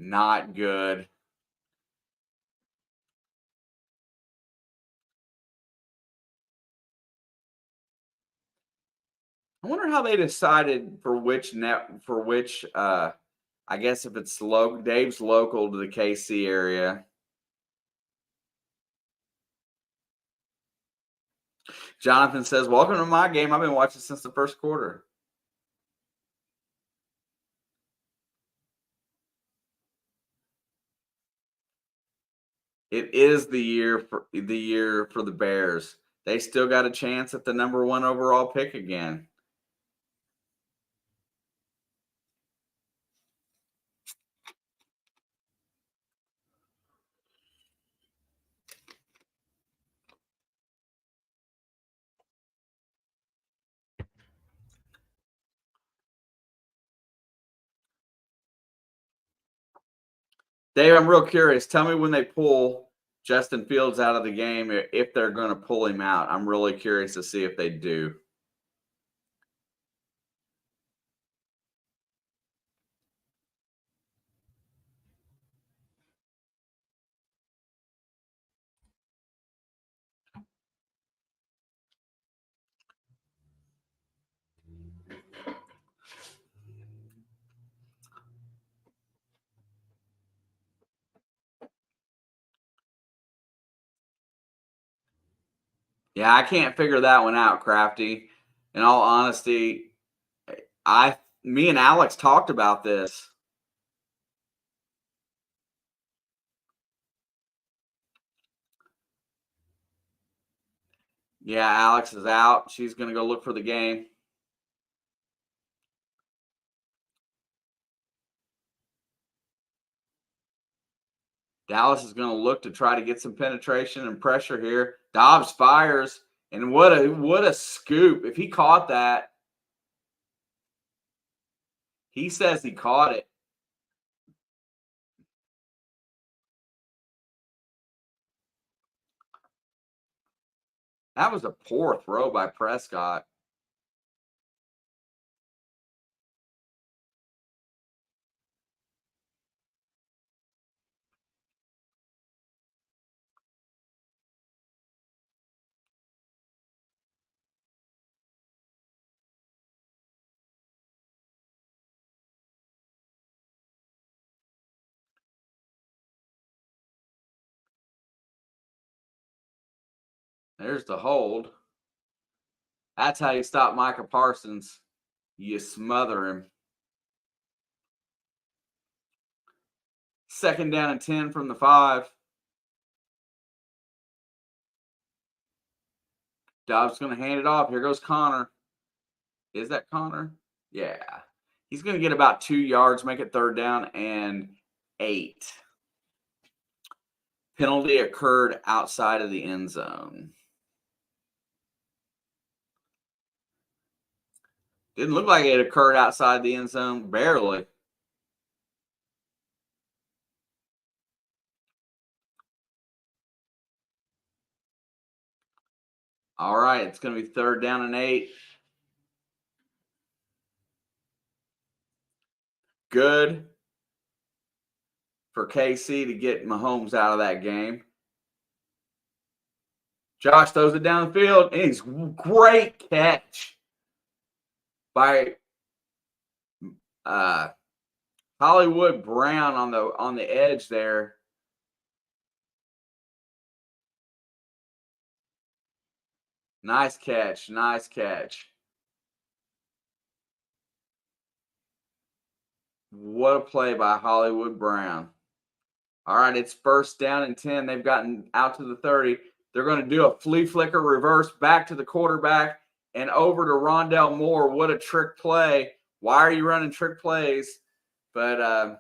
Not good. I wonder how they decided for which I guess if it's Dave's local to the KC area. Jonathan says, "Welcome to my game. I've been watching since the first quarter." It is the year for the Bears. They still got a chance at the number 1 overall pick again. Dave, I'm real curious. Tell me when they pull Justin Fields out of the game, if they're going to pull him out. I'm really curious to see if they do. Yeah, I can't figure that one out, Crafty. In all honesty, me and Alex talked about this. Yeah, Alex is out. She's going to go look for the game. Dallas is going to look to try to get some penetration and pressure here. Dobbs fires, and what a scoop. If he caught that, he says he caught it. That was a poor throw by Prescott. There's the hold. That's how you stop Micah Parsons. You smother him. 2nd down and 10 from the 5. Dobbs going to hand it off. Here goes Connor. Is that Connor? Yeah. He's going to get about 2 yards, make it 3rd down and 8. Penalty occurred outside of the end zone. Didn't look like it occurred outside the end zone, barely. All right, it's going to be 3rd down and 8. Good for KC to get Mahomes out of that game. Josh throws it down the field, and it's great catch by Hollywood Brown on the edge there. Nice catch, nice catch. What a play by Hollywood Brown. All right, it's 1st down and 10. They've gotten out to the 30. They're going to do a flea flicker reverse back to the quarterback and over to Rondell Moore. What a trick play. Why are you running trick plays? But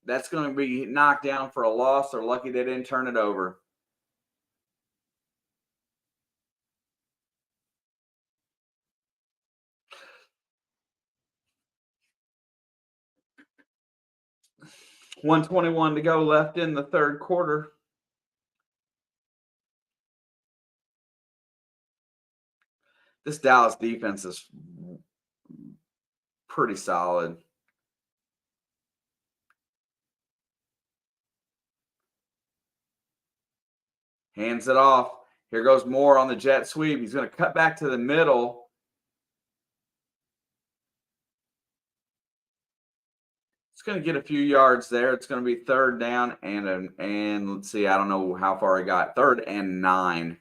that's going to be knocked down for a loss. They're lucky they didn't turn it over. $1:21 to go left in the 3rd quarter. This Dallas defense is pretty solid. Hands it off. Here goes Moore on the jet sweep. He's going to cut back to the middle. It's going to get a few yards there. It's going to be 3rd down and let's see. I don't know how far he got. 3rd and 9.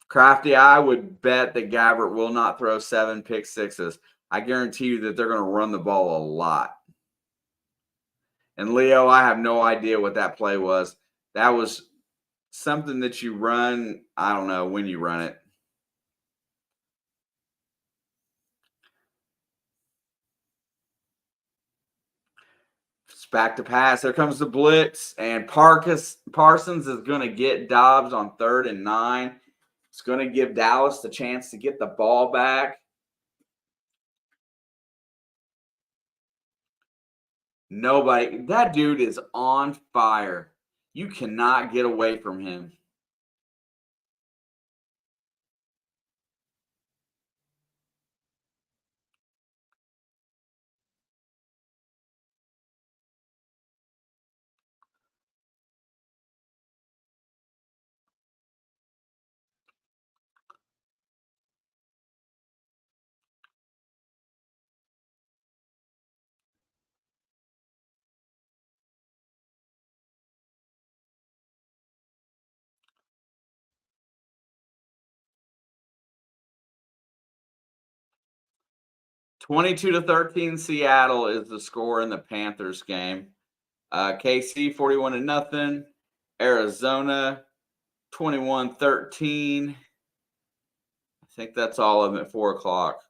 Crafty, I would bet that Gabbert will not throw 7 pick sixes. I guarantee you that they're going to run the ball a lot. And Leo, I have no idea what that play was. That was something that you run. I don't know when you run it. It's back to pass. There comes the blitz, and Parsons is going to get Dobbs on 3rd and 9. It's going to give Dallas the chance to get the ball back. Nobody. That dude is on fire. You cannot get away from him. (22-13) Seattle is the score in the Panthers game. KC 41-0. Arizona 21-13. I think that's all of them at 4 o'clock.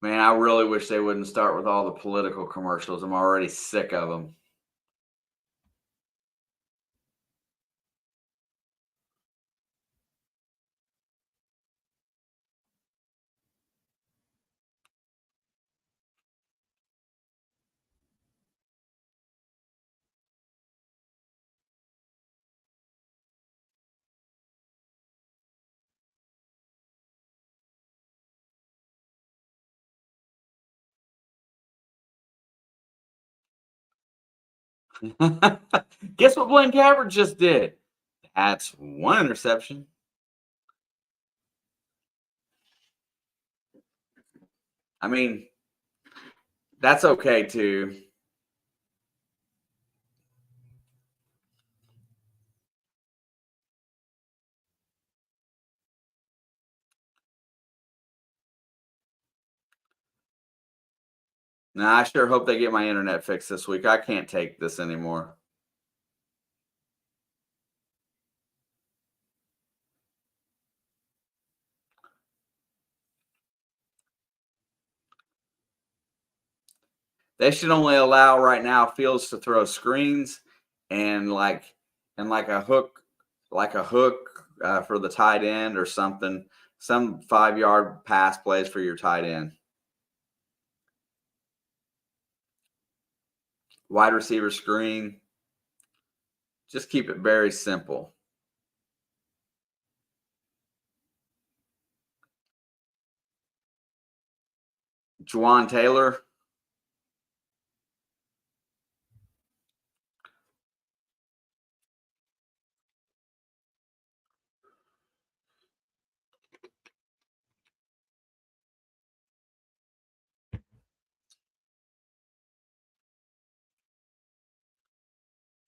Man, I really wish they wouldn't start with all the political commercials. I'm already sick of them. Guess what Blaine Gabbert just did? That's 1 interception. I mean, that's okay too. Nah, I sure hope they get my internet fixed this week. I can't take this anymore. They should only allow right now fields to throw screens and like a hook for the tight end or something. Some 5-yard pass plays for your tight end. Wide receiver screen. Just keep it very simple. Juwan Taylor.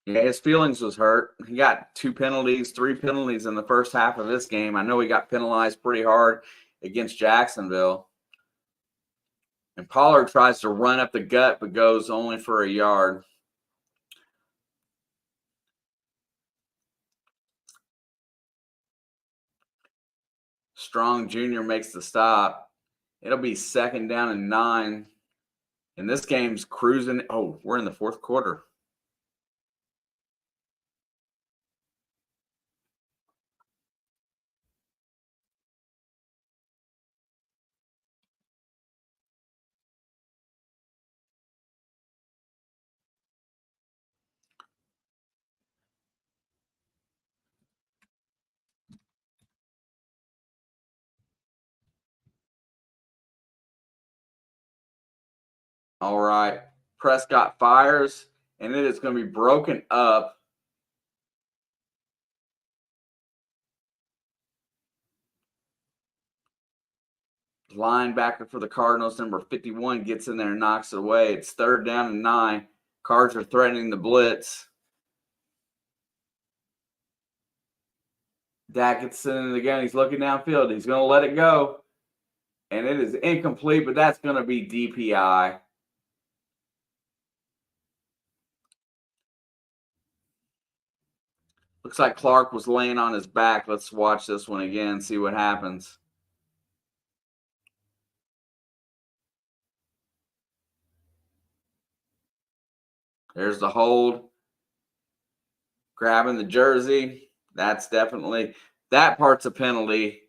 Yeah, his feelings was hurt. He got 2 penalties, 3 penalties in the first half of this game. I know he got penalized pretty hard against Jacksonville. And Pollard tries to run up the gut, but goes only for a yard. Strong Jr. makes the stop. It'll be 2nd down and 9. And this game's cruising. Oh, we're in the 4th quarter. All right. Prescott fires, and it is going to be broken up. Linebacker for the Cardinals, number 51, gets in there and knocks it away. It's 3rd down and 9. Cards are threatening the blitz. Dak gets in the gun. He's looking downfield. He's going to let it go. And it is incomplete, but that's going to be DPI. Looks like Clark was laying on his back. Let's watch this one again, see what happens. There's the hold. Grabbing the jersey. That's definitely, that part's a penalty.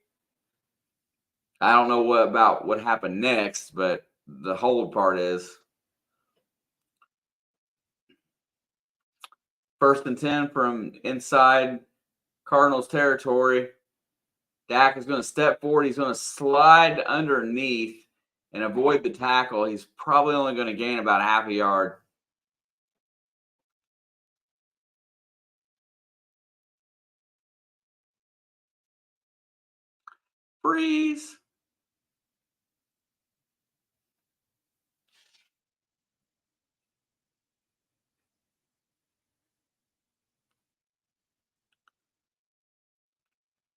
I don't know what happened next, but the hold part is. 1st and 10 from inside Cardinals territory. Dak is going to step forward. He's going to slide underneath and avoid the tackle. He's probably only going to gain about half a yard. Freeze.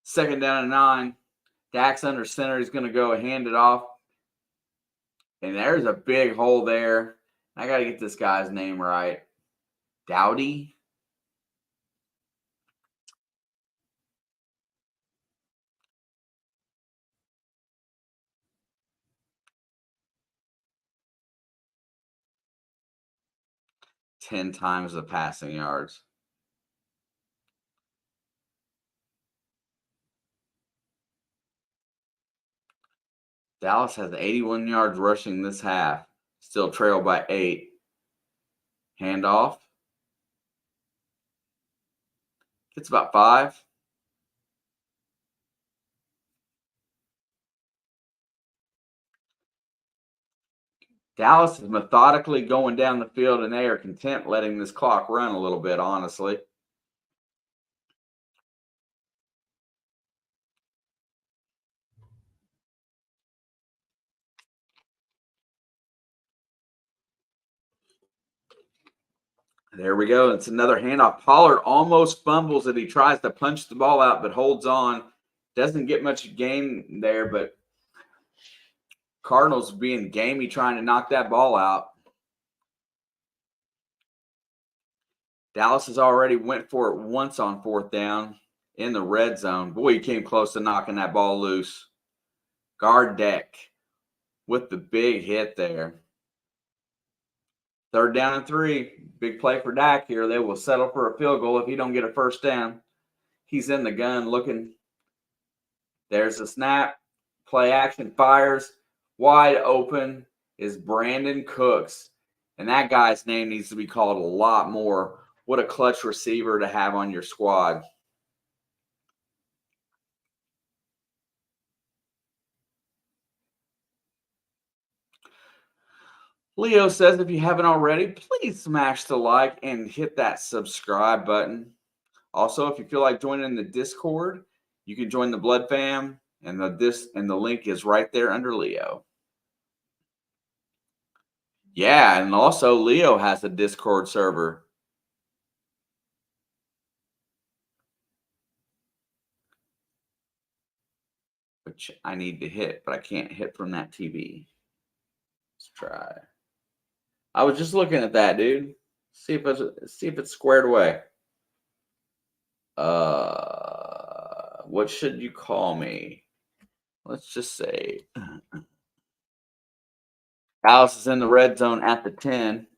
Second down and 9. Dak's under center. He's going to go hand it off. And there's a big hole there. I got to get this guy's name right. Dowdy. Ten times the passing yards. Dallas has 81 yards rushing this half. Still trailed by 8. Handoff. It's about 5. Dallas is methodically going down the field, and they are content letting this clock run a little bit, honestly. There we go. It's another handoff. Pollard almost fumbles it. He tries to punch the ball out, but holds on. Doesn't get much gain there, but Cardinals being gamey trying to knock that ball out. Dallas has already went for it once on 4th down in the red zone. Boy, he came close to knocking that ball loose. Gardeck with the big hit there. 3rd down and 3. Big play for Dak here. They will settle for a field goal if he don't get a 1st down. He's in the gun looking. There's the snap. Play action, fires. Wide open is Brandon Cooks. And that guy's name needs to be called a lot more. What a clutch receiver to have on your squad. Leo says, if you haven't already, please smash the like and hit that subscribe button. Also, if you feel like joining the Discord, you can join the Blood Fam, and the link is right there under Leo. Yeah, and also Leo has a Discord server. Which I need to hit, but I can't hit from that TV. Let's try. I was just looking at that, dude. See if it's squared away. What should you call me? Let's just say Dallas is in the red zone at the 10.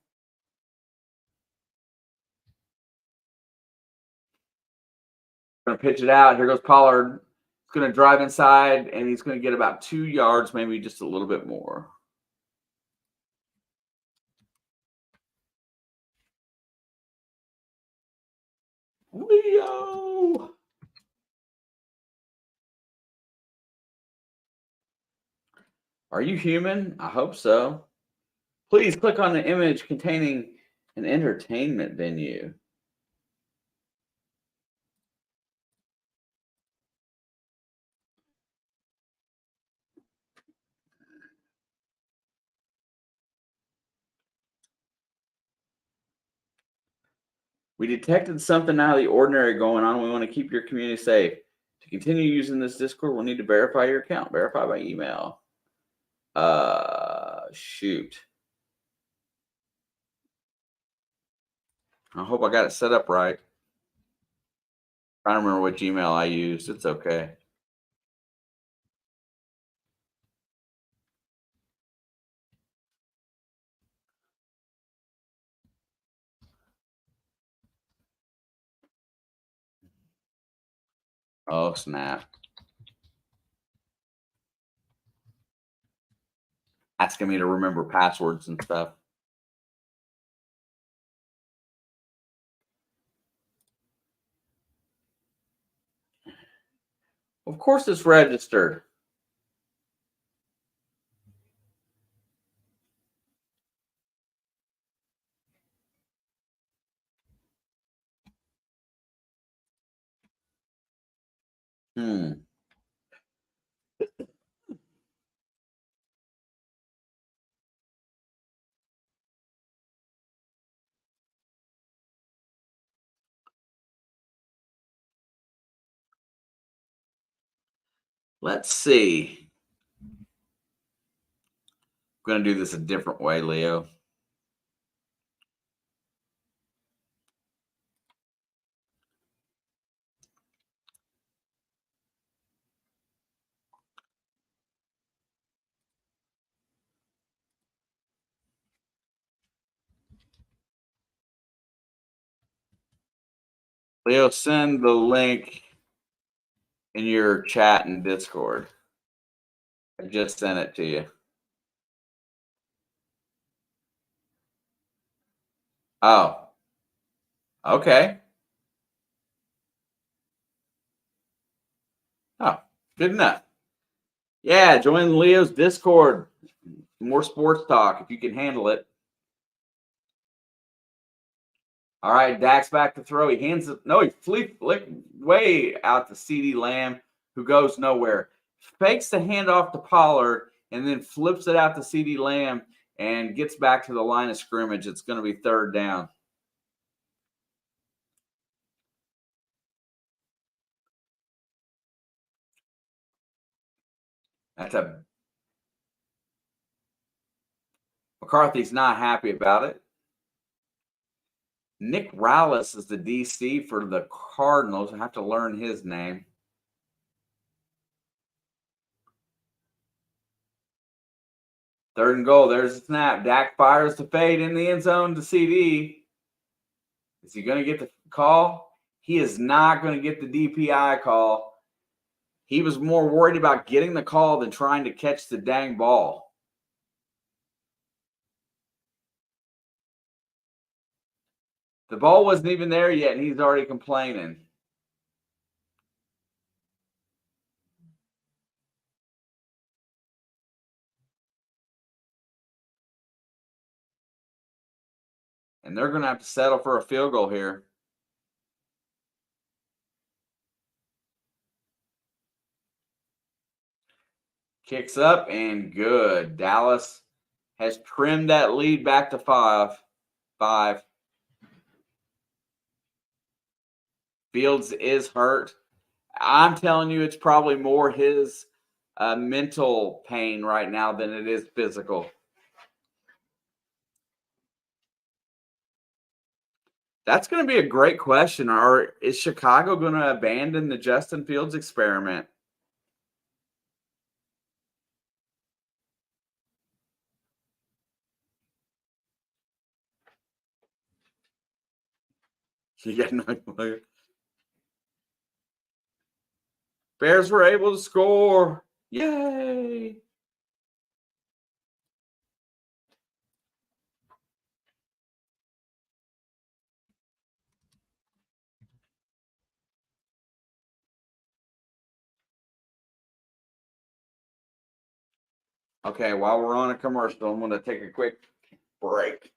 Gonna pitch it out. Here goes Pollard. He's gonna drive inside, and he's gonna get about 2 yards, maybe just a little bit more. Leo. Are you human? I hope so. Please click on the image containing an entertainment venue. We detected something out of the ordinary going on. We want to keep your community safe. To continue using this Discord, we'll need to verify your account. Verify by email. Shoot. I hope I got it set up right. I don't remember what Gmail I used. It's okay. Oh, snap. Asking me to remember passwords and stuff. Of course it's registered. Let's see. I'm going to do this a different way, Leo. Leo, send the link in your chat and Discord. I just sent it to you. Oh. Okay. Oh, good enough. Yeah, join Leo's Discord. More sports talk if you can handle it. All right, Dak's back to throw. He hands it. No, he flicked way out to CeeDee Lamb, who goes nowhere. Fakes the handoff to Pollard and then flips it out to CeeDee Lamb and gets back to the line of scrimmage. It's going to be 3rd down. McCarthy's not happy about it. Nick Rallis is the DC for the Cardinals. I have to learn his name. Third and goal. There's a snap. Dak fires the fade in the end zone to CD. Is he going to get the call? He is not going to get the DPI call. He was more worried about getting the call than trying to catch the dang ball. The ball wasn't even there yet, and he's already complaining. And they're going to have to settle for a field goal here. Kicks up and good. Dallas has trimmed that lead back to 5. Fields is hurt. I'm telling you, it's probably more his mental pain right now than it is physical. That's going to be a great question. Or is Chicago going to abandon the Justin Fields experiment? Bears were able to score. Yay! Okay, while we're on a commercial, I'm going to take a quick break.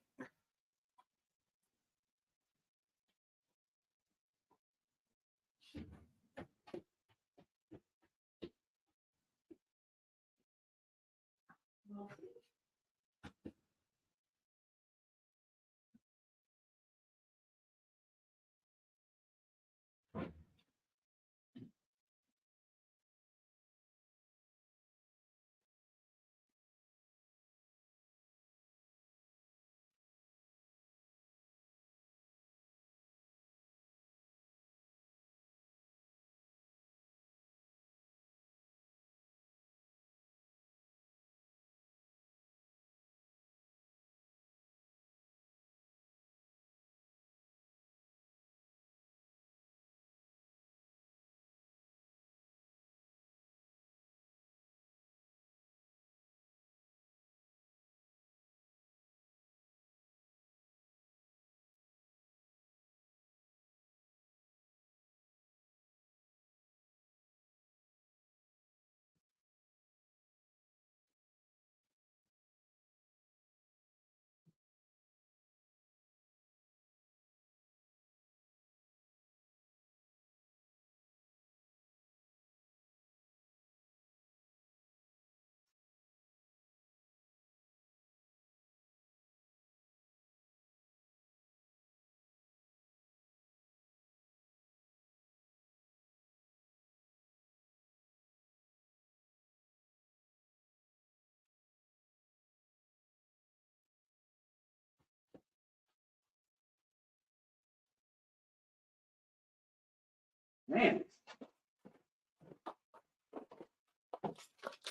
Man.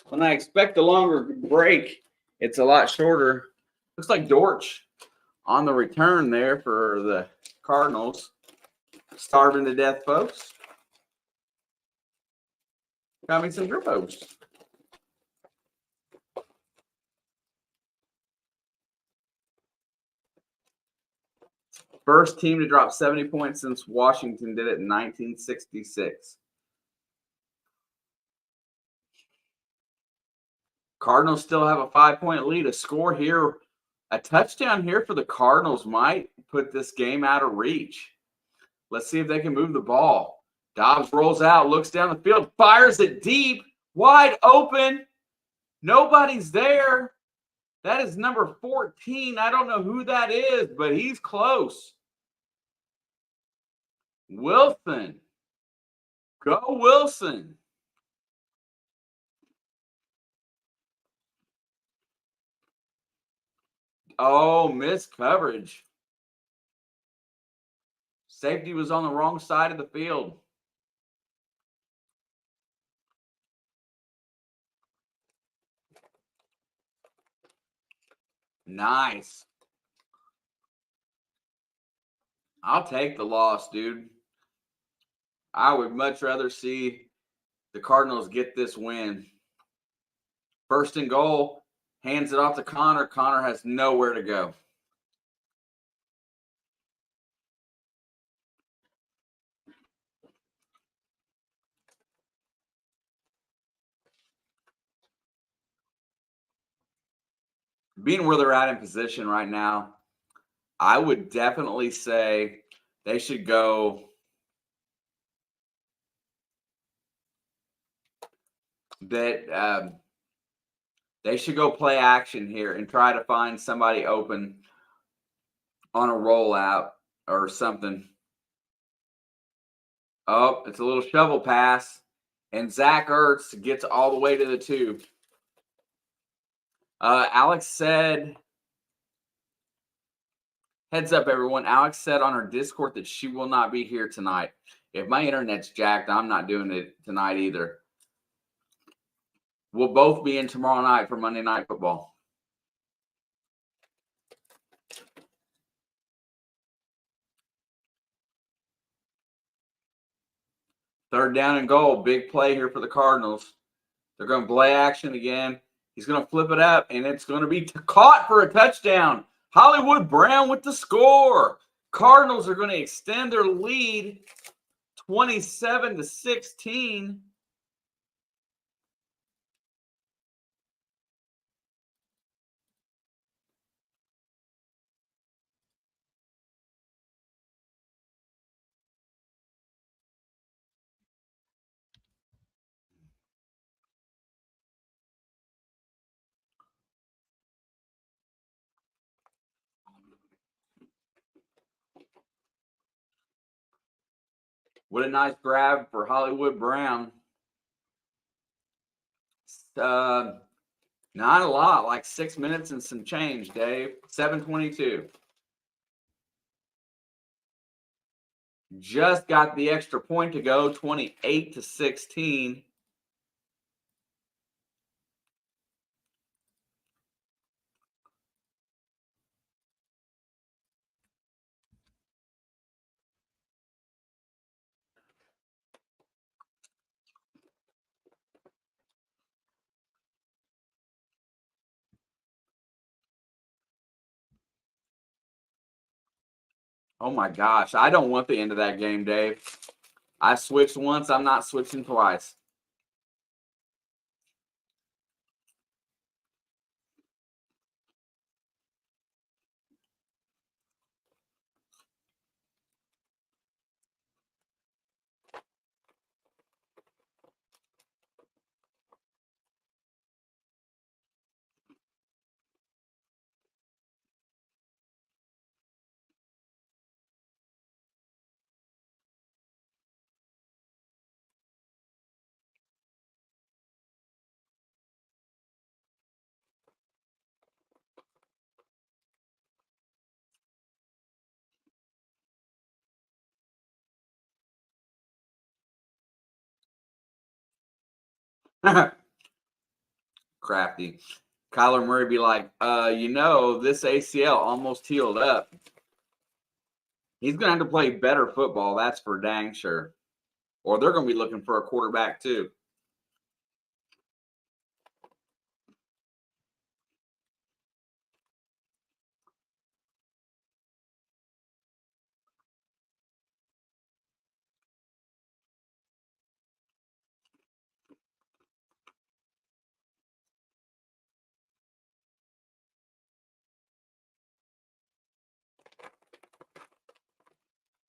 When I expect a longer break, it's a lot shorter. Looks like Dortch on the return there for the Cardinals. Starving to death, folks. Got me some Drippos. First team to drop 70 points since Washington did it in 1966. Cardinals still have a 5-point lead. A score here, a touchdown here for the Cardinals might put this game out of reach. Let's see if they can move the ball. Dobbs rolls out, looks down the field, fires it deep, wide open. Nobody's there. That is number 14. I don't know who that is, but he's close. Wilson. Go Wilson. Oh, missed coverage. Safety was on the wrong side of the field. Nice. I'll take the loss, dude. I would much rather see the Cardinals get this win. First and goal, hands it off to Connor. Connor has nowhere to go. Being where they're at in position right now, I would definitely say they should go they should go play action here and try to find somebody open on a rollout or something. Oh, it's a little shovel pass, and Zach Ertz gets all the way to the 2. Alex said, heads up, everyone. Alex said on her Discord that she will not be here tonight. If my internet's jacked, I'm not doing it tonight either. We'll both be in tomorrow night for Monday Night Football. Third down and goal. Big play here for the Cardinals. They're going to play action again. He's going to flip it up, and it's going to be caught for a touchdown. Hollywood Brown with the score. Cardinals are going to extend their lead 27-16. What a nice grab for Hollywood Brown. Not a lot, like 6 minutes and some change, Dave. 7:22. Just got the extra point to go, 28-16. Oh my gosh, I don't want the end of that game, Dave. I switched once, I'm not switching twice. Crafty. Kyler Murray be like, this ACL almost healed up. He's going to have to play better football, that's for dang sure. Or they're going to be looking for a quarterback too.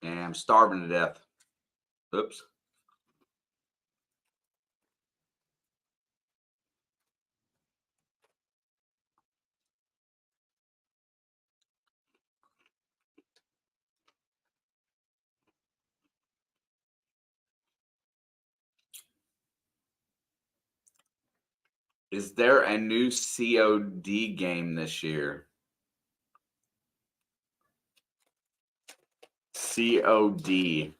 And I'm starving to death. Oops. Is there a new COD game this year? COD.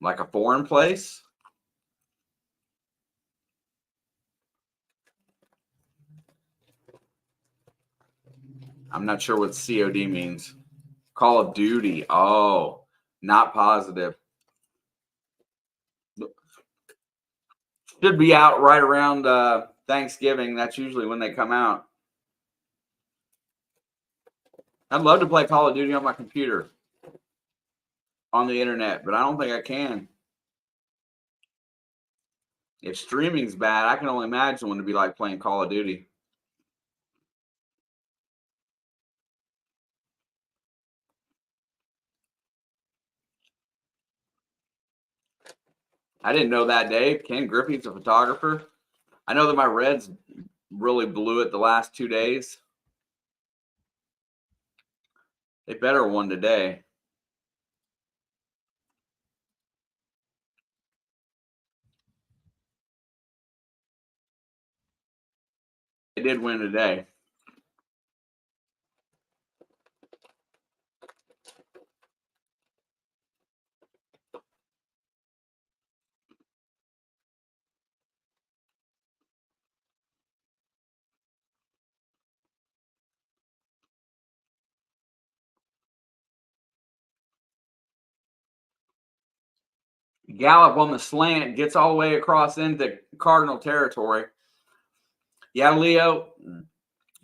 Like a foreign place? I'm not sure what COD means. Call of Duty. Oh, not positive. Should be out right around Thanksgiving. That's usually when they come out. I'd love to play Call of Duty on my computer on the internet, but I don't think I can. If streaming's bad, I can only imagine what it'd be like playing Call of Duty. I didn't know that, Dave. Ken Griffey's a photographer. I know that my Reds really blew it the last 2 days. They better won today. They did win today. Gallup on the slant gets all the way across into Cardinal territory. Yeah, Leo,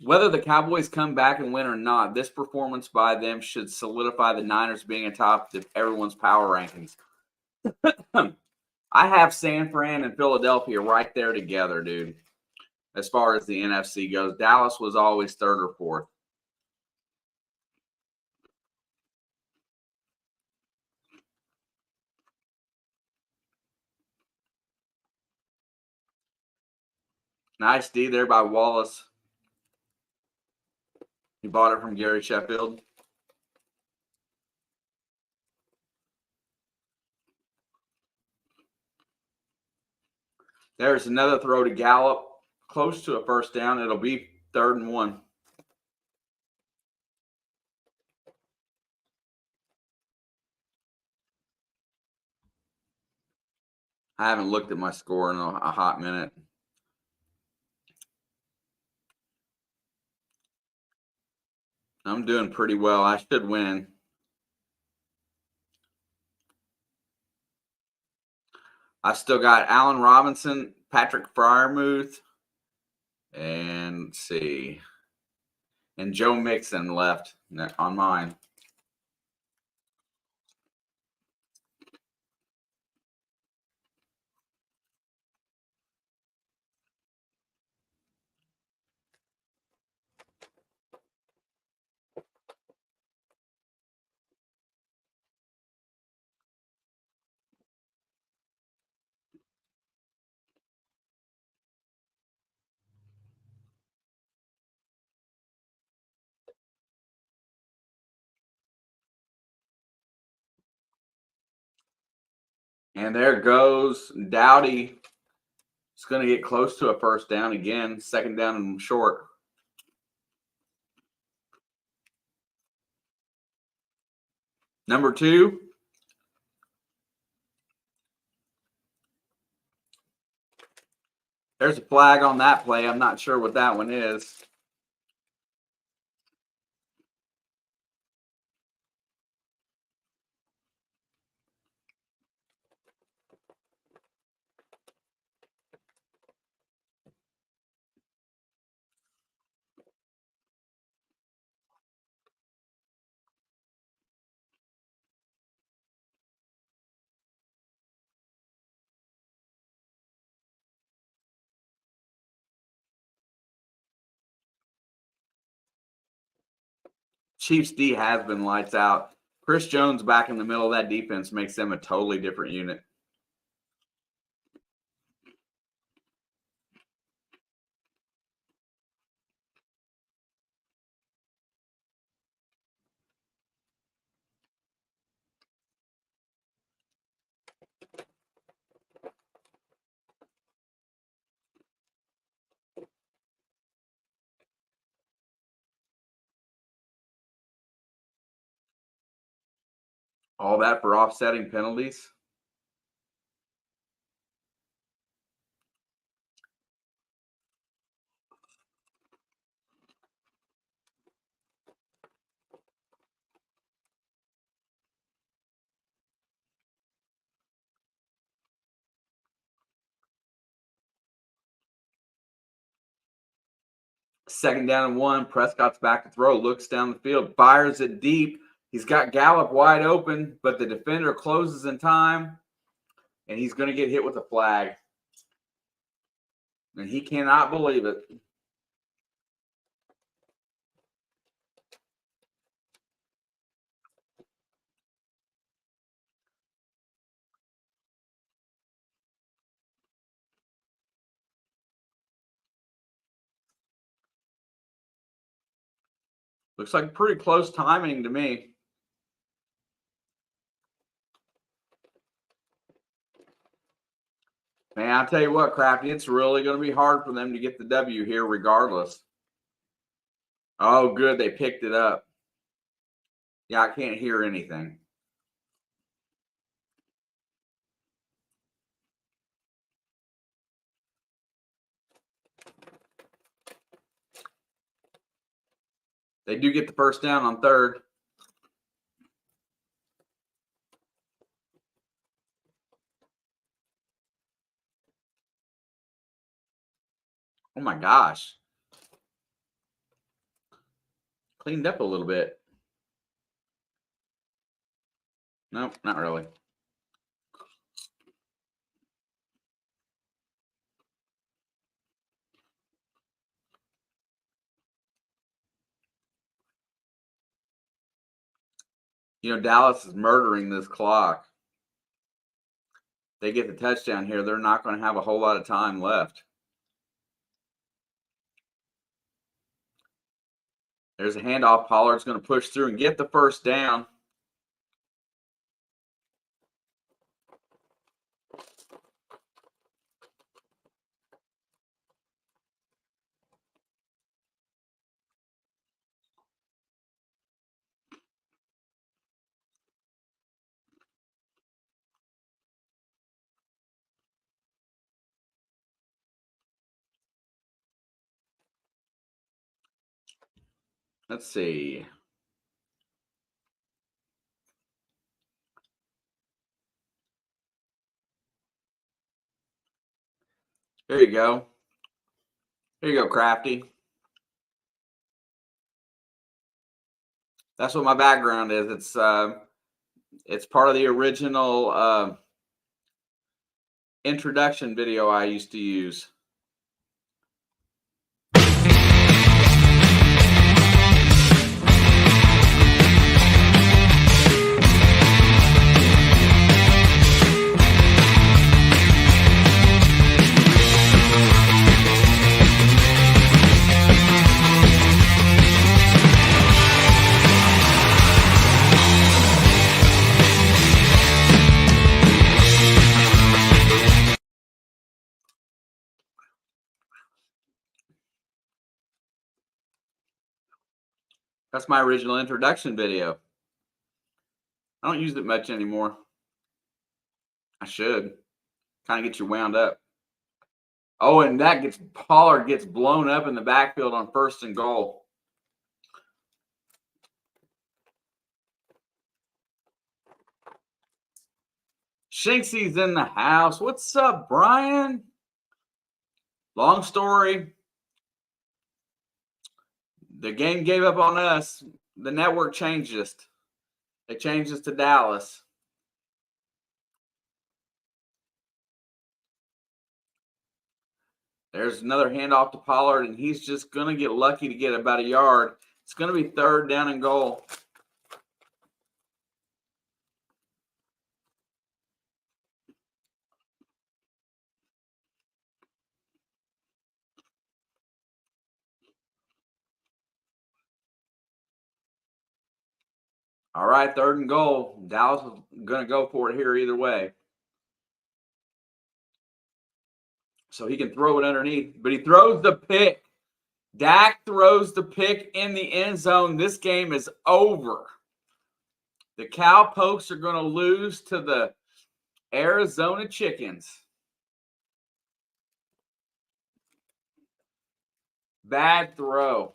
whether the Cowboys come back and win or not, this performance by them should solidify the Niners being atop of everyone's power rankings. I have San Fran and Philadelphia right there together, dude, as far as the NFC goes. Dallas was always third or fourth. Nice D there by Wallace. He bought it from Gary Sheffield. There's another throw to Gallup, close to a first down. It'll be 3rd and 1. I haven't looked at my score in a hot minute. I'm doing pretty well. I should win. I still got Allen Robinson, Patrick Freiermuth, and let's see, and Joe Mixon left on mine. And there goes Dowdy. It's going to get close to a first down again. 2nd down and short. Number 2. There's a flag on that play. I'm not sure what that one is. Chiefs D has been lights out. Chris Jones back in the middle of that defense makes them a totally different unit. All that for offsetting penalties. Second down and 1. Prescott's back to throw. Looks down the field. Fires it deep. He's got Gallup wide open, but the defender closes in time, and he's going to get hit with a flag. And he cannot believe it. Looks like pretty close timing to me. Man, I'll tell you what, Crafty, it's really going to be hard for them to get the W here regardless. Oh, good. They picked it up. Yeah, I can't hear anything. They do get the first down on third. Oh, my gosh. Cleaned up a little bit. Nope, not really. You know, Dallas is murdering this clock. They get the touchdown here, they're not going to have a whole lot of time left. There's a handoff. Pollard's going to push through and get the first down. Let's see. Here you go. Here you go, Crafty. That's what my background is. It's part of the original introduction video I used to use. That's my original introduction video. I don't use it much anymore. I should. Kind of get you wound up. Oh, and Pollard gets blown up in the backfield on 1st and goal. Shinksy's in the house. What's up, Brian? Long story. The game gave up on us. The network changed us. They changed us to Dallas. There's another handoff to Pollard, and he's just going to get lucky to get about a yard. It's going to be 3rd down and goal. All right, 3rd and goal. Dallas is going to go for it here either way. So he can throw it underneath, but he throws the pick. Dak throws the pick in the end zone. This game is over. The Cowpokes are going to lose to the Arizona Chickens. Bad throw.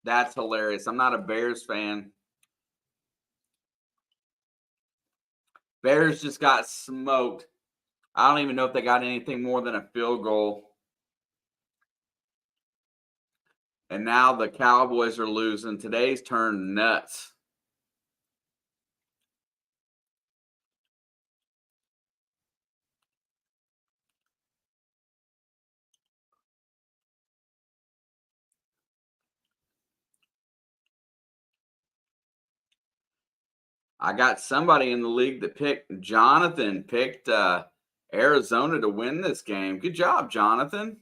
That's hilarious. I'm not a Bears fan. Bears just got smoked. I don't even know if they got anything more than a field goal. And now the Cowboys are losing. Today's turned nuts. I got somebody in the league that picked Jonathan picked Arizona to win this game. Good job, Jonathan.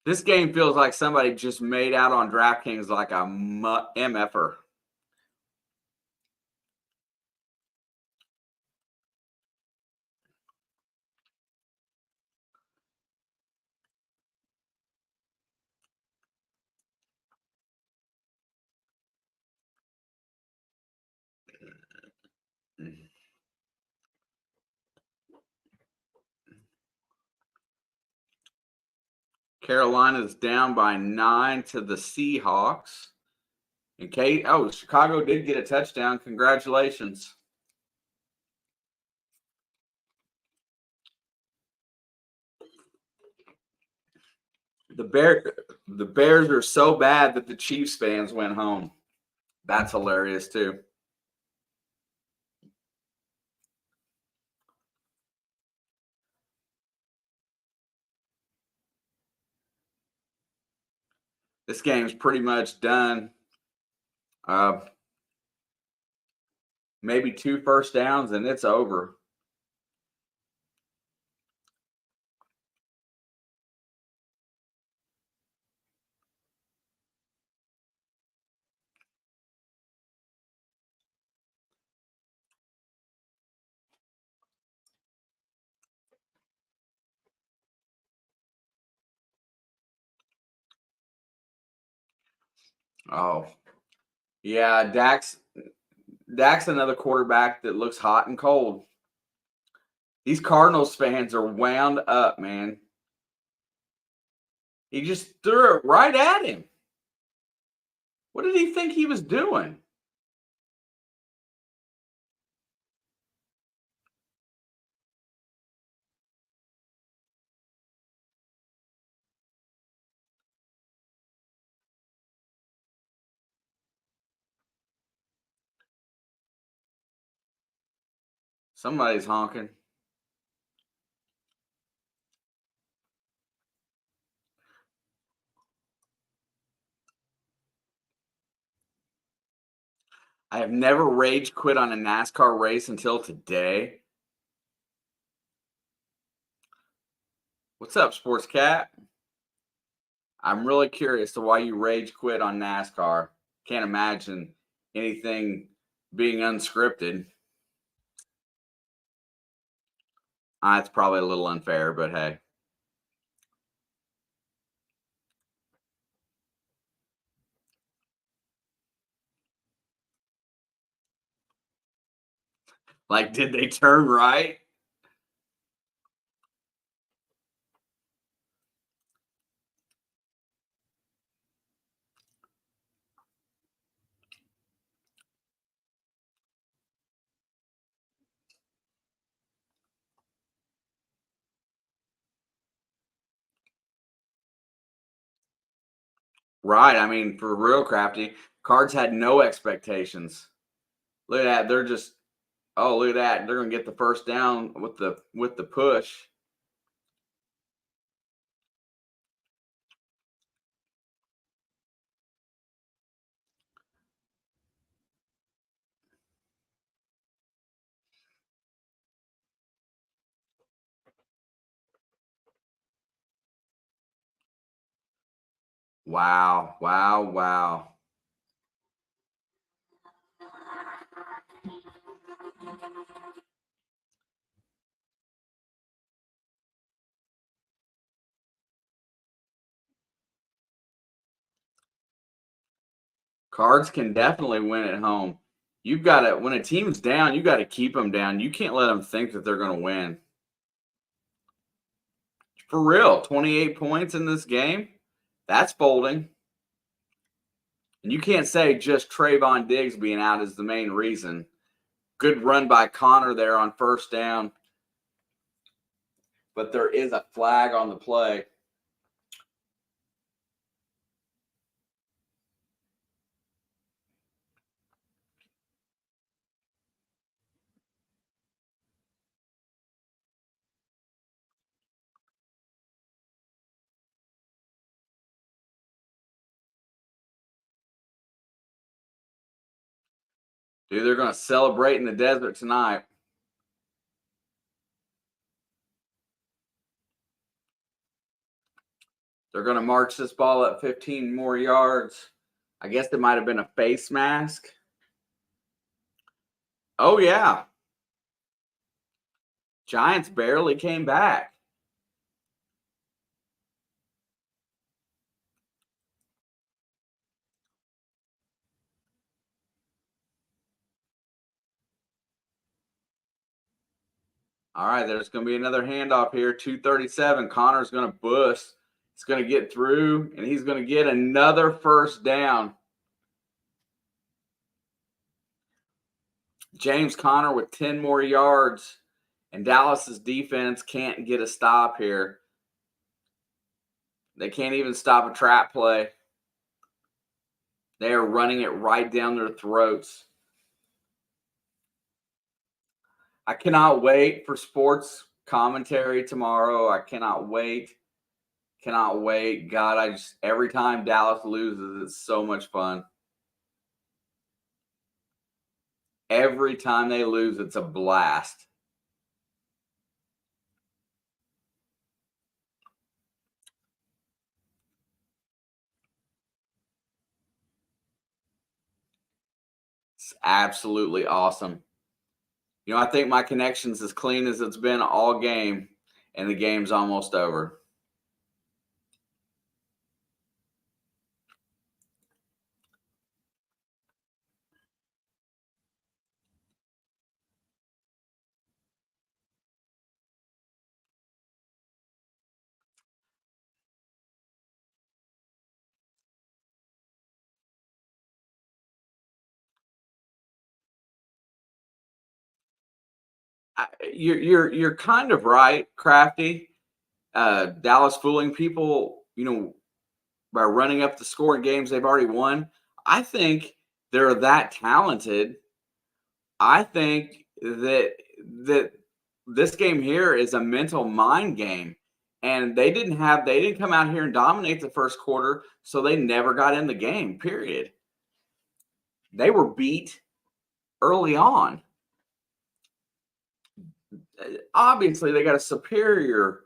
This game feels like somebody just made out on DraftKings like a MFer. Carolina's down by 9 to the Seahawks. And Chicago did get a touchdown. Congratulations. The Bears are so bad that the Chiefs fans went home. That's hilarious too. This game's pretty much done. Maybe 2 first downs and it's over. Oh, yeah. Dak's another quarterback that looks hot and cold. These Cardinals fans are wound up, man. He just threw it right at him. What did he think he was doing? Somebody's honking. I have never rage quit on a NASCAR race until today. What's up, Sports Cat? I'm really curious to why you rage quit on NASCAR. Can't imagine anything being unscripted. It's probably a little unfair, but hey. Like, did they turn right? Right. I mean, for real crafty, Cards had no expectations. Look at that. They're just look at that. They're gonna get the first down with the push. Wow. Wow. Wow. Cards can definitely win at home. You've got to, when a team's down, you got to keep them down. You can't let them think that they're going to win. For real, 28 points in this game, that's folding. And you can't say just Trayvon Diggs being out is the main reason. Good run by Connor there on first down. But there is a flag on the play. Dude, they're going to celebrate in the desert tonight. They're going to march this ball up 15 more yards. I guess it might have been a face mask. Oh, yeah. Giants barely came back. All right, there's going to be another handoff here. 2:37. Connor's going to bust. He's going to get through, and he's going to get another first down. James Conner with 10 more yards, and Dallas's defense can't get a stop here. They can't even stop a trap play. They are running it right down their throats. I cannot wait for sports commentary tomorrow. I cannot wait. Cannot wait. God, every time Dallas loses, it's so much fun. Every time they lose, it's a blast. It's absolutely awesome. You know, I think my connection's as clean as it's been all game, and the game's almost over. You're kind of right, Crafty. Dallas fooling people, by running up the score in games they've already won. I think they're that talented. I think that this game here is a mental mind game. And they didn't come out here and dominate the first quarter, so they never got in the game, period. They were beat early on. Obviously, they got a superior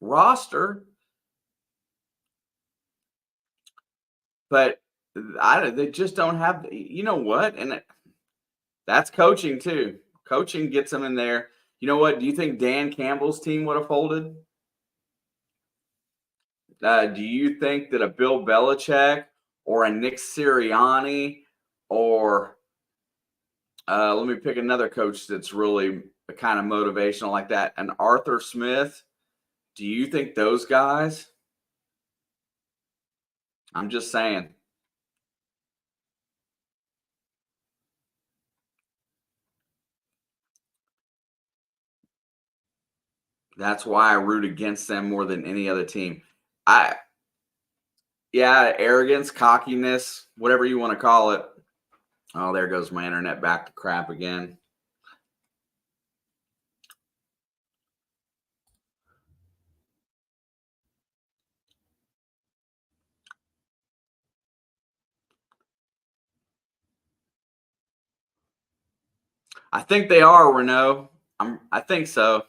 roster, but they just don't have. You know what? And that's coaching too. Coaching gets them in there. You know what? Do you think Dan Campbell's team would have folded? Do you think that a Bill Belichick or a Nick Sirianni or let me pick another coach that's really kind of motivational like that, an Arthur Smith? Do you think those guys? I'm just saying. That's why I root against them more than any other team. Arrogance, cockiness, whatever you want to call it. Oh, there goes my internet back to crap again. I think they are, Renault. I think so.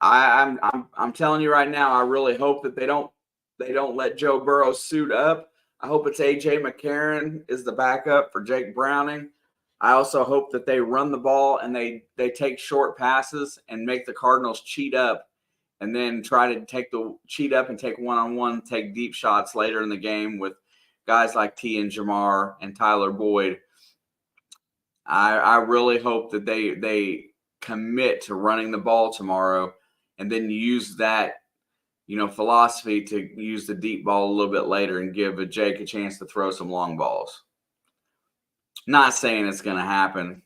I'm telling you right now, I really hope that they don't let Joe Burrow suit up. I hope it's AJ McCarron is the backup for Jake Browning. I also hope that they run the ball and they take short passes and make the Cardinals cheat up and then try to cheat up and take one-on-one, take deep shots later in the game with guys like T and Jamar and Tyler Boyd. I really hope that they commit to running the ball tomorrow, and then use that philosophy to use the deep ball a little bit later and give Jake a chance to throw some long balls. Not saying it's going to happen.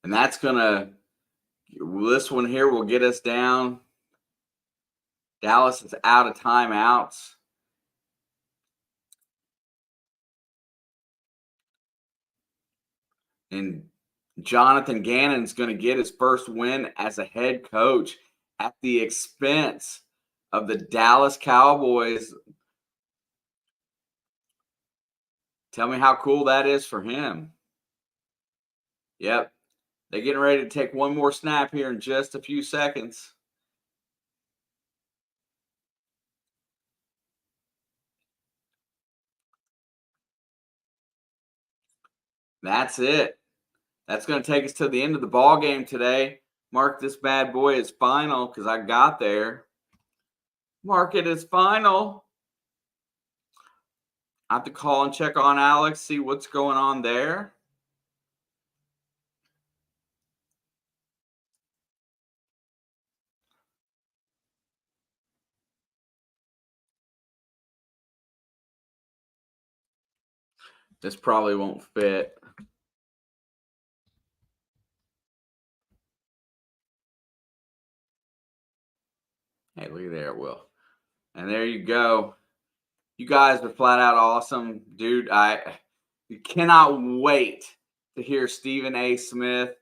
And this one here will get us down. Dallas is out of timeouts. And Jonathan Gannon's going to get his first win as a head coach at the expense of the Dallas Cowboys. Tell me how cool that is for him. Yep. They're getting ready to take one more snap here in just a few seconds. That's it. That's going to take us to the end of the ball game today. Mark this bad boy as final because I got there. Mark it as final. I have to call and check on Alex, see what's going on there. This probably won't fit. Hey, look at there, it will. And there you go. You guys are flat out awesome. Dude, you cannot wait to hear Stephen A. Smith.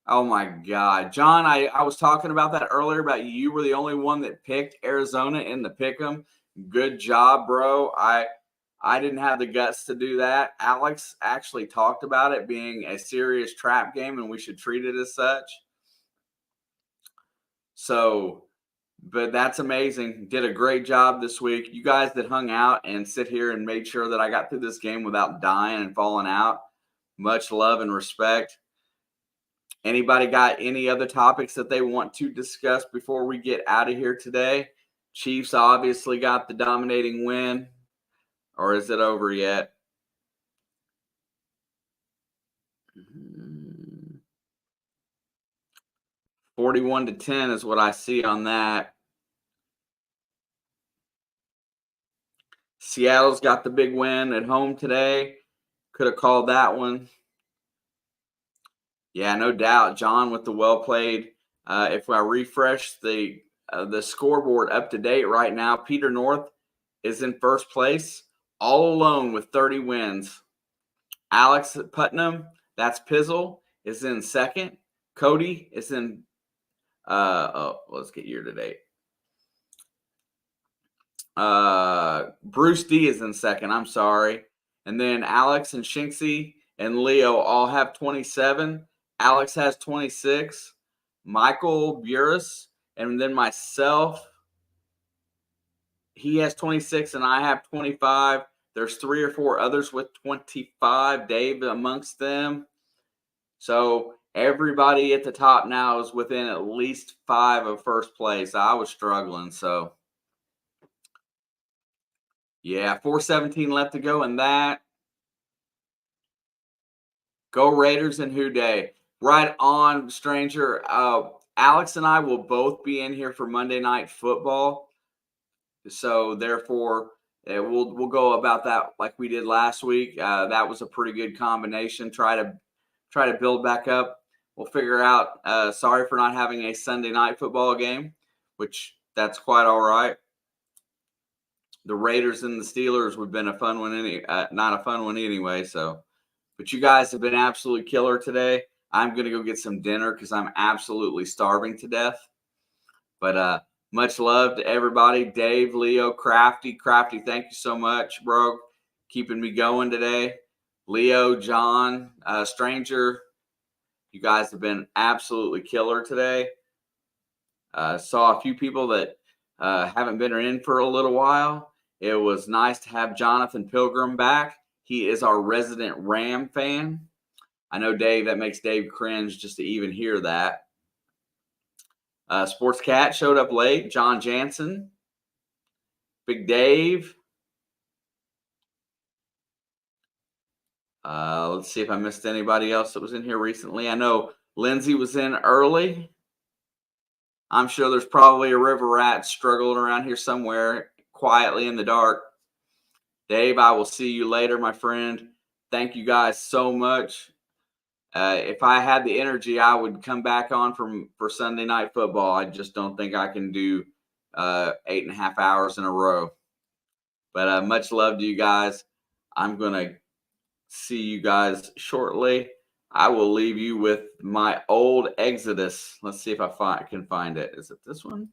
Oh, my God. John, I was talking about that earlier, about you were the only one that picked Arizona in the pick'em. Good job, bro. I didn't have the guts to do that. Alex actually talked about it being a serious trap game, and we should treat it as such. So, but that's amazing. Did a great job this week. You guys that hung out and sit here and made sure that I got through this game without dying and falling out, much love and respect. Anybody got any other topics that they want to discuss before we get out of here today? Chiefs obviously got the dominating win. Or is it over yet? Mm-hmm. 41-10 is what I see on that. Seattle's got the big win at home today. Could have called that one. Yeah, no doubt. John with the well played. If I refresh the scoreboard up to date right now, Peter North is in first place, all alone with 30 wins. Alex Putnam, that's Pizzle, is in second. Cody is in, let's get year to date. Bruce D is in second. I'm sorry. And then Alex and Shinksy and Leo all have 27. Alex has 26. Michael Burris, and then myself, he has 26 and I have 25. There's 3 or 4 others with 25. Dave amongst them. So everybody at the top now is within at least 5 of first place. I was struggling, so yeah, 4:17 left to go in that. Go Raiders and Who Day. Right on, stranger. Alex and I will both be in here for Monday Night Football. So therefore, we'll go about that like we did last week. That was a pretty good combination. Try to build back up. We'll figure out. Sorry for not having a Sunday night football game, which that's quite all right. The Raiders and the Steelers would have been a fun one, not a fun one anyway. So, but you guys have been absolutely killer today. I'm gonna go get some dinner because I'm absolutely starving to death. But much love to everybody. Dave, Leo, Crafty, thank you so much, bro. Keeping me going today. Leo, John, Stranger, you guys have been absolutely killer today. Saw a few people that haven't been in for a little while. It was nice to have Jonathan Pilgrim back. He is our resident Ram fan. I know Dave, that makes Dave cringe just to even hear that. Sports Cat showed up late. John Jansen. Big Dave. Let's see if I missed anybody else that was in here recently. I know Lindsay was in early. I'm sure there's probably a river rat struggling around here somewhere quietly in the dark. Dave, I will see you later, my friend. Thank you guys so much. If I had the energy, I would come back on for Sunday Night Football. I just don't think I can do 8.5 hours in a row. But much love to you guys. I'm going to see you guys shortly. I will leave you with my old Exodus. Let's see if I can find it. Is it this one?